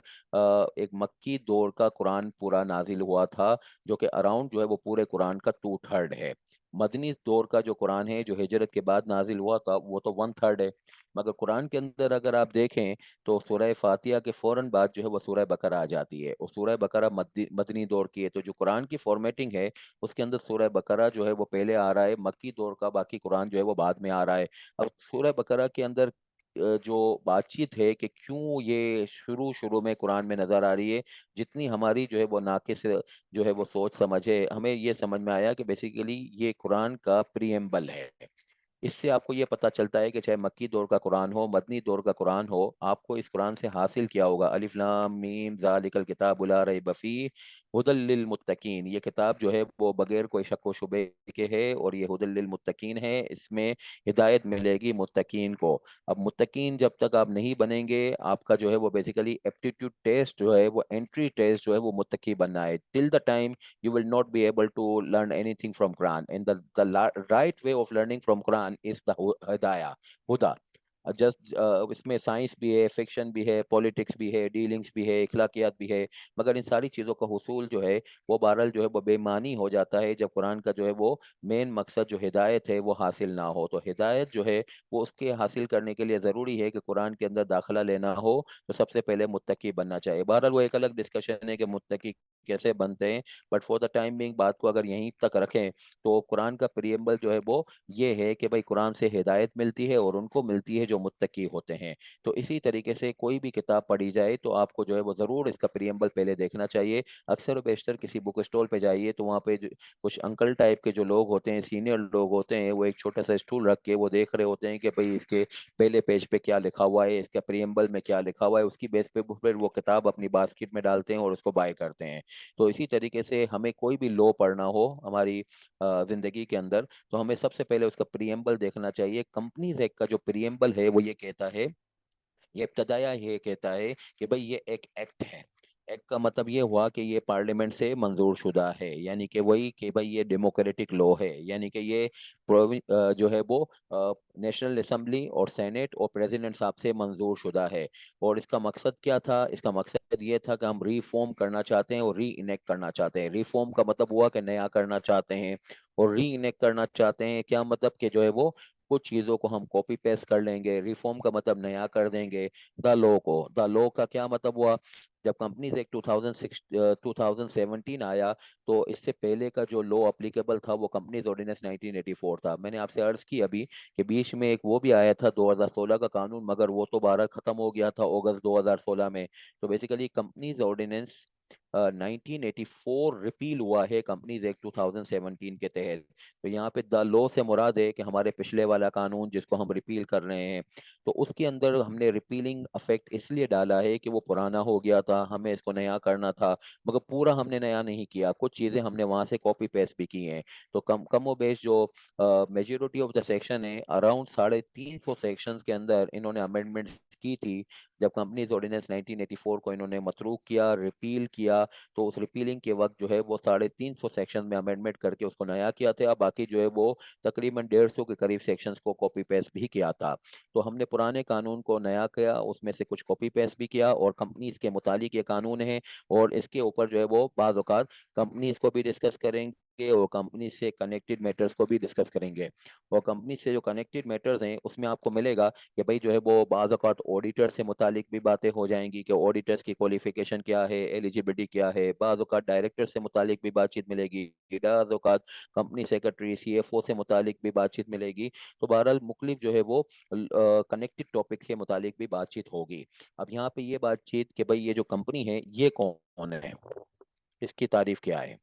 एक मक्की दौर का कुरान पूरा नाजिल हुआ था, जो कि अराउंड जो है वो पूरे कुरान का 2/3 है। मदनी दौर का जो कुरान है, जो हिजरत के बाद नाजिल हुआ था, वो तो 1/3 है। मगर कुरान के अंदर अगर आप देखें तो सूरह फातिहा के फौरन बाद जो है वो सूरह बकरा आ जाती है, और सूरह बकरा मदनी दौर की है। तो जो कुरान की फॉर्मेटिंग है उसके अंदर सूरह बकरा जो है वो पहले आ रहा है, मक्की दौर का बाकी कुरान जो है वो बाद में आ रहा है। अब सूरह बकरा के अंदर जो बातचीत है कि क्यों ये शुरू शुरू में कुरान में नजर आ रही है, जितनी हमारी जो है वो नाकिस जो है वो सोच समझ है, हमें ये समझ में आया कि बेसिकली ये कुरान का प्रीएम्बल है। इससे आपको ये पता चलता है कि चाहे मक्की दौर का कुरान हो, मदनी दौर का कुरान हो, आपको इस कुरान से हासिल क्या होगा। अलिफ लाम मीम ज़ालिकल किताबु ला रैब फीह हुदल लिल मुत्तकीन। ये किताब जो है वो बगैर कोई शक व शुबे के है, और ये हुदल लिल मुत्तकीन है। इसमें हिदायत मिलेगी मुत्तकीन को। अब मुत्तकीन जब तक आप नहीं बनेंगे, आपका जो है वो बेसिकली एप्टीट्यूड टेस्ट जो है वो एंट्री टेस्ट जो है वो मुत्तकी बनना है। Till the time you will not be able to learn anything from Quran. And the right way of learning from Quran is the hidayah, huda. Just इसमें साइंस भी है, फिक्शन भी है, पॉलिटिक्स भी है, डीलिंग्स भी है, इखलाकियात भी है। मगर इन सारी चीज़ों का हुसूल जो है वो बहरहाल जो है वो बेमानी हो जाता है जब कुरान का जो है वो मेन मकसद जो हिदायत है वो हासिल ना हो। तो हिदायत जो है वो उसके हासिल करने के लिए ज़रूरी है कि कुरान के अंदर दाखिला लेना हो तो सबसे पहले मुत्तकी बनना चाहिए। बहरहाल वो एक अलग डिस्कशन है कि मुत्तकी कैसे बनते हैं, but for the time being बात को अगर यहीं तक रखें तो कुरान का प्रियम्बल जो है वो ये है कि भाई कुरान से हिदायत मिलती है और उनको मिलती है जो मुत्तकी होते हैं। तो इसी तरीके से कोई भी किताब पढ़ी जाए तो आपको जो है वो ज़रूर इसका प्रियम्बल पहले देखना चाहिए। अक्सर व बेशतर किसी बुक स्टॉल पे जाइए तो वहाँ पे कुछ अंकल टाइप के जो लोग होते हैं, सीनियर लोग होते हैं, वो एक छोटा सा स्टूल रख के वो देख रहे होते हैं कि भाई इसके पहले पेज पे क्या लिखा हुआ है, इसका प्रियम्बल में क्या लिखा हुआ है। उसकी बेस पे फिर वो किताब अपनी बास्केट में डालते हैं और उसको बाय करते हैं। तो इसी तरीके से हमें कोई भी लॉ पढ़ना हो हमारी जिंदगी के अंदर, तो हमें सबसे पहले उसका प्रियम्बल देखना चाहिए। कंपनीज एक्ट का जो प्रियम्बल है वो ये कहता है, ये इब्तदाया ये कहता है कि भाई ये एक एक्ट है। एक्ट का मतलब ये हुआ कि ये पार्लियामेंट से मंजूर शुदा है, यानी कि वही कि भाई ये डेमोक्रेटिक लॉ है, यानी कि ये जो है वो नेशनल असेंबली और सेनेट और प्रेसिडेंट साहब से मंजूर शुदा है। और इसका मकसद क्या था? इसका मकसद ये था कि हम रिफॉर्म करना चाहते हैं और री इनेक्ट करना चाहते हैं। रिफॉर्म का मतलब हुआ कि नया करना चाहते हैं, और री इनेक्ट करना चाहते हैं क्या मतलब कि जो है वो कुछ चीज़ों को हम कॉपी पेस्ट कर लेंगे। रिफॉर्म का मतलब नया कर देंगे। द लॉ का क्या मतलब हुआ? जब कंपनीज एक्ट 2017 आया, तो इससे पहले का जो लॉ अप्लीकेबल था वो कंपनीज ऑर्डिनेंस 1984 था। मैंने आपसे अर्ज की अभी कि बीच में एक वो भी आया था 2016 का कानून, मगर वो तो 12 खत्म हो गया था अगस्त 2016 में। तो बेसिकली कंपनीज ऑर्डिनेंस 1984 रिपील हुआ है कंपनीज एक्ट 2017 के तहत। तो यहाँ पे द लॉ से मुराद है कि हमारे पिछले वाला कानून जिसको हम रिपील कर रहे हैं, तो उसके अंदर हमने रिपीलिंग अफेक्ट इसलिए डाला है कि वो पुराना हो गया था, हमें इसको नया करना था। मगर पूरा हमने नया नहीं किया, कुछ चीज़ें हमने वहाँ से कॉपी पेस्ट भी की हैं। तो कम व बेश जो मेजोरिटी ऑफ द सेक्शन है, अराउंड 350 सेक्शंस के अंदर इन्होंने अमेंडमेंट्स की थी, जब कंपनीज ऑर्डिनेंस 1984 को इन्होंने मतरूक किया, रिपील किया, तो उस रिपीलिंग के वक्त जो है वो 350 सेक्शन में अमेंडमेंट करके उसको नया किया था। बाकी जो है वो तकरीबन 150 के करीब सेक्शंस को कॉपी पेस्ट भी किया था। तो हमने पुराने कानून को नया किया, उसमें से कुछ कॉपी पेस्ट भी किया, और कंपनीज के मुतालिक ये कानून है, और इसके ऊपर जो है वो बाज़ औक़ात कंपनीज को भी डिस्कस करेंगे और कंपनी से कनेक्टेड मैटर्स को भी डिस्कस करेंगे। और कंपनी से जो कनेक्टेड मैटर्स हैं उसमें आपको मिलेगा कि भाई जो है वो बाज़ औक़ात ऑडिटर से मुतालिक भी बातें हो जाएंगी कि ऑडिटर्स की क्वालिफिकेशन क्या है, एलिजिबिलिटी क्या है। बाज़ औक़ात डायरेक्टर से मुतालिक भी बातचीत मिलेगी, बाज़ औक़ात कंपनी सेक्रेटरी सीएफओ से मुतालिक भी बातचीत मिलेगी। तो बहरहाल मुख्तलिफ जो है वो कनेक्टेड टॉपिक से मुतालिक भी बातचीत होगी। अब यहाँ पे ये बातचीत कि भाई ये जो कंपनी है ये कौन है, इसकी तारीफ क्या है।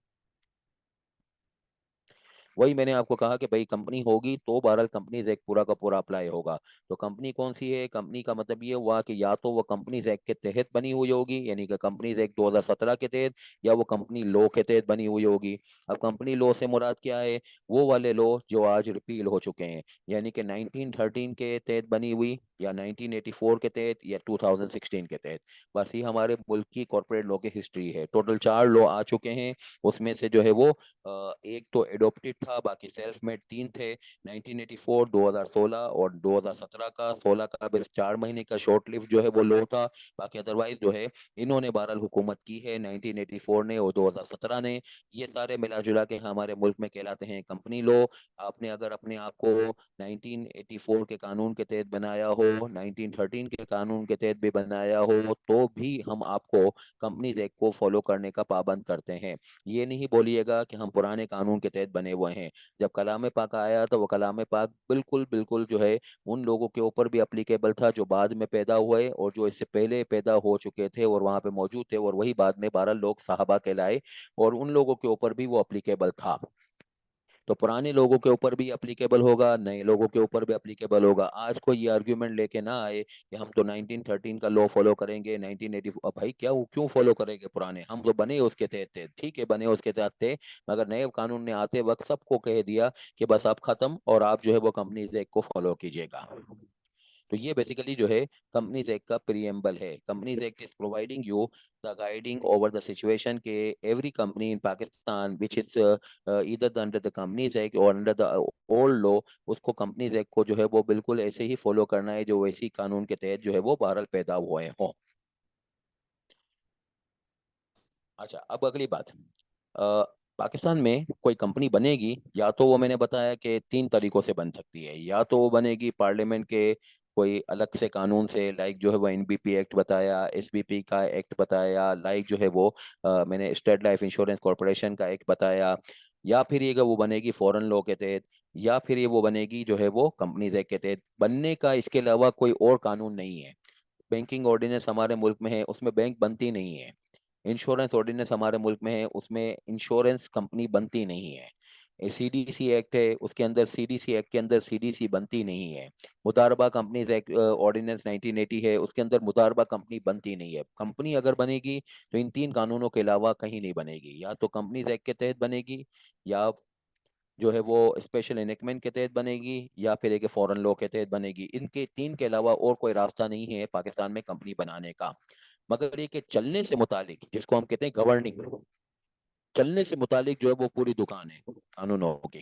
वही मैंने आपको कहा कि भाई कंपनी होगी तो बहरहाल कंपनीज एक्ट पूरा का पूरा अप्लाई होगा। तो कंपनी कौन सी है, कंपनी का मतलब ये हुआ कि या तो वो कंपनीज एक्ट के तहत बनी हुई होगी, यानी कि कंपनीज एक्ट 2017 के तहत, या वो कंपनी लॉ के तहत बनी हुई होगी। अब कंपनी लॉ से मुराद क्या है, वो वाले लॉ जो आज रिपील हो चुके हैं, यानी कि 1913 के तहत बनी हुई, या 1984 के तहत, या 2016 के तहत। बस ये हमारे मुल्क की कॉर्पोरेट लॉ की हिस्ट्री है। टोटल 4 लॉ आ चुके हैं, उसमें से जो है वो एक तो एडोप्टेड था, बाकी सेल्फ मेड 3 थे, 1984, 2016 और 2017 का। 16 का बस 4 महीने का शॉर्ट लिव जो है वो लो था। बाकी अदरवाइज जो है इन्होंने बहरहाल हुकूमत की है 1984 ने और 2017 ने। ये सारे मिला जुला के हमारे मुल्क में कहलाते हैं कंपनी लॉ। आपने अगर अपने आप को 1984 के कानून के तहत बनाया हो, 1913 के कानून के तहत भी बनाया हो, तो भी हम आपको कंपनीज एक्ट को फॉलो करने का पाबंद करते हैं। ये नहीं बोलिएगा कि हम पुराने कानून के तहत बने हुए हैं। जब कलाम पाक आया तो वो कलाम पाक बिल्कुल बिल्कुल जो है उन लोगों के ऊपर भी अप्लीकेबल था जो बाद में पैदा हुए और जो इससे पहले पैदा हो चुके थे और वहां पे मौजूद थे, और वही बाद में 12 लोग साहबा कहलाए, और उन लोगों के ऊपर भी वो अप्लीकेबल था। तो पुराने लोगों के ऊपर भी अप्लीकेबल होगा, नए लोगों के ऊपर भी अप्लीकेबल होगा। आज कोई ये आर्ग्यूमेंट लेके ना आए कि हम तो 1913 का लॉ फॉलो करेंगे, 1980। अब भाई क्या क्यों फॉलो करेंगे पुराने, हम तो बने उसके तहत थे, ठीक है बने उसके तहत थे, मगर नए कानून ने आते वक्त सबको कह दिया कि बस आप खत्म, और आप जो है वो कंपनीज एक्ट को फॉलो कीजिएगा। तो ये बेसिकली जो है कंपनीज एक्ट का प्रीएम्बल है। Companies act is providing you the guiding over the situation के every company in Pakistan which is either under the companies act और अंडर द ओल्ड लॉ, उसको कंपनीज एक्ट को जो है वो बिल्कुल ऐसे ही फॉलो करना है जो वैसी कानून के तहत जो है वो बहरहाल पैदा हुए हों। अच्छा, अब अगली बात, पाकिस्तान में कोई कंपनी बनेगी, या तो वो मैंने बताया कि 3 तरीकों से बन सकती है। या तो वो बनेगी पार्लियामेंट के कोई अलग से कानून से, लाइक जो है वो एनबीपी एक्ट बताया, एसबीपी का एक्ट बताया, लाइक जो है वो मैंने स्टेट लाइफ इंश्योरेंस कॉरपोरेशन का एक्ट बताया। या फिर ये वो बनेगी फॉरेन लॉ के तहत, या फिर ये वो बनेगी जो है वो कंपनीज एक्ट के तहत। बनने का इसके अलावा कोई और कानून नहीं है। बैंकिंग ऑर्डिनेंस हमारे मुल्क में है, उसमें बैंक बनती नहीं है। इंश्योरेंस ऑर्डिनेंस हमारे मुल्क में है, उसमें इंश्योरेंस कंपनी बनती नहीं है। सीडीसी एक्ट है, उसके अंदर सीडीसी एक्ट के अंदर सीडीसी बनती नहीं है। मुदारबा कंपनीज एक्ट ऑर्डिनेंस 1980 है, उसके अंदर मुदारबा कंपनी बनती नहीं है। कंपनी अगर बनेगी तो इन 3 कानूनों के अलावा कहीं नहीं बनेगी, या तो कंपनीज एक्ट के तहत बनेगी, या जो है वो स्पेशल इनेकमेंट के तहत बनेगी, या फिर एक फॉरेन लॉ के तहत बनेगी। इनके 3 के अलावा और कोई रास्ता नहीं है पाकिस्तान में कंपनी बनाने का। मगर ये कि चलने से मुतालिक जिसको हम कहते हैं गवर्निंग, चलने से मुतालिक जो है वो पूरी दुकान है कानूनों की।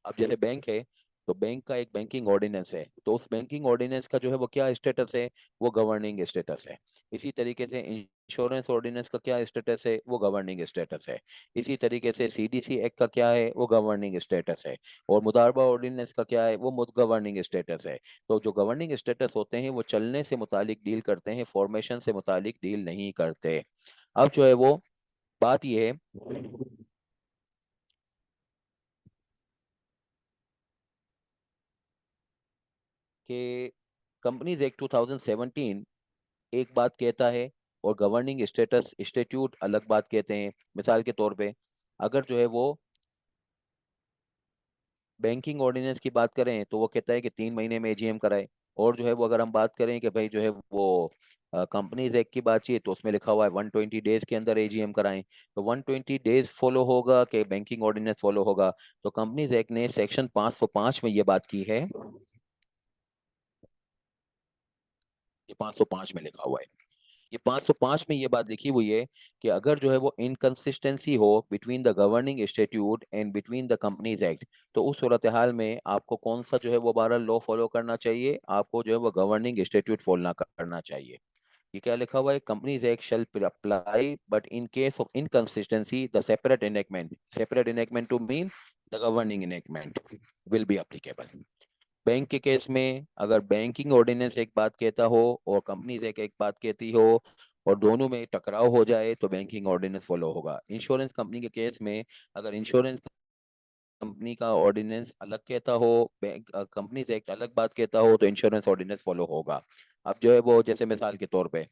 अब जैसे बैंक है, तो बैंक का एक बैंकिंग ऑर्डिनेंस है, तो उस बैंकिंग ऑर्डिनेंस का जो है वो क्या स्टेटस है, वो गवर्निंग स्टेटस है। इसी तरीके से इंश्योरेंस ऑर्डिनेंस का क्या स्टेटस है, वो गवर्निंग स्टेटस है। इसी तरीके से सीडीसी एक्ट का क्या है, वो गवर्निंग स्टेटस है। और मुदारबा ऑर्डिनेंस का क्या है, वो गवर्निंग स्टेटस है। तो जो गवर्निंग स्टेटस होते हैं वो चलने से मुतालिक डील करते हैं, फॉर्मेशन से मुतालिक डील नहीं करते। अब जो है वो बात यह है कि कंपनीज एक्ट 2017 एक बात कहता है, और गवर्निंग स्टेटस इंस्टीट्यूट अलग बात कहते हैं। मिसाल के तौर पे अगर जो है वो बैंकिंग ऑर्डिनेंस की बात करें तो वो कहता है कि 3 महीने में एजीएम कराए। और जो है वो अगर हम बात करें कि भाई जो है वो कंपनीज एक्ट की बातचीत, तो उसमें लिखा हुआ है 120 डेज के अंदर एजीएम कराएं। तो 120 डेज फॉलो होगा कि बैंकिंग ऑर्डिनेंस फॉलो होगा। तो कंपनीज एक्ट ने सेक्शन 505 में ये बात की है ये 505 में लिखा हुआ है। ये 505 में ये बात लिखी हुई है कि अगर जो है वो इनकंसिस्टेंसी हो between the governing statute and between the companies act, तो उस सूरत हाल में आपको कौन सा जो है वो बहरहाल लॉ फॉलो करना चाहिए, आपको जो है वो गवर्निंग स्टेट्यूट फॉलो करना चाहिए। ये क्या लिखा हुआ है, companies act shall apply but in case of inconsistency the separate enactment to mean the governing enactment will be applicable. Bank के केस में अगर बैंकिंग ऑर्डिनेंस एक बात कहता हो और कंपनीज एक बात कहती हो और दोनों में टकराव हो जाए तो बैंकिंग ऑर्डिनेंस फॉलो होगा। इंश्योरेंस कंपनी के केस में अगर इंश्योरेंस कंपनी का ऑर्डिनेंस अलग कहता हो, बैंक कंपनीज एक्ट अलग बात कहता हो, तो इंश्योरेंस ऑर्डिनेंस फॉलो होगा। अब जो है वो जैसे मिसाल के तौर पे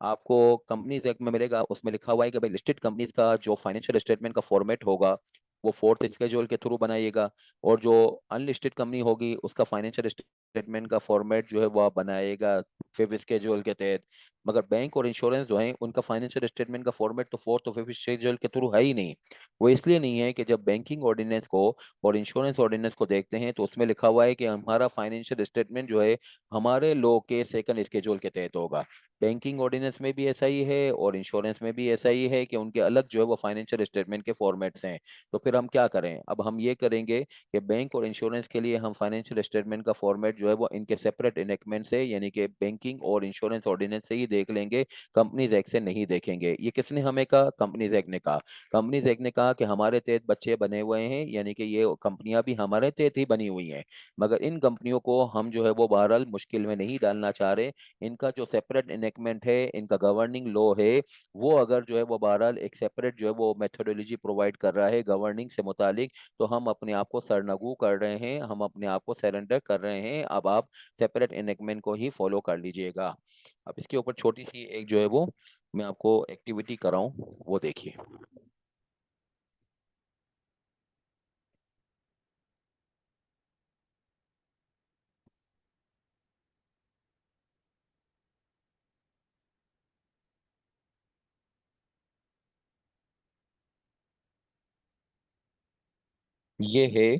आपको कंपनीज एक्ट में मिलेगा, उसमें लिखा हुआ है कि भाई लिस्टेड कंपनीज का जो फाइनेंशियल स्टेटमेंट का फॉर्मेट होगा वो फोर्थ स्केड्यूल के थ्रू बनाइएगा, और जो अनलिस्टेड कंपनी होगी उसका फाइनेंशियल स्टेटमेंट का फॉर्मेट जो है वो आप बनाइएगा फिफ्थ स्केड्यूल के तहत। मगर बैंक और इंश्योरेंस जो है उनका फाइनेंशियल स्टेटमेंट का फॉर्मेट तो फोर्थ और फिफ्थ स्केड्यूल के थ्रू है ही नहीं। वो इसलिए नहीं है कि जब बैंकिंग ऑर्डिनेंस को और इंश्योरेंस ऑर्डिनेंस को देखते हैं तो उसमें लिखा हुआ है कि हमारा फाइनेंशियल स्टेटमेंट जो है हमारे लॉ के सेकंड स्केड्यूल के तहत होगा। बैंकिंग ऑर्डिनेंस में भी ऐसा ही है और इंश्योरेंस में भी ऐसा ही है कि उनके अलग जो है वो फाइनेंशियल स्टेटमेंट के फॉर्मेट्स हैं। तो फिर हम क्या करें, अब हम ये करेंगे कि बैंक और इंश्योरेंस के लिए हम फाइनेंशियल स्टेटमेंट का फॉर्मेट जो है वो इनके सेपरेट इनेकमेंट से यानी कि बैंकिंग और इंश्योरेंस ऑर्डिनेंस से ही देख लेंगे, कंपनीज एक्ट से नहीं देखेंगे। ये किसने हमें कहा, कंपनीज एक्ट ने कहा। कंपनीज एक्ट ने कहा कि हमारे तहत बच्चे बने हुए हैं, यानी कि ये कंपनियां भी हमारे तहत ही बनी हुई हैं, मगर इन कंपनियों को हम जो है वो बहरहाल मुश्किल में नहीं डालना चाह रहे। इनका जो सेपरेट इनेकमेंट है, इनका गवर्निंग लॉ है, वो अगर जो है वो बहरहाल एक सेपरेट जो है वो मेथोडोलॉजी प्रोवाइड कर रहा है गवर्निंग से मुतालिक, तो हम अपने आप को सरनगू कर रहे हैं, हम अपने आप को सरेंडर कर रहे हैं। अब आप सेपरेट इनेकमेंट को ही फॉलो कर लीजिएगा। अब इसके ऊपर छोटी सी एक जो है वो मैं आपको एक्टिविटी कराऊं, वो देखिए। ये है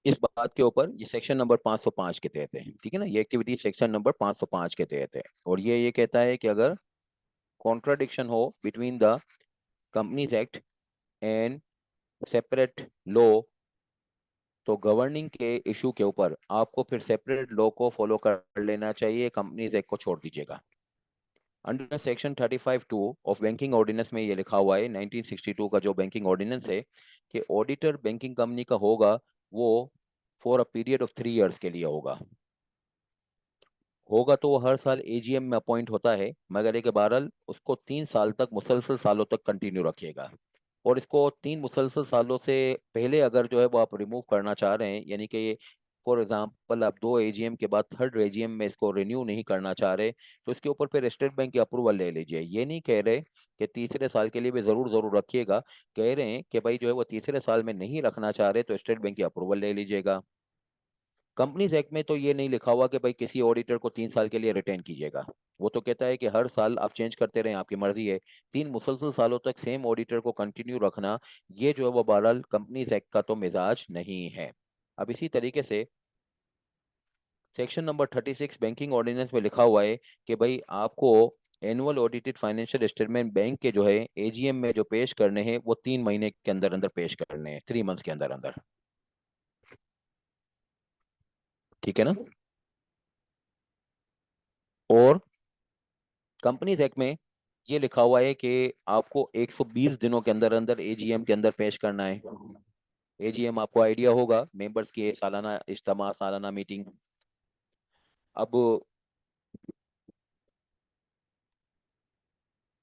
इस बात के ऊपर, ये सेक्शन नंबर 505 के तहत है, ठीक है ना, ये एक्टिविटी सेक्शन नंबर 505 के तहत है। और ये कहता है कि अगर कॉन्ट्राडिक्शन हो between the companies act and separate law, तो गवर्निंग के इशू के ऊपर आपको फिर सेपरेट लॉ को फॉलो कर लेना चाहिए, कंपनीज एक्ट को छोड़ दीजिएगा। Under section 35(2) of banking ordinance में ये लिखा हुआ है, 1962 का जो बैंकिंग ऑर्डिनेंस है, कि ऑडिटर बैंकिंग कंपनी का होगा वो for a period of 3 years के लिए होगा। होगा तो वो हर साल एजीएम में अपॉइंट होता है, मगर एक बहरहाल उसको 3 साल तक मुसलसल सालों तक कंटिन्यू रखिएगा। और इसको 3 मुसलसल सालों से पहले अगर जो है वो आप रिमूव करना चाह रहे हैं, यानी कि फॉर एग्जांपल आप 2 एजीएम के बाद थर्ड एजीएम में इसको रिन्यू नहीं करना चाह रहे, तो इसके ऊपर फिर स्टेट बैंक की अप्रूवल ले लीजिए। ये नहीं कह रहे कि तीसरे साल के लिए भी जरूर जरूर रखिएगा, कह रहे हैं कि भाई जो है वो तीसरे साल में नहीं रखना चाह रहे तो स्टेट बैंक की अप्रूवल ले लीजिएगा। कंपनीज एक्ट में तो ये नहीं लिखा हुआ कि भाई किसी ऑडिटर को 3 साल के लिए रिटेन कीजिएगा। वो तो कहता है कि हर साल आप चेंज करते रहें, आपकी मर्जी है। 3 मुसलसल सालों तक सेम ऑडिटर को कंटिन्यू रखना, ये जो है वो बहरहाल कंपनीज एक्ट का तो मिजाज नहीं है। अब इसी तरीके से सेक्शन नंबर 36 बैंकिंग ऑर्डिनेंस में लिखा हुआ है कि भाई आपको annual audited financial statement bank के जो है एजीएम में जो पेश करने हैं वो 3 महीने के अंदर अंदर पेश करने हैं, 3 मंथ्स के अंदर अंदर। ठीक है ना। और कंपनीज एक्ट में ये लिखा हुआ है कि आपको 120 दिनों के अंदर अंदर एजीएम के अंदर पेश करना है। एजीएम आपको आइडिया होगा, मेंबर्स की सालाना इज्तिमा, सालाना मीटिंग। अब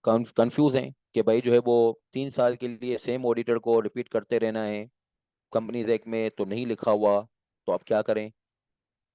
कंफ्यूज हैं कि भाई जो है वो 3 साल के लिए सेम ऑडिटर को रिपीट करते रहना है, कंपनीज एक्ट में तो नहीं लिखा हुआ, तो आप क्या करें।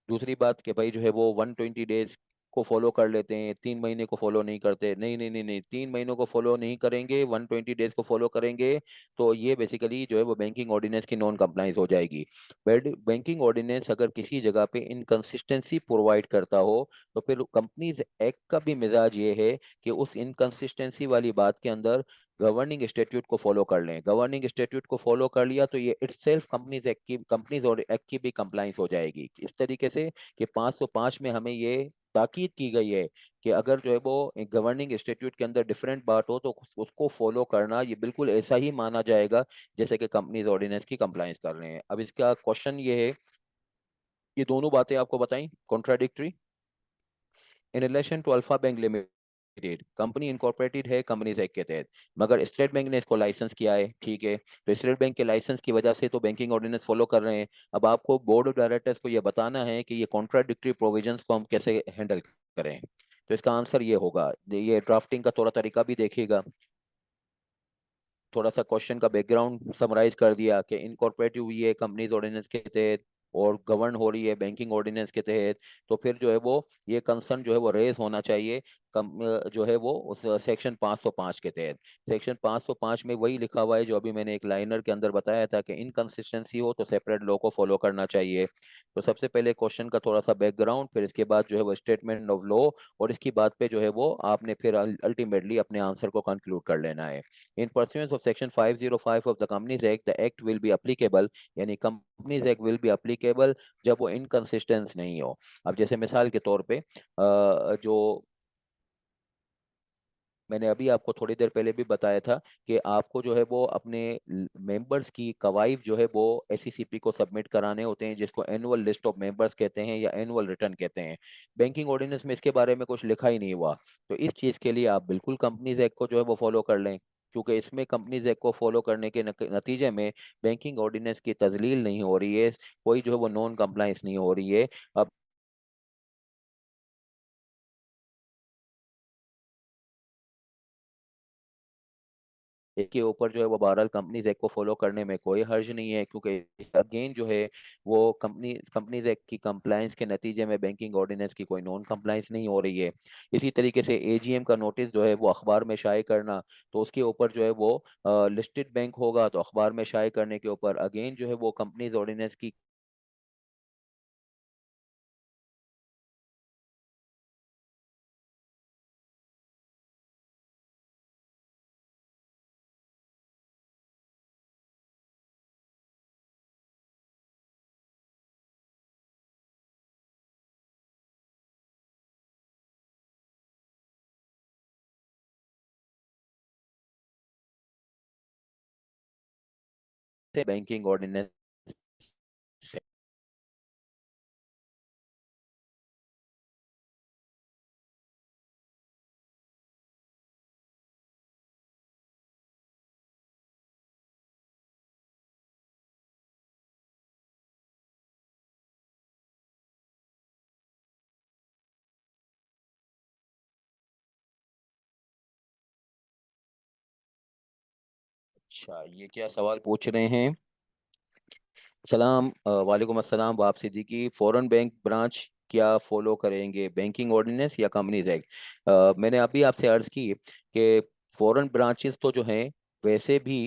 दूसरी बात कि भाई जो है वो 120 डेज को फॉलो कर लेते हैं, 3 महीने को फॉलो नहीं करते। नहीं नहीं नहीं नहीं, 3 महीनों को फॉलो नहीं करेंगे, 120 डेज को फॉलो करेंगे, तो ये बेसिकली जो है वो बैंकिंग ऑर्डिनेंस की नॉन कंप्लाइंस हो जाएगी। बट बैंकिंग ऑर्डिनेंस अगर किसी जगह पे इनकंसिस्टेंसी प्रोवाइड करता हो, तो फिर कंपनीज एक्ट का भी मिजाज ये है कि उस इनकंसिस्टेंसी वाली बात के अंदर गवर्निंग स्टेट्यूट को फॉलो कर लें। गवर्निंग स्टेट्यूट को फॉलो कर लिया तो ये इटसेल्फ कंपनीज और एक्ट की भी कंप्लाइंस हो जाएगी, इस तरीके से कि 505 में हमें ये ताकीद की गई है कि अगर जो है वो एक गवर्निंग इंस्टीट्यूट के अंदर डिफरेंट बात हो तो उसको फॉलो करना ये बिल्कुल ऐसा ही माना जाएगा जैसे कि कंपनीज ऑर्डिनेंस की कंप्लायंस कर रहे हैं। अब इसका क्वेश्चन ये है, ये दोनों बातें आपको बताई contradictory. In relation to alpha bank limited, company incorporated है कंपनीज एक्ट के तहत, मगर स्टेट बैंक ने इसको लाइसेंस किया है, ठीक है। तो स्टेट बैंक के लाइसेंस की वजह से तो बैंकिंग ऑर्डिनेंस फॉलो कर रहे हैं। अब आपको बोर्ड ऑफ डायरेक्टर्स को ये बताना है कि ये कॉन्ट्राडिक्टरी प्रोविजंस को हम कैसे हैंडल करें। तो इसका आंसर ये होगा, ये ड्राफ्टिंग का थोड़ा तरीका भी देखिएगा। थोड़ा सा क्वेश्चन का बैकग्राउंड समराइज कर दिया कि इनकॉर्पोरेट हुई है कंपनीज ऑर्डिनेंस के तहत और गवर्न हो रही है बैंकिंग ऑर्डिनेंस के तहत, तो फिर जो है वो ये कंसर्न जो है वो रेज होना चाहिए जो है वो उस सेक्शन 505 के तहत। सेक्शन 505 में वही लिखा हुआ है जो अभी मैंने एक लाइनर के अंदर बताया था कि इनकंसिस्टेंसी हो तो सेपरेट लॉ को फॉलो करना चाहिए। तो सबसे पहले क्वेश्चन का थोड़ा सा बैकग्राउंड, फिर इसके बाद जो है वो स्टेटमेंट ऑफ लॉ, और इसकी बात पे जो है वो आपने फिर अल्टीमेटली अपने आंसर को कंक्लूड कर लेना है। In pursuance of Section 505 of the Companies Act, the Act will be applicable, यानी Companies Act will be applicable जब वो इनकंसिस्टेंस नहीं हो। अब जैसे मिसाल के तौर पे जो मैंने अभी आपको थोड़ी देर पहले भी बताया था कि आपको जो है वो अपने मेंबर्स की कवाइद जो है वो एसईसीपी को सबमिट कराने होते हैं, जिसको एनुअल लिस्ट ऑफ मेंबर्स कहते हैं या एनुअल रिटर्न कहते हैं। बैंकिंग ऑर्डिनेंस में इसके बारे में कुछ लिखा ही नहीं हुआ, तो इस चीज़ के लिए आप बिल्कुल कंपनीज एक्ट को जो है वो फॉलो कर लें, क्योंकि इसमें कंपनीज एक्ट को फॉलो करने के नतीजे में बैंकिंग ऑर्डिनेंस की तजलील नहीं हो रही है, कोई जो है वो नॉन कंप्लाइंस नहीं हो रही है। अब इसके ऊपर जो है वो बहरहाल कंपनीज एक्ट को फॉलो करने में कोई हर्ज नहीं है, क्योंकि अगेन जो है वो कंपनीज एक्ट की कंप्लायंस के नतीजे में बैंकिंग ऑर्डिनेंस की कोई नॉन कंप्लायंस नहीं हो रही है। इसी तरीके से एजीएम का नोटिस जो है वो अखबार में शाये करना, तो उसके ऊपर जो है वो लिस्टेड बैंक होगा तो अखबार में शाये करने के ऊपर अगेन जो है वो कंपनीज ऑर्डिनेंस की बैंकिंग ऑर्डिनेंस से। अच्छा, ये क्या सवाल पूछ रहे हैं? सलाम वालेकुम अस्सलाम वापसी सिद्दीकी, फॉरेन बैंक ब्रांच क्या फॉलो करेंगे, बैंकिंग ऑर्डिनेंस या कंपनीज एक्ट? मैंने अभी आपसे अर्ज की कि फॉरेन ब्रांचेस तो जो हैं वैसे भी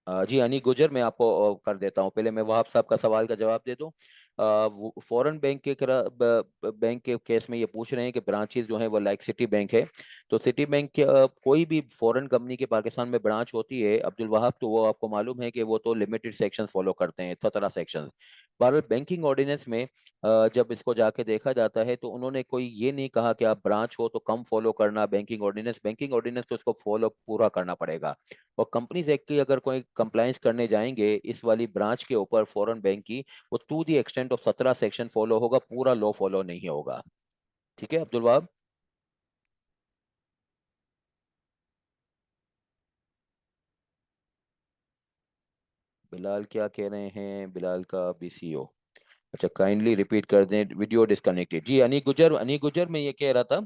जी अनी गुजर, मैं आपको कर देता हूँ, पहले मैं वहाब साहब का सवाल का जवाब दे दूँ। फॉरेन बैंक के बैंक के केस में ये पूछ रहे हैं कि ब्रांचेस जो है वो लाइक सिटी बैंक है, तो सिटी बैंक के कोई भी फॉरेन कंपनी के पाकिस्तान में ब्रांच होती है अब्दुल वहाब, तो वो आपको मालूम है कि वो तो लिमिटेड सेक्शंस फॉलो करते हैं, 17 सेक्शंस। बहरहाल बैंकिंग ऑर्डिनेंस में जब इसको जाके देखा जाता है तो उन्होंने कोई ये नहीं कहा कि आप ब्रांच हो तो कम फॉलो करना बैंकिंग ऑर्डिनेंस तो उसको फॉलो पूरा करना पड़ेगा। और कंपनीज एक्ट की अगर कोई कंप्लायंस करने जाएंगे इस वाली ब्रांच के ऊपर फॉरेन बैंक की, वो to the extent of 17 section follow होगा, पूरा लॉ फॉलो नहीं होगा। ठीक है अब्दुल वहाब? बिलाल क्या कह रहे हैं, बिलाल का बीसीओ? अच्छा, काइंडली रिपीट कर दें, वीडियो डिस्कनेक्टेड। जी अनी गुजर मैं ये कह रहा था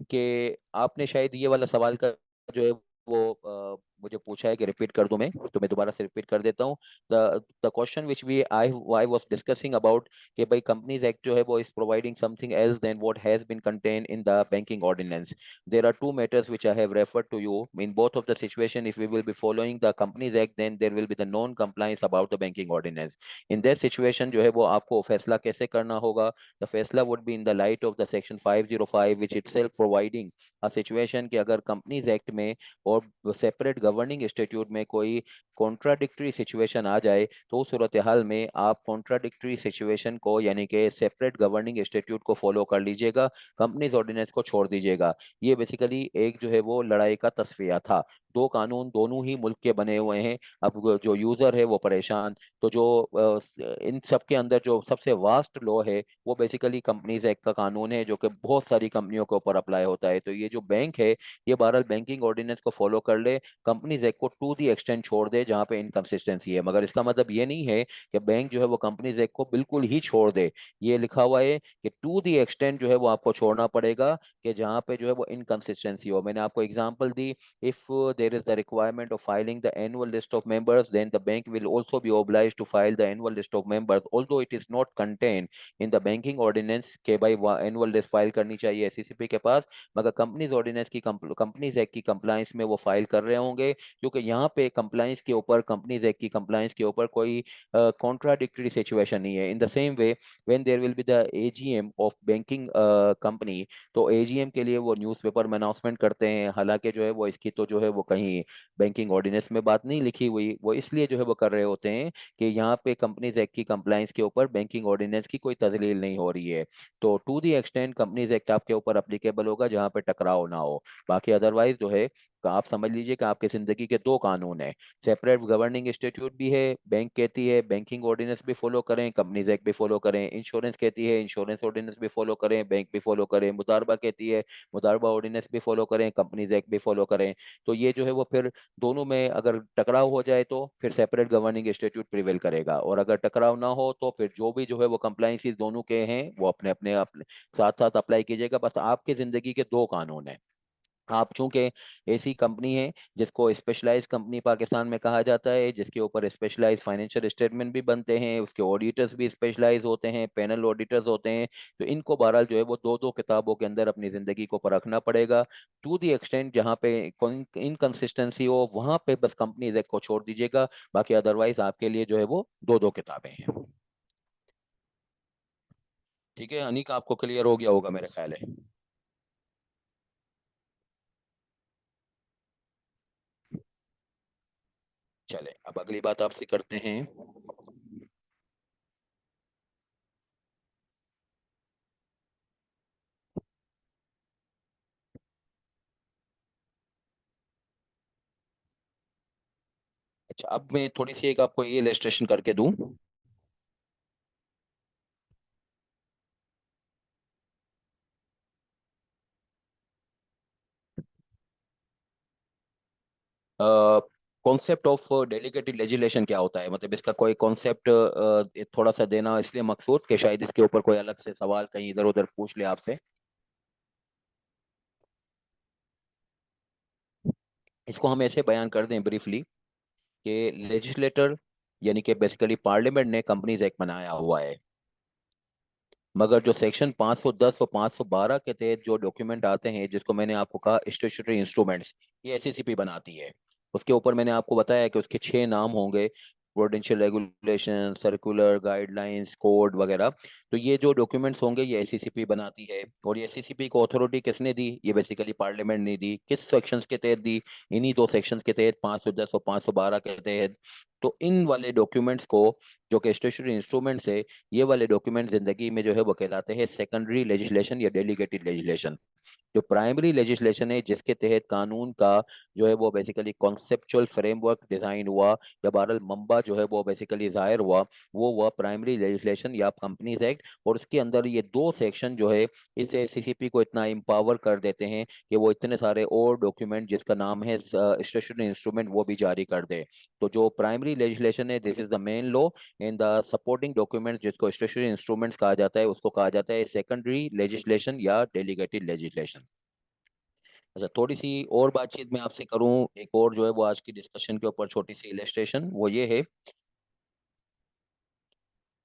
कि आपने शायद ये वाला सवाल का जो है वो मुझे पूछा है कि रिपीट कर दूं मैं, तो मैं दोबारा से रिपीट कर देता हूँ। The question which we I was discussing about कि भाई कंपनीज एक्ट जो है वो is providing something else than what has been contain in the banking ordinance. There are two matters which I have referred to you. In both of the situation, if we will be following the Companies Act, then there will be the non-compliance about the banking ordinance. In that situation जो है वो आपको फैसला कैसे करना होगा? The फैसला would be in the light of the section 505 which itself providing a situation कि अगर Companies Act में और सेपरेट गवर्निंग इंस्टीट्यूट में कोई कॉन्ट्राडिक्टरी सिचुएशन आ जाए, तो उस सूरत हाल में आप कॉन्ट्राडिक्टरी सिचुएशन को यानी कि सेपरेट गवर्निंग इंस्टीट्यूट को फॉलो कर लीजिएगा, कंपनीज ऑर्डिनेंस को छोड़ दीजिएगा. ये बेसिकली एक जो है वो लड़ाई का तस्वीर था. दो कानून दोनों ही मुल्क के बने हुए हैं. अब जो यूजर है वो परेशान. तो जो इन सब के अंदर जो सबसे वास्ट लॉ है वो बेसिकली कंपनीज एक्ट का कानून है, जो कि बहुत सारी कंपनियों के ऊपर अप्लाई होता है. तो ये जो बैंक है, ये बहरहाल बैंकिंग ऑर्डिनेंस को फॉलो कर ले, कंपनीज एक्ट को टू दी एक्सटेंड छोड़ दे जहां पे इनकंसिस्टेंसी है. मगर इसका मतलब ये नहीं है कि बैंक जो है वो कंपनीज एक्ट को बिल्कुल ही छोड़ दे. ये लिखा हुआ है कि टू दी एक्सटेंड जो है वो आपको छोड़ना पड़ेगा कि जहां पे जो है वो इनकंसिस्टेंसी हो. मैंने आपको एग्जांपल दी. If there is the requirement of filing the annual list of members, then the bank will also be obliged to file the annual list of members although it is not contain in the banking ordinance के भाई एनुअल लिस्ट फाइल करनी चाहिए एससीसीपी के पास. मगर कंपनीज ऑर्डिनेंस की कंपनीज एक्ट की कंप्लायंस में वो फाइल कर रहे होंगे, क्योंकि यहाँ पे कंप्लायंस के ऊपर कंपनीज एक्ट की कंप्लायंस के ऊपर कोई कॉन्ट्राडिक्टरी सिचुएशन नहीं है. In the same way when there will be the AGM of banking company, तो एजीएम के लिए वो न्यूज़पेपर में अनाउंसमेंट करते हैं. हालांकि जो है वो इसकी तो जो है वो कहीं बैंकिंग ऑर्डिनेंस में बात नहीं लिखी हुई, वो इसलिए जो है वो कर रहे होते हैं कि यहाँ पे कंपनीज एक्ट की कंप्लायंस के ऊपर बैंकिंग ऑर्डिनेंस की कोई तजलील नहीं हो रही है. तो to the extend companies act आपके ऊपर अप्लीकेबल होगा जहां पे टकराव ना हो. बाकी अदरवाइज जो है तो आप समझ लीजिए कि आपकी जिंदगी के दो कानून हैं. सेपरेट गवर्निंग इंस्टीट्यूट भी है, बैंक कहती है बैंकिंग ऑर्डिनेंस भी फॉलो करें, कंपनीज एक्ट भी फॉलो करें. इंश्योरेंस कहती है इंश्योरेंस ऑर्डिनेंस भी फॉलो करें, बैंक भी फॉलो करें. मुदारबा कहती है मुदारबा ऑर्डिनेंस भी फॉलो करें, कंपनीज एक्ट भी फॉलो करें. तो ये जो है वो फिर दोनों में अगर टकराव हो जाए तो फिर सेपरेट गवर्निंग इंस्टीट्यूट प्रिवेल करेगा, और अगर टकराव ना हो तो फिर जो भी जो है वो कंप्लाइंस दोनों के हैं वो अपने अपने साथ साथ अप्लाई कीजिएगा. बस आपकी जिंदगी के दो कानून हैं. आप चूंकि ऐसी कंपनी है जिसको स्पेशलाइज कंपनी पाकिस्तान में कहा जाता है, जिसके ऊपर स्पेशलाइज फाइनेंशियल स्टेटमेंट भी बनते हैं, उसके ऑडिटर्स भी स्पेशलाइज होते हैं, पैनल ऑडिटर्स होते हैं, तो इनको बहरहाल जो है वो दो दो किताबों के अंदर अपनी जिंदगी को परखना पड़ेगा. टू दी एक्सटेंट जहाँ पे इनकंसिस्टेंसी हो वहां पे बस कंपनी एक्ट को छोड़ दीजिएगा. बाकी अदरवाइज आपके लिए जो है वो दो दो किताबें हैं. ठीक है अनिक, आपको क्लियर हो गया होगा मेरे ख्याल है. चले अब अगली बात आपसे करते हैं. अच्छा, अब मैं थोड़ी सी एक आपको ये इलस्ट्रेशन करके दूं. कॉन्सेप्ट ऑफ डेलीगेटेड लेजिस्लेशन क्या होता है, मतलब इसका कोई कॉन्सेप्ट थोड़ा सा देना इसलिए मकसूद कि शायद इसके ऊपर कोई अलग से सवाल कहीं इधर उधर पूछ ले आपसे. इसको हम ऐसे बयान कर दें ब्रीफली कि लेजिस्लेटर यानी कि बेसिकली पार्लियामेंट ने कंपनीज एक्ट बनाया हुआ है, मगर जो सेक्शन 510 और 512 के तहत जो डॉक्यूमेंट आते हैं, जिसको मैंने आपको कहा स्टेचुटरी इंस्ट्रूमेंट्स, ये एससीसीपी बनाती है. उसके ऊपर मैंने आपको बताया कि उसके 6 नाम होंगे: prudential regulation, circular, guidelines, code वगैरह. तो ये जो डॉक्यूमेंट्स होंगे ये एससीसीपी बनाती है. और ये एससीसीपी को अथॉरिटी किसने दी? ये बेसिकली पार्लियामेंट ने दी. किस सेक्शंस के तहत दी? इन्हीं दो सेक्शंस के तहत, 510 और 512 के तहत. तो इन वाले डॉक्यूमेंट्स को, जो कि स्टेचुटरी इंस्ट्रूमेंट्स है, ये वाले डॉक्यूमेंट जिंदगी में जो है वो कहलाते हैं सेकेंडरी लेजिस्लेशन या डेलीगेटेड लेजिस्लेशन. जो प्राइमरी लेजिस्लेशन है जिसके तहत कानून का जो है वो बेसिकली कॉन्सेप्चुअल फ्रेमवर्क डिजाइन हुआ या बहरहाल मम्बा जो है वो बेसिकली जाहिर हुआ, वो हुआ प्राइमरी लेजिस्लेशन या कंपनीज एक्ट. और उसके अंदर ये दो सेक्शन जो है इस सीसीपी को इतना एम्पावर कर देते हैं कि वो इतने सारे और डॉक्यूमेंट जिसका नाम है स्टेशनरी इंस्ट्रूमेंट वो भी जारी कर दे. तो जो प्राइमरी लेजिस्लेशन है this is the main law, in the supporting documents जिसको स्टेशनरी इंस्ट्रूमेंट्स कहा जाता है उसको कहा जाता है सेकेंडरी लेजिस्लेशन या डेलीगेटेड लेजिस्लेशन. अच्छा, थोड़ी-सी और बातचीत मैं आपसे करूँ, एक और जो है वो आज की डिस्कशन के ऊपर छोटी-सी इलस्ट्रेशन, वो ये है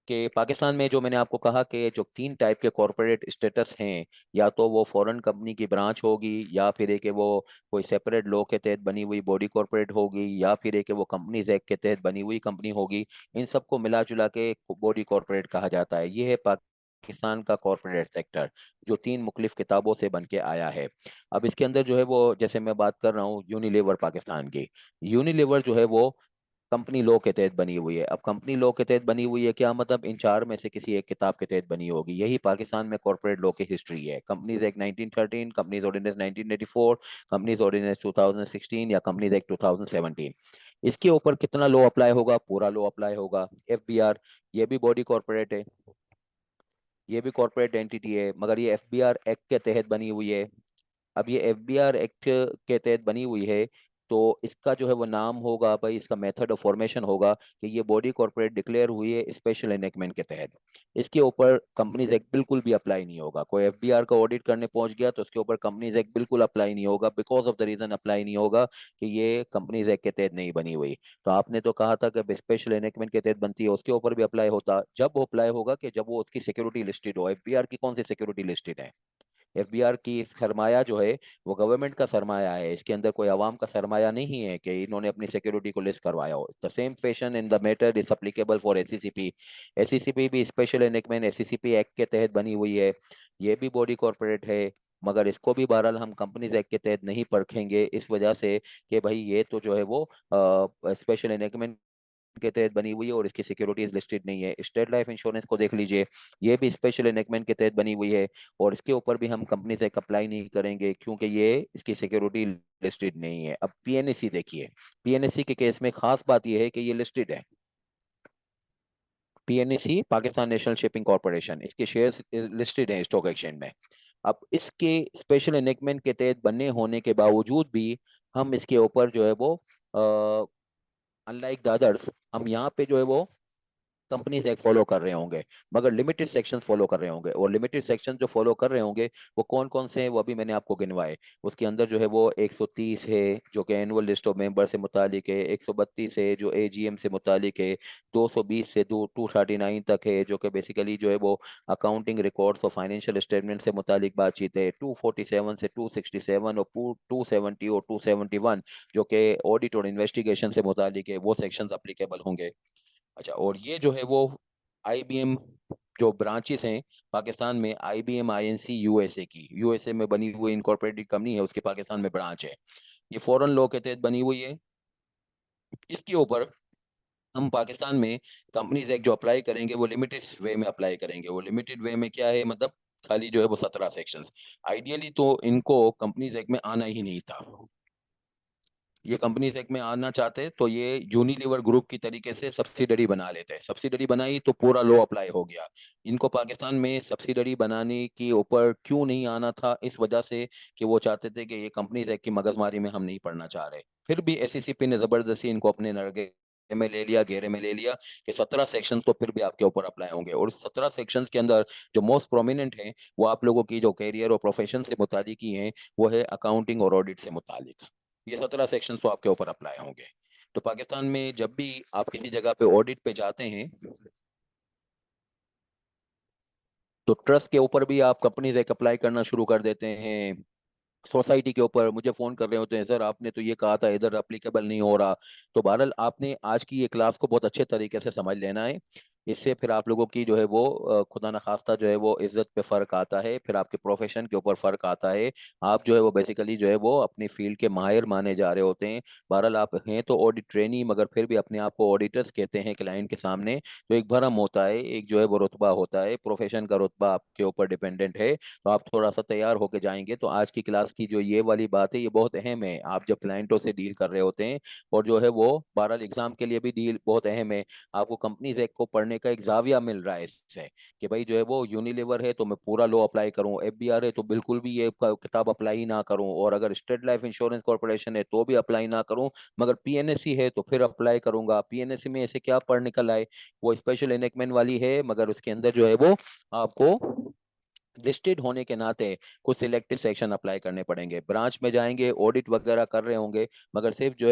कि पाकिस्तान में जो मैंने आपको कहा कि जो 3 टाइप के कॉरपोरेट स्टेटस हैं, या तो वो फॉरेन कंपनी की ब्रांच होगी, या फिर है कि वो कोई सेपरेट लॉ के तहत बनी हुई बॉडी कॉरपोरेट होगी, या फिर है कि वो कंपनीज एक्ट के तहत बनी हुई कंपनी होगी। इन सबको मिला जुला के बॉडी कॉरपोरेट कहा जाता है। ये है पाकिस्तान का कॉरपोरेट सेक्टर, जो 3 मुख्तलिफ किताबों से बन के आया है। अब इसके अंदर जो है वो, जैसे मैं बात कर रहा हूँ यूनिलीवर पाकिस्तान की, यूनिलीवर जो है वो कंपनी लॉ के तहत बनी हुई है। अब कंपनी लॉ के तहत बनी हुई है, क्या मतलब? इन चार में से किसी एक किताब के तहत बनी होगी। यही पाकिस्तान में कॉर्पोरेट लॉ की हिस्ट्री है। Companies act 1913, companies ordinance 1984, companies ordinance 2016, या कंपनीज एक्ट 2017। इसके ऊपर कितना लॉ अप्लाई होगा? पूरा लॉ अप्लाई होगा। एफबीआर, ये भी बॉडी कॉर्पोरेट है, ये भी कॉर्पोरेट एंटिटी है, मगर ये एफबीआर एक्ट के तहत बनी हुई है। अब ये एफबीआर एक्ट के तहत बनी हुई है, तो इसका जो है वो नाम होगा भाई, इसका मेथड ऑफ फॉर्मेशन होगा कि ये बॉडी कॉर्पोरेट डिक्लेयर हुई है स्पेशल एनएक्टमेंट के तहत। इसके ऊपर कंपनीज एक्ट बिल्कुल भी अप्लाई नहीं होगा। कोई एफबीआर का ऑडिट करने पहुंच गया तो उसके ऊपर कंपनीज एक्ट बिल्कुल अप्लाई नहीं होगा। Because of the reason apply नहीं होगा कि ये कंपनीज एक्ट के तहत नहीं बनी हुई। तो आपने तो कहा था कि स्पेशल एनएक्टमेंट के तहत बनती है, उसके ऊपर भी अप्लाई होता। जब वो अप्लाई होगा कि जब वो उसकी सिक्योरिटी लिस्टेड हो। एफबीआर की कौन सी सिक्योरिटी लिस्टेड है? एफबीआर की सरमाया जो है वो गवर्नमेंट का सरमाया है। इसके अंदर कोई अवाम का सरमाया नहीं है कि इन्होंने अपनी सिक्योरिटी को लिस्ट करवाया हो। The same fashion in the matter is applicable for SCCP. SCCP भी स्पेशल एनएक्टमेंट एससीसीपी एक्ट के तहत बनी हुई है। ये भी बॉडी कॉर्पोरेट है, मगर इसको भी बहरहाल हम कंपनीज एक्ट के तहत नहीं परखेंगे, इस वजह से कि भाई ये तो जो है वो स्पेशल एनएक्टमेंट के तहत बनी हुई है और इसकी सिक्योरिटीज लिस्टेड नहीं है। स्टेट लाइफ इंश्योरेंस को देख लीजिए, ये भी स्पेशल एनेकमेंट के तहत बनी हुई है, और इसके ऊपर भी हम कंपनी से अप्लाई नहीं करेंगे क्योंकि ये इसकी सिक्योरिटी लिस्टेड नहीं है। अब पीएनएसी देखिए, पीएनएसी के केस में खास बात यह है कि ये लिस्टेड है। पीएनएसी पाकिस्तान नेशनल शिपिंग कॉरपोरेशन, इसके शेयर्स लिस्टेड हैं स्टॉक एक्सचेंज में। अब इसके स्पेशल एनेकमेंट के तहत बनने होने के बावजूद भी हम इसके ऊपर जो है वो, अनलाइक द अदर्स, हम यहाँ पे जो है वो कंपनीज एक्ट फॉलो कर रहे होंगे, मगर लिमिटेड सेक्शंस फॉलो कर रहे होंगे। और लिमिटेड सेक्शन जो फॉलो कर रहे होंगे वो कौन कौन से हैं, वो अभी मैंने आपको गिनवाए। उसके अंदर जो है वो 130 है जो कि एनुअल लिस्ट ऑफ मेंबर से मुतालिक है, 132 है जो एजीएम से मुतालिक है, 220 से 239 तक है जो कि बेसिकली जो है वो अकाउंटिंग रिकॉर्ड्स और फाइनेंशियल स्टेटमेंट से मुतालिक बातचीत है, 247 से 267 और 270 और 271 जो कि ऑडिट और इन्वेस्टिगेशन से मुतालिक है, वो सेक्शंस अप्लीकेबल होंगे। अच्छा, और ये जो है वो आईबीएम जो ब्रांचेस हैं पाकिस्तान में, आईबीएम आईएनसी यूएसए की, यूएसए में बनी हुई इनकॉर्पोरेटेड कंपनी है, उसके पाकिस्तान में ब्रांच है। ये फॉरेन लॉ के तहत बनी हुई है। इसके ऊपर हम पाकिस्तान में कंपनीज एक्ट जो अप्लाई करेंगे वो लिमिटेड वे में अप्लाई करेंगे। वो लिमिटेड वे में क्या है मतलब? खाली जो है वो 17 सेक्शंस। आइडियली तो इनको कंपनीज एक्ट में आना ही नहीं था। ये कंपनीज एक्ट में आना चाहते तो ये यूनिलीवर ग्रुप की तरीके से सब्सिडरी बना लेते। सब्सिडरी बनाई तो पूरा लॉ अप्लाई हो गया। इनको पाकिस्तान में सब्सिडरी बनाने के ऊपर क्यों नहीं आना था? इस वजह से कि वो चाहते थे कि ये कंपनीज एक्ट की मगजमारी में हम नहीं पड़ना चाह रहे। फिर भी एससीसीपी ने जबरदस्ती इनको अपने नरगे में ले लिया, घेरे में ले लिया कि 17 सेक्शन तो फिर भी आपके ऊपर अप्लाई होंगे। और 17 सेक्शंस के अंदर जो मोस्ट प्रोमिनेंट हैं वो आप लोगों की जो कैरियर और प्रोफेशन से मुतालिक ही हैं, वो है अकाउंटिंग और ऑडिट से मुतालिक। ये 17 सेक्शन तो आपके ऊपर अप्लाई होंगे। तो पाकिस्तान में जब भी आप किसी जगह पे ऑडिट पे जाते हैं तो ट्रस्ट के ऊपर भी आप कंपनीज एक अप्लाई करना शुरू कर देते हैं। सोसाइटी के ऊपर मुझे फोन कर रहे होते हैं, सर आपने तो ये कहा था इधर अप्लीकेबल नहीं हो रहा। तो बहरहाल आपने आज की ये क्लास को बहुत अच्छे तरीके से समझ लेना है। इससे फिर आप लोगों की जो है वो खुदा न खास्ता जो है वो इज्जत पे फर्क आता है, फिर आपके प्रोफेशन के ऊपर फर्क आता है। आप जो है वो बेसिकली जो है वो अपनी फील्ड के माहिर माने जा रहे होते हैं। बहरहाल आप हैं तो ऑडिट ट्रेनी, मगर फिर भी अपने आप को ऑडिटर्स कहते हैं क्लाइंट के सामने। तो एक भरम होता है, एक जो है वो रुतबा होता है, प्रोफेशन का रुतबा आपके ऊपर डिपेंडेंट है। तो आप थोड़ा सा तैयार होके जाएंगे तो आज की क्लास की जो ये वाली बात है ये बहुत अहम है। आप जब क्लाइंटों से डील कर रहे होते हैं, और जो है वो बहरहाल एग्जाम के लिए भी डील बहुत अहम है। आपको कंपनीज एक्ट को पढ़ने का एक जाविया मिल रहा है इससे कि भाई जो है वो यूनिलीवर है तो मैं पूरा लॉ अप्लाई करूं, एफबीआर है तो बिल्कुल भी ये किताब अप्लाई ही ना करूं, और अगर स्टेट लाइफ इंश्योरेंस कॉर्पोरेशन है तो भी अप्लाई ना करूं, मगर पीएनएससी है तो फिर अप्लाई करूंगा। पीएनएससी में ऐसे क्या पढ़ निकल आए? वो स्पेशल एनेकमेंट वाली है, मगर उसके अंदर जो है वो आपको लिस्टेड होने के नाते कुछ सिलेक्टेड सेक्शन अप्लाई करने पड़ेंगे। ब्रांच में जाएंगे, ऑडिट वगैरह कर रहे होंगे, मगर सिर्फ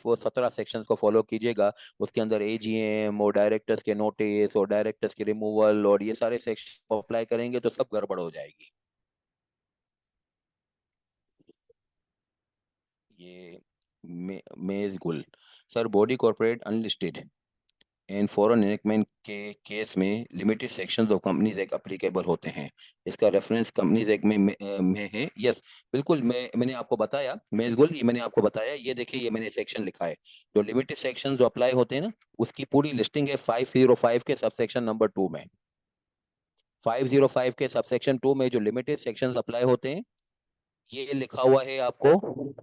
वो 17 सेक्शंस को फॉलो कीजिएगा। उसके अंदर एजीएम और डायरेक्टर्स के नोटिस और डायरेक्टर्स की रिमूवल और ये सारे सेक्शन अप्लाई करेंगे तो सब गड़बड़ हो जाएगी। ये मेज गुल। Sir, body corporate unlisted and foreign investment के केस में limited sections of companies act applicable होते हैं। इसका रेफरेंस कंपनीज एक्ट में है। यस, बिल्कुल। मैंने आपको बताया मेजगुल, ये मैंने आपको बताया, ये देखिए, ये मैंने सेक्शन लिखा है। जो लिमिटेड सेक्शंस जो अप्लाई होते हैं ना, उसकी पूरी लिस्टिंग है 505 के सबसेक्शन नंबर 2 में। 505 के सबसेक्शन 2 में जो लिमिटेड सेक्शंस अप्लाई होते हैं, ये लिखा हुआ है आपको।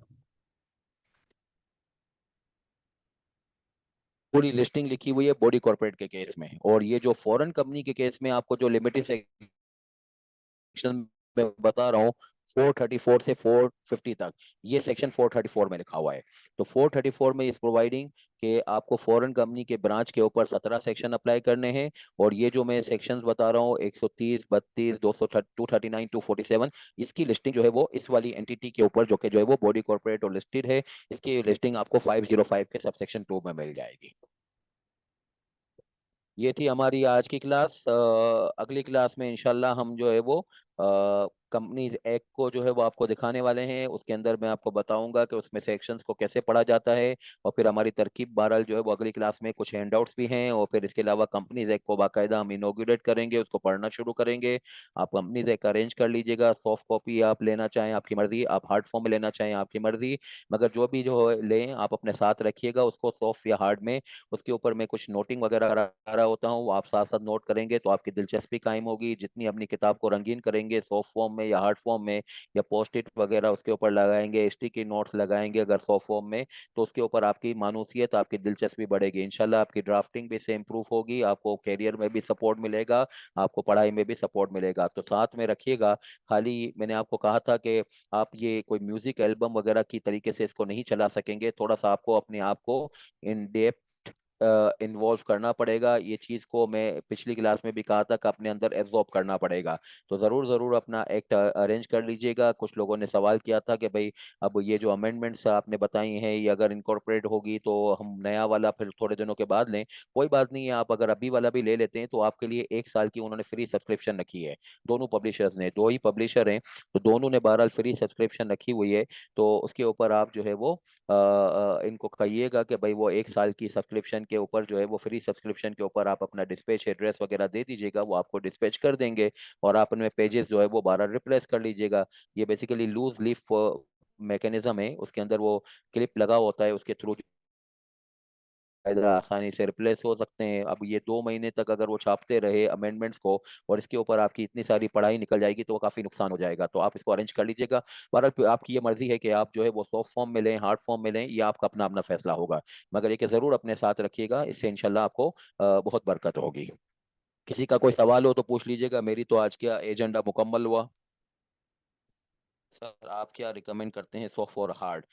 पूरी लिस्टिंग लिखी हुई है बॉडी कॉर्पोरेट के केस में। और ये जो फॉरेन कंपनी के केस में आपको जो लिमिटेड सेक्शन में बता रहा हूँ, 434 से 450 तक, ये सेक्शन 434 में लिखा हुआ है। तो 434 में इस प्रोवाइडिंग कि आपको फॉरेन कंपनी के ब्रांच के ऊपर 17 सेक्शन अप्लाई करने हैं। और ये जो मैं सेक्शंस बता रहा हूँ, 130, 32, 239, 247, इसकी लिस्टिंग जो है वो इस वाली एंटिटी के ऊपर, जो कि जो है वो बॉडी कॉर्पोरेट और लिस्टेड है, इसकी लिस्टिंग आपको 505 के सबसेक्शन 2 में मिल जाएगी। ये थी हमारी आज की क्लास। अगली क्लास में इंशाल्लाह हम जो है वो कंपनीज एक्ट को जो है वो आपको दिखाने वाले हैं। उसके अंदर मैं आपको बताऊंगा कि उसमें सेक्शंस को कैसे पढ़ा जाता है। और फिर हमारी तरकीब बहरहाल जो है वो अगली क्लास में कुछ हैंडआउट्स भी हैं। और फिर इसके अलावा कंपनीज एक्ट को बाकायदा हम इनोग्रेट करेंगे, उसको पढ़ना शुरू करेंगे। आप कंपनीज एक्ट अरेंज कर लीजिएगा। सॉफ्ट कॉपी आप लेना चाहें आपकी मर्जी, आप हार्ड फॉर्म में लेना चाहें आपकी मर्जी, मगर जो लें आप अपने साथ रखिएगा उसको, सॉफ्ट या हार्ड में। उसके ऊपर मैं कुछ नोटिंग वगैरह करा रहा होता हूँ, वो आप साथ साथ नोट करेंगे तो आपकी दिलचस्पी कायम होगी। जितनी अपनी किताब को रंगीन करेंगे सॉफ्ट फॉर्म में या हार्ड फॉर्म में, या पोस्ट इट वगैरह उसके ऊपर लगाएंगे, स्टिकी नोट्स लगाएंगे अगर सॉफ्ट फॉर्म में, तो उसके ऊपर आपकी मानूसियत, आपकी दिलचस्पी बढ़ेगी। इंशाल्लाह आपकी ड्राफ्टिंग भी से इम्प्रूव होगी, आपको कैरियर में भी सपोर्ट मिलेगा, आपको पढ़ाई में भी सपोर्ट मिलेगा। तो साथ में रखिएगा। खाली मैंने आपको कहा था कि आप ये कोई म्यूजिक एल्बम वगैरह की तरीके से इसको नहीं चला सकेंगे, थोड़ा सा आपको अपने आप को इन डेप्थ इन्वॉल्व करना पड़ेगा। ये चीज को मैं पिछली क्लास में भी कहा था कि अपने अंदर एब्जॉर्ब करना पड़ेगा। तो जरूर जरूर अपना एक्ट अरेंज कर लीजिएगा। कुछ लोगों ने सवाल किया था कि भाई, अब ये जो अमेंडमेंट्स आपने बताई हैं ये अगर इनकॉर्पोरेट होगी तो हम नया वाला फिर थोड़े दिनों के बाद लें। कोई बात नहीं है, आप अगर अभी वाला भी ले लेते हैं तो आपके लिए 1 साल की उन्होंने फ्री सब्सक्रिप्शन रखी है। दोनों पब्लिशर्स ने, दो ही पब्लिशर हैं, तो दोनों ने बहरहाल फ्री सब्सक्रिप्शन रखी हुई है। तो उसके ऊपर आप जो है वो इनको कहिएगा कि भाई वो 1 साल की सब्सक्रिप्शन के ऊपर जो है वो फ्री सब्सक्रिप्शन के ऊपर आप अपना डिस्पैच एड्रेस वगैरह दे दीजिएगा, वो आपको डिस्पैच कर देंगे। और आप उनमें पेजेस जो है वो 12 रिप्लेस कर लीजिएगा। ये बेसिकली लूज लीफ मैकेनिज्म है, उसके अंदर वो क्लिप लगा होता है, उसके थ्रू आसानी से रिप्लेस हो सकते हैं। अब ये 2 महीने तक अगर वो छापते रहे अमेंडमेंट्स को, और इसके ऊपर आपकी इतनी सारी पढ़ाई निकल जाएगी तो वो काफी नुकसान हो जाएगा। तो आप इसको अरेंज कर लीजिएगा। बहरहाल फिर आपकी ये मर्जी है कि आप जो है वो सॉफ्ट फॉर्म में लें, हार्ड फॉर्म में लें, ये आपका अपना अपना फैसला होगा। मगर ये कि जरूर अपने साथ रखिएगा, इससे इंशाल्लाह आपको बहुत बरकत होगी। किसी का कोई सवाल हो तो पूछ लीजिएगा। मेरी तो आज का एजेंडा मुकम्मल हुआ। सर, आप क्या रिकमेंड करते हैं, सॉफ्ट और हार्ड?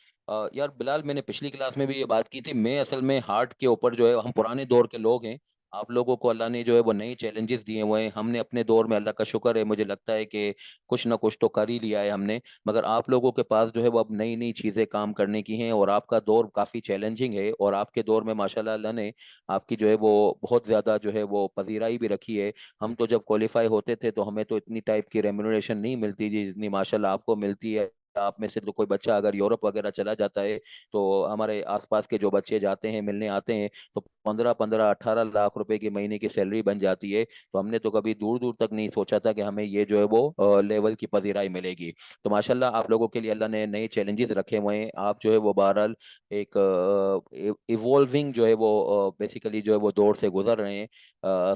यार बिलाल, मैंने पिछली क्लास में भी ये बात की थी। मैं असल में हार्ड के ऊपर जो है, हम पुराने दौर के लोग हैं। आप लोगों को अल्लाह ने जो है वो नई चैलेंजेस दिए हुए हैं। हमने अपने दौर में, अल्लाह का शुक्र है, मुझे लगता है कि कुछ ना कुछ तो कर ही लिया है हमने। मगर आप लोगों के पास जो है वो अब नई नई चीज़ें काम करने की हैं, और आपका दौर काफ़ी चैलेंजिंग है। और आपके दौर में माशाल्लाह अल्लाह ने आपकी जो है वो बहुत ज़्यादा जो है वो पजीराई भी रखी है। हम तो जब क्वालिफाई होते थे तो हमें तो इतनी टाइप की रेम्यूनरेशन नहीं मिलती थी जितनी माशाल्लाह आपको मिलती है। आप में से तो कोई बच्चा अगर यूरोप वगैरह चला जाता है, तो हमारे आसपास के जो बच्चे जाते हैं मिलने आते हैं, तो 15-15-18 लाख रुपए की महीने की सैलरी बन जाती है। तो हमने तो कभी दूर दूर तक नहीं सोचा था कि हमें ये जो है वो लेवल की पजीराई मिलेगी। तो माशाल्लाह आप लोगों के लिए अल्लाह ने नए चैलेंजेस रखे हुए हैं। आप जो है वो बहरहाल एक इवॉल्विंग जो है वो बेसिकली जो है वो दौर से गुजर रहे हैं।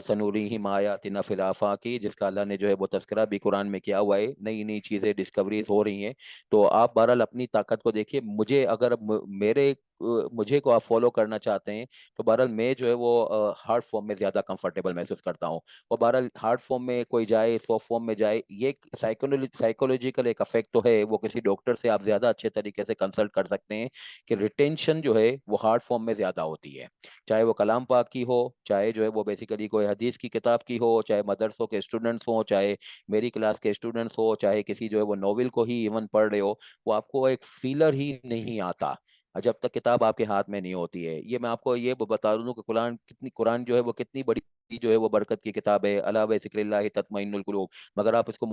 सनूरी ही मायातिना फिल आफाकी, जिसका अल्लाह ने जो है वो तस्करा भी कुरान में किया हुआ है। नई नई चीज़ें डिस्कवरीज हो रही हैं। तो आप बहरहाल अपनी ताकत को देखिए। मुझे अगर मेरे मुझे को आप फॉलो करना चाहते हैं, तो बहरहाल मैं जो है वो हार्ड फॉर्म में ज़्यादा कंफर्टेबल महसूस करता हूँ। और बहरहाल हार्ड फॉर्म में कोई जाए, सॉफ्ट फॉर्म में जाए, ये साइकोलॉजिकल एक अफेक्ट तो है, वो किसी डॉक्टर से आप ज़्यादा अच्छे तरीके से कंसल्ट कर सकते हैं कि रिटेंशन जो है वो हार्ड फॉर्म में ज़्यादा होती है। चाहे वो कलाम पाक की हो, चाहे जो है वो बेसिकली कोई हदीस की किताब की हो, चाहे मदरसों के स्टूडेंट्स हो, चाहे मेरी क्लास के स्टूडेंट्स हो, चाहे किसी जो है वो नॉवेल को ही इवन पढ़ रहे हो, वो आपको एक फीलर ही नहीं आता जब तक किताब आपके हाथ में नहीं होती है। ये मैं आपको ये बता दूं कि कुरान जो है वो कितनी बड़ी जो है वो बरकत की किताब है। अला बिज़िक्रिल्लाहि तत्मइन्नुल कुलूब। मगर आप इसको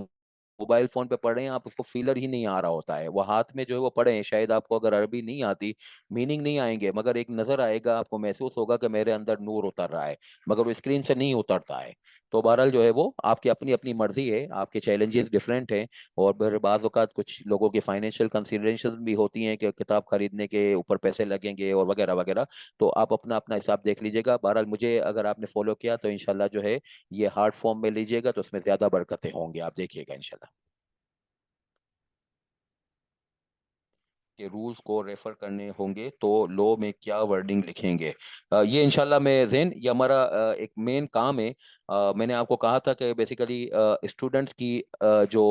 मोबाइल फोन पे पढ़ रहे हैं, आप उसको फीलर ही नहीं आ रहा होता है। वो हाथ में जो है वो पढ़े हैं, शायद आपको अगर अरबी नहीं आती, मीनिंग नहीं आएंगे, मगर एक नजर आएगा, आपको महसूस होगा कि मेरे अंदर नूर उतर रहा है, मगर वो स्क्रीन से नहीं उतरता है। तो बहरहाल जो है वो आपकी अपनी अपनी मर्जी है, आपके चैलेंजेस डिफरेंट हैं। और फिर बाज़ औक़ात कुछ लोगों की फाइनेंशियल कंसिडरेशन भी होती हैं कि किताब खरीदने के ऊपर पैसे लगेंगे और वगैरह वगैरह। तो आप अपना अपना हिसाब देख लीजिएगा। बहरहाल मुझे अगर आपने फॉलो किया तो इंशाल्लाह जो है ये हार्ड फॉर्म में लीजिएगा तो उसमें ज्यादा बरकतें होंगी, आप देखिएगा इंशाल्लाह। के रूल्स को रेफर करने होंगे तो लॉ में क्या वर्डिंग लिखेंगे। ये इंशाल्लाह मैं जैन, ये हमारा एक मेन काम है। मैंने आपको कहा था कि बेसिकली स्टूडेंट्स की जो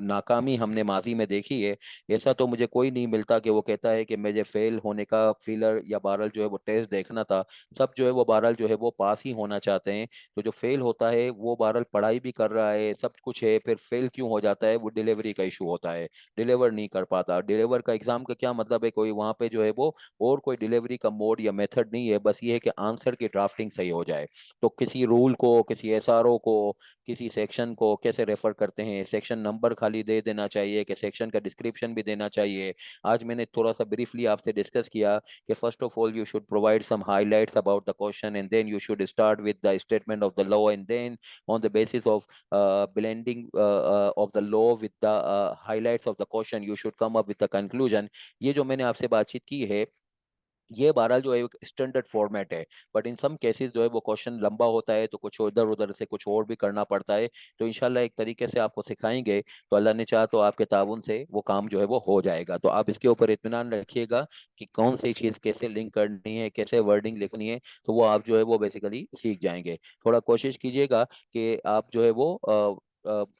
नाकामी हमने माजी में देखी है, ऐसा तो मुझे कोई नहीं मिलता कि वो कहता है कि मुझे फेल होने का फीलर या बहरहाल जो है वो टेस्ट देखना था। सब जो है वो बहरहाल जो है वो पास ही होना चाहते हैं। तो जो फेल होता है वो बहरहाल पढ़ाई भी कर रहा है, सब कुछ है, फिर फेल क्यों हो जाता है, वो डिलीवरी का इशू होता है, डिलीवर नहीं कर पाता। डिलीवर का एग्जाम का क्या मतलब है, कोई वहां पे जो है वो और कोई डिलीवरी का मोड या मेथड नहीं है, बस ये है कि आंसर की ड्राफ्टिंग सही हो जाए। तो किसी रूल को, किसी एसआरओ को, किसी सेक्शन को कैसे रेफर करते हैं, सेक्शन नंबर खाली दे देना चाहिए कि सेक्शन का डिस्क्रिप्शन भी देना चाहिए। आज मैंने थोड़ा सा ब्रीफली आपसे डिस्कस किया कि first of all you should provide some highlights about the question and then you should start with the statement of the law and then on the basis of blending of the law with the highlights of the question you should come up with the conclusion। ये जो मैंने आपसे बातचीत की है, ये बहरहाल जो है एक स्टैंडर्ड फॉर्मेट है। बट इन सम केसेस जो है वो क्वेश्चन लंबा होता है तो कुछ इधर उधर से कुछ और भी करना पड़ता है। तो इंशाल्लाह एक तरीके से आपको सिखाएंगे तो अल्लाह ने चाहा तो आपके ताउन से वो काम जो है वो हो जाएगा। तो आप इसके ऊपर इत्मीनान रखिएगा कि कौन सी चीज़ कैसे लिंक करनी है, कैसे वर्डिंग लिखनी है, तो वो आप जो है वो बेसिकली सीख जाएंगे। थोड़ा कोशिश कीजिएगा कि आप जो है वो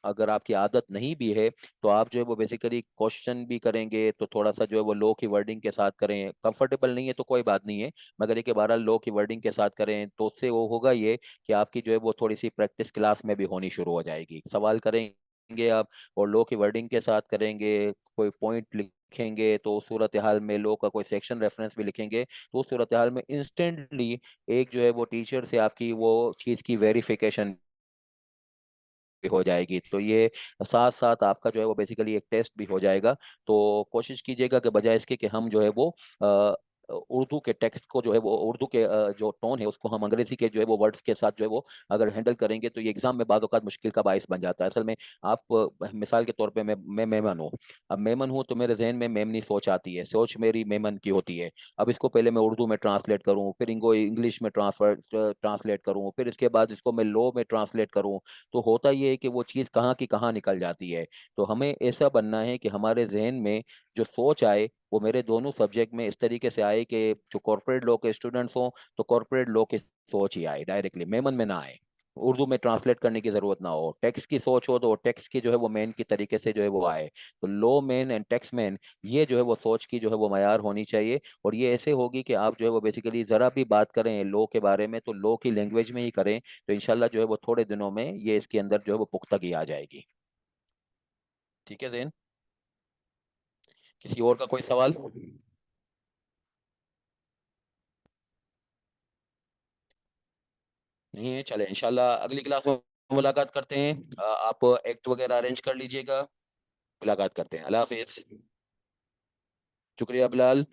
अगर आपकी आदत नहीं भी है तो आप जो है वो बेसिकली क्वेश्चन भी करेंगे तो थोड़ा सा जो है वो लो की वर्डिंग के साथ करें। कंफर्टेबल नहीं है तो कोई बात नहीं है, मगर ये कि बहरहाल लो की वर्डिंग के साथ करें तो उससे वो होगा ये कि आपकी जो है वो थोड़ी सी प्रैक्टिस क्लास में भी होनी शुरू हो जाएगी। सवाल करेंगे आप और लो की वर्डिंग के साथ करेंगे, कोई पॉइंट लिखेंगे तो उस सूरत हाल में लो का कोई सेक्शन रेफरेंस भी लिखेंगे, तो उस सूरत हाल में इंस्टेंटली एक जो है वो टीचर से आपकी वो चीज़ की वेरिफिकेशन भी हो जाएगी। तो ये साथ साथ आपका जो है वो बेसिकली एक टेस्ट भी हो जाएगा। तो कोशिश कीजिएगा कि बजाय इसके कि हम जो है वो उर्दू के टेक्स्ट को जो है वो उर्दू के जो टोन है उसको हम अंग्रेजी के जो है वो वर्ड्स के साथ जो है वो अगर हैंडल करेंगे तो ये एग्जाम में बाद औक़ात मुश्किल का बायस बन जाता है। असल में आप मिसाल के तौर पे मैं मेमन हूँ। अब मेमन हूँ तो मेरे जहन में मेमनी सोच आती है, सोच मेरी मेमन की होती है। अब इसको पहले मैं उर्दू में ट्रांसलेट करूँ, फिर इनको इंग्लिश में ट्रांसलेट करूँ, फिर इसके बाद इसको मैं लो में ट्रांसलेट करूँ, तो होता ये है कि वो चीज़ कहाँ की कहाँ निकल जाती है। तो हमें ऐसा बनना है कि हमारे जहन में जो सोच आए वो मेरे दोनों सब्जेक्ट में इस तरीके से आए कि जो कॉर्पोरेट लॉ के स्टूडेंट्स हों तो कॉर्पोरेट लॉ की सोच ही आए, डायरेक्टली मेमन में ना आए। उर्दू में ट्रांसलेट करने की जरूरत ना हो, टेक्स्ट की सोच हो तो टेक्स्ट की जो है वो मेन की तरीके से जो है वो आए। तो law main and text main, ये जो है वो सोच की जो है वो मयार होनी चाहिए। और ये ऐसे होगी कि आप जो है वो बेसिकली जरा भी बात करें लॉ के बारे में तो लॉ की लैंग्वेज में ही करें, तो इंशाल्लाह जो है वो थोड़े दिनों में ये इसके अंदर जो है वो पुख्तगी आ जाएगी। ठीक है जैन, किसी और का कोई सवाल? नहीं है, चले इंशाल्लाह अगली क्लास में मुलाकात करते हैं। आप एक्ट वगैरह अरेंज कर लीजिएगा, मुलाकात करते हैं। अल्लाह हाफिज। शुक्रिया बिलाल।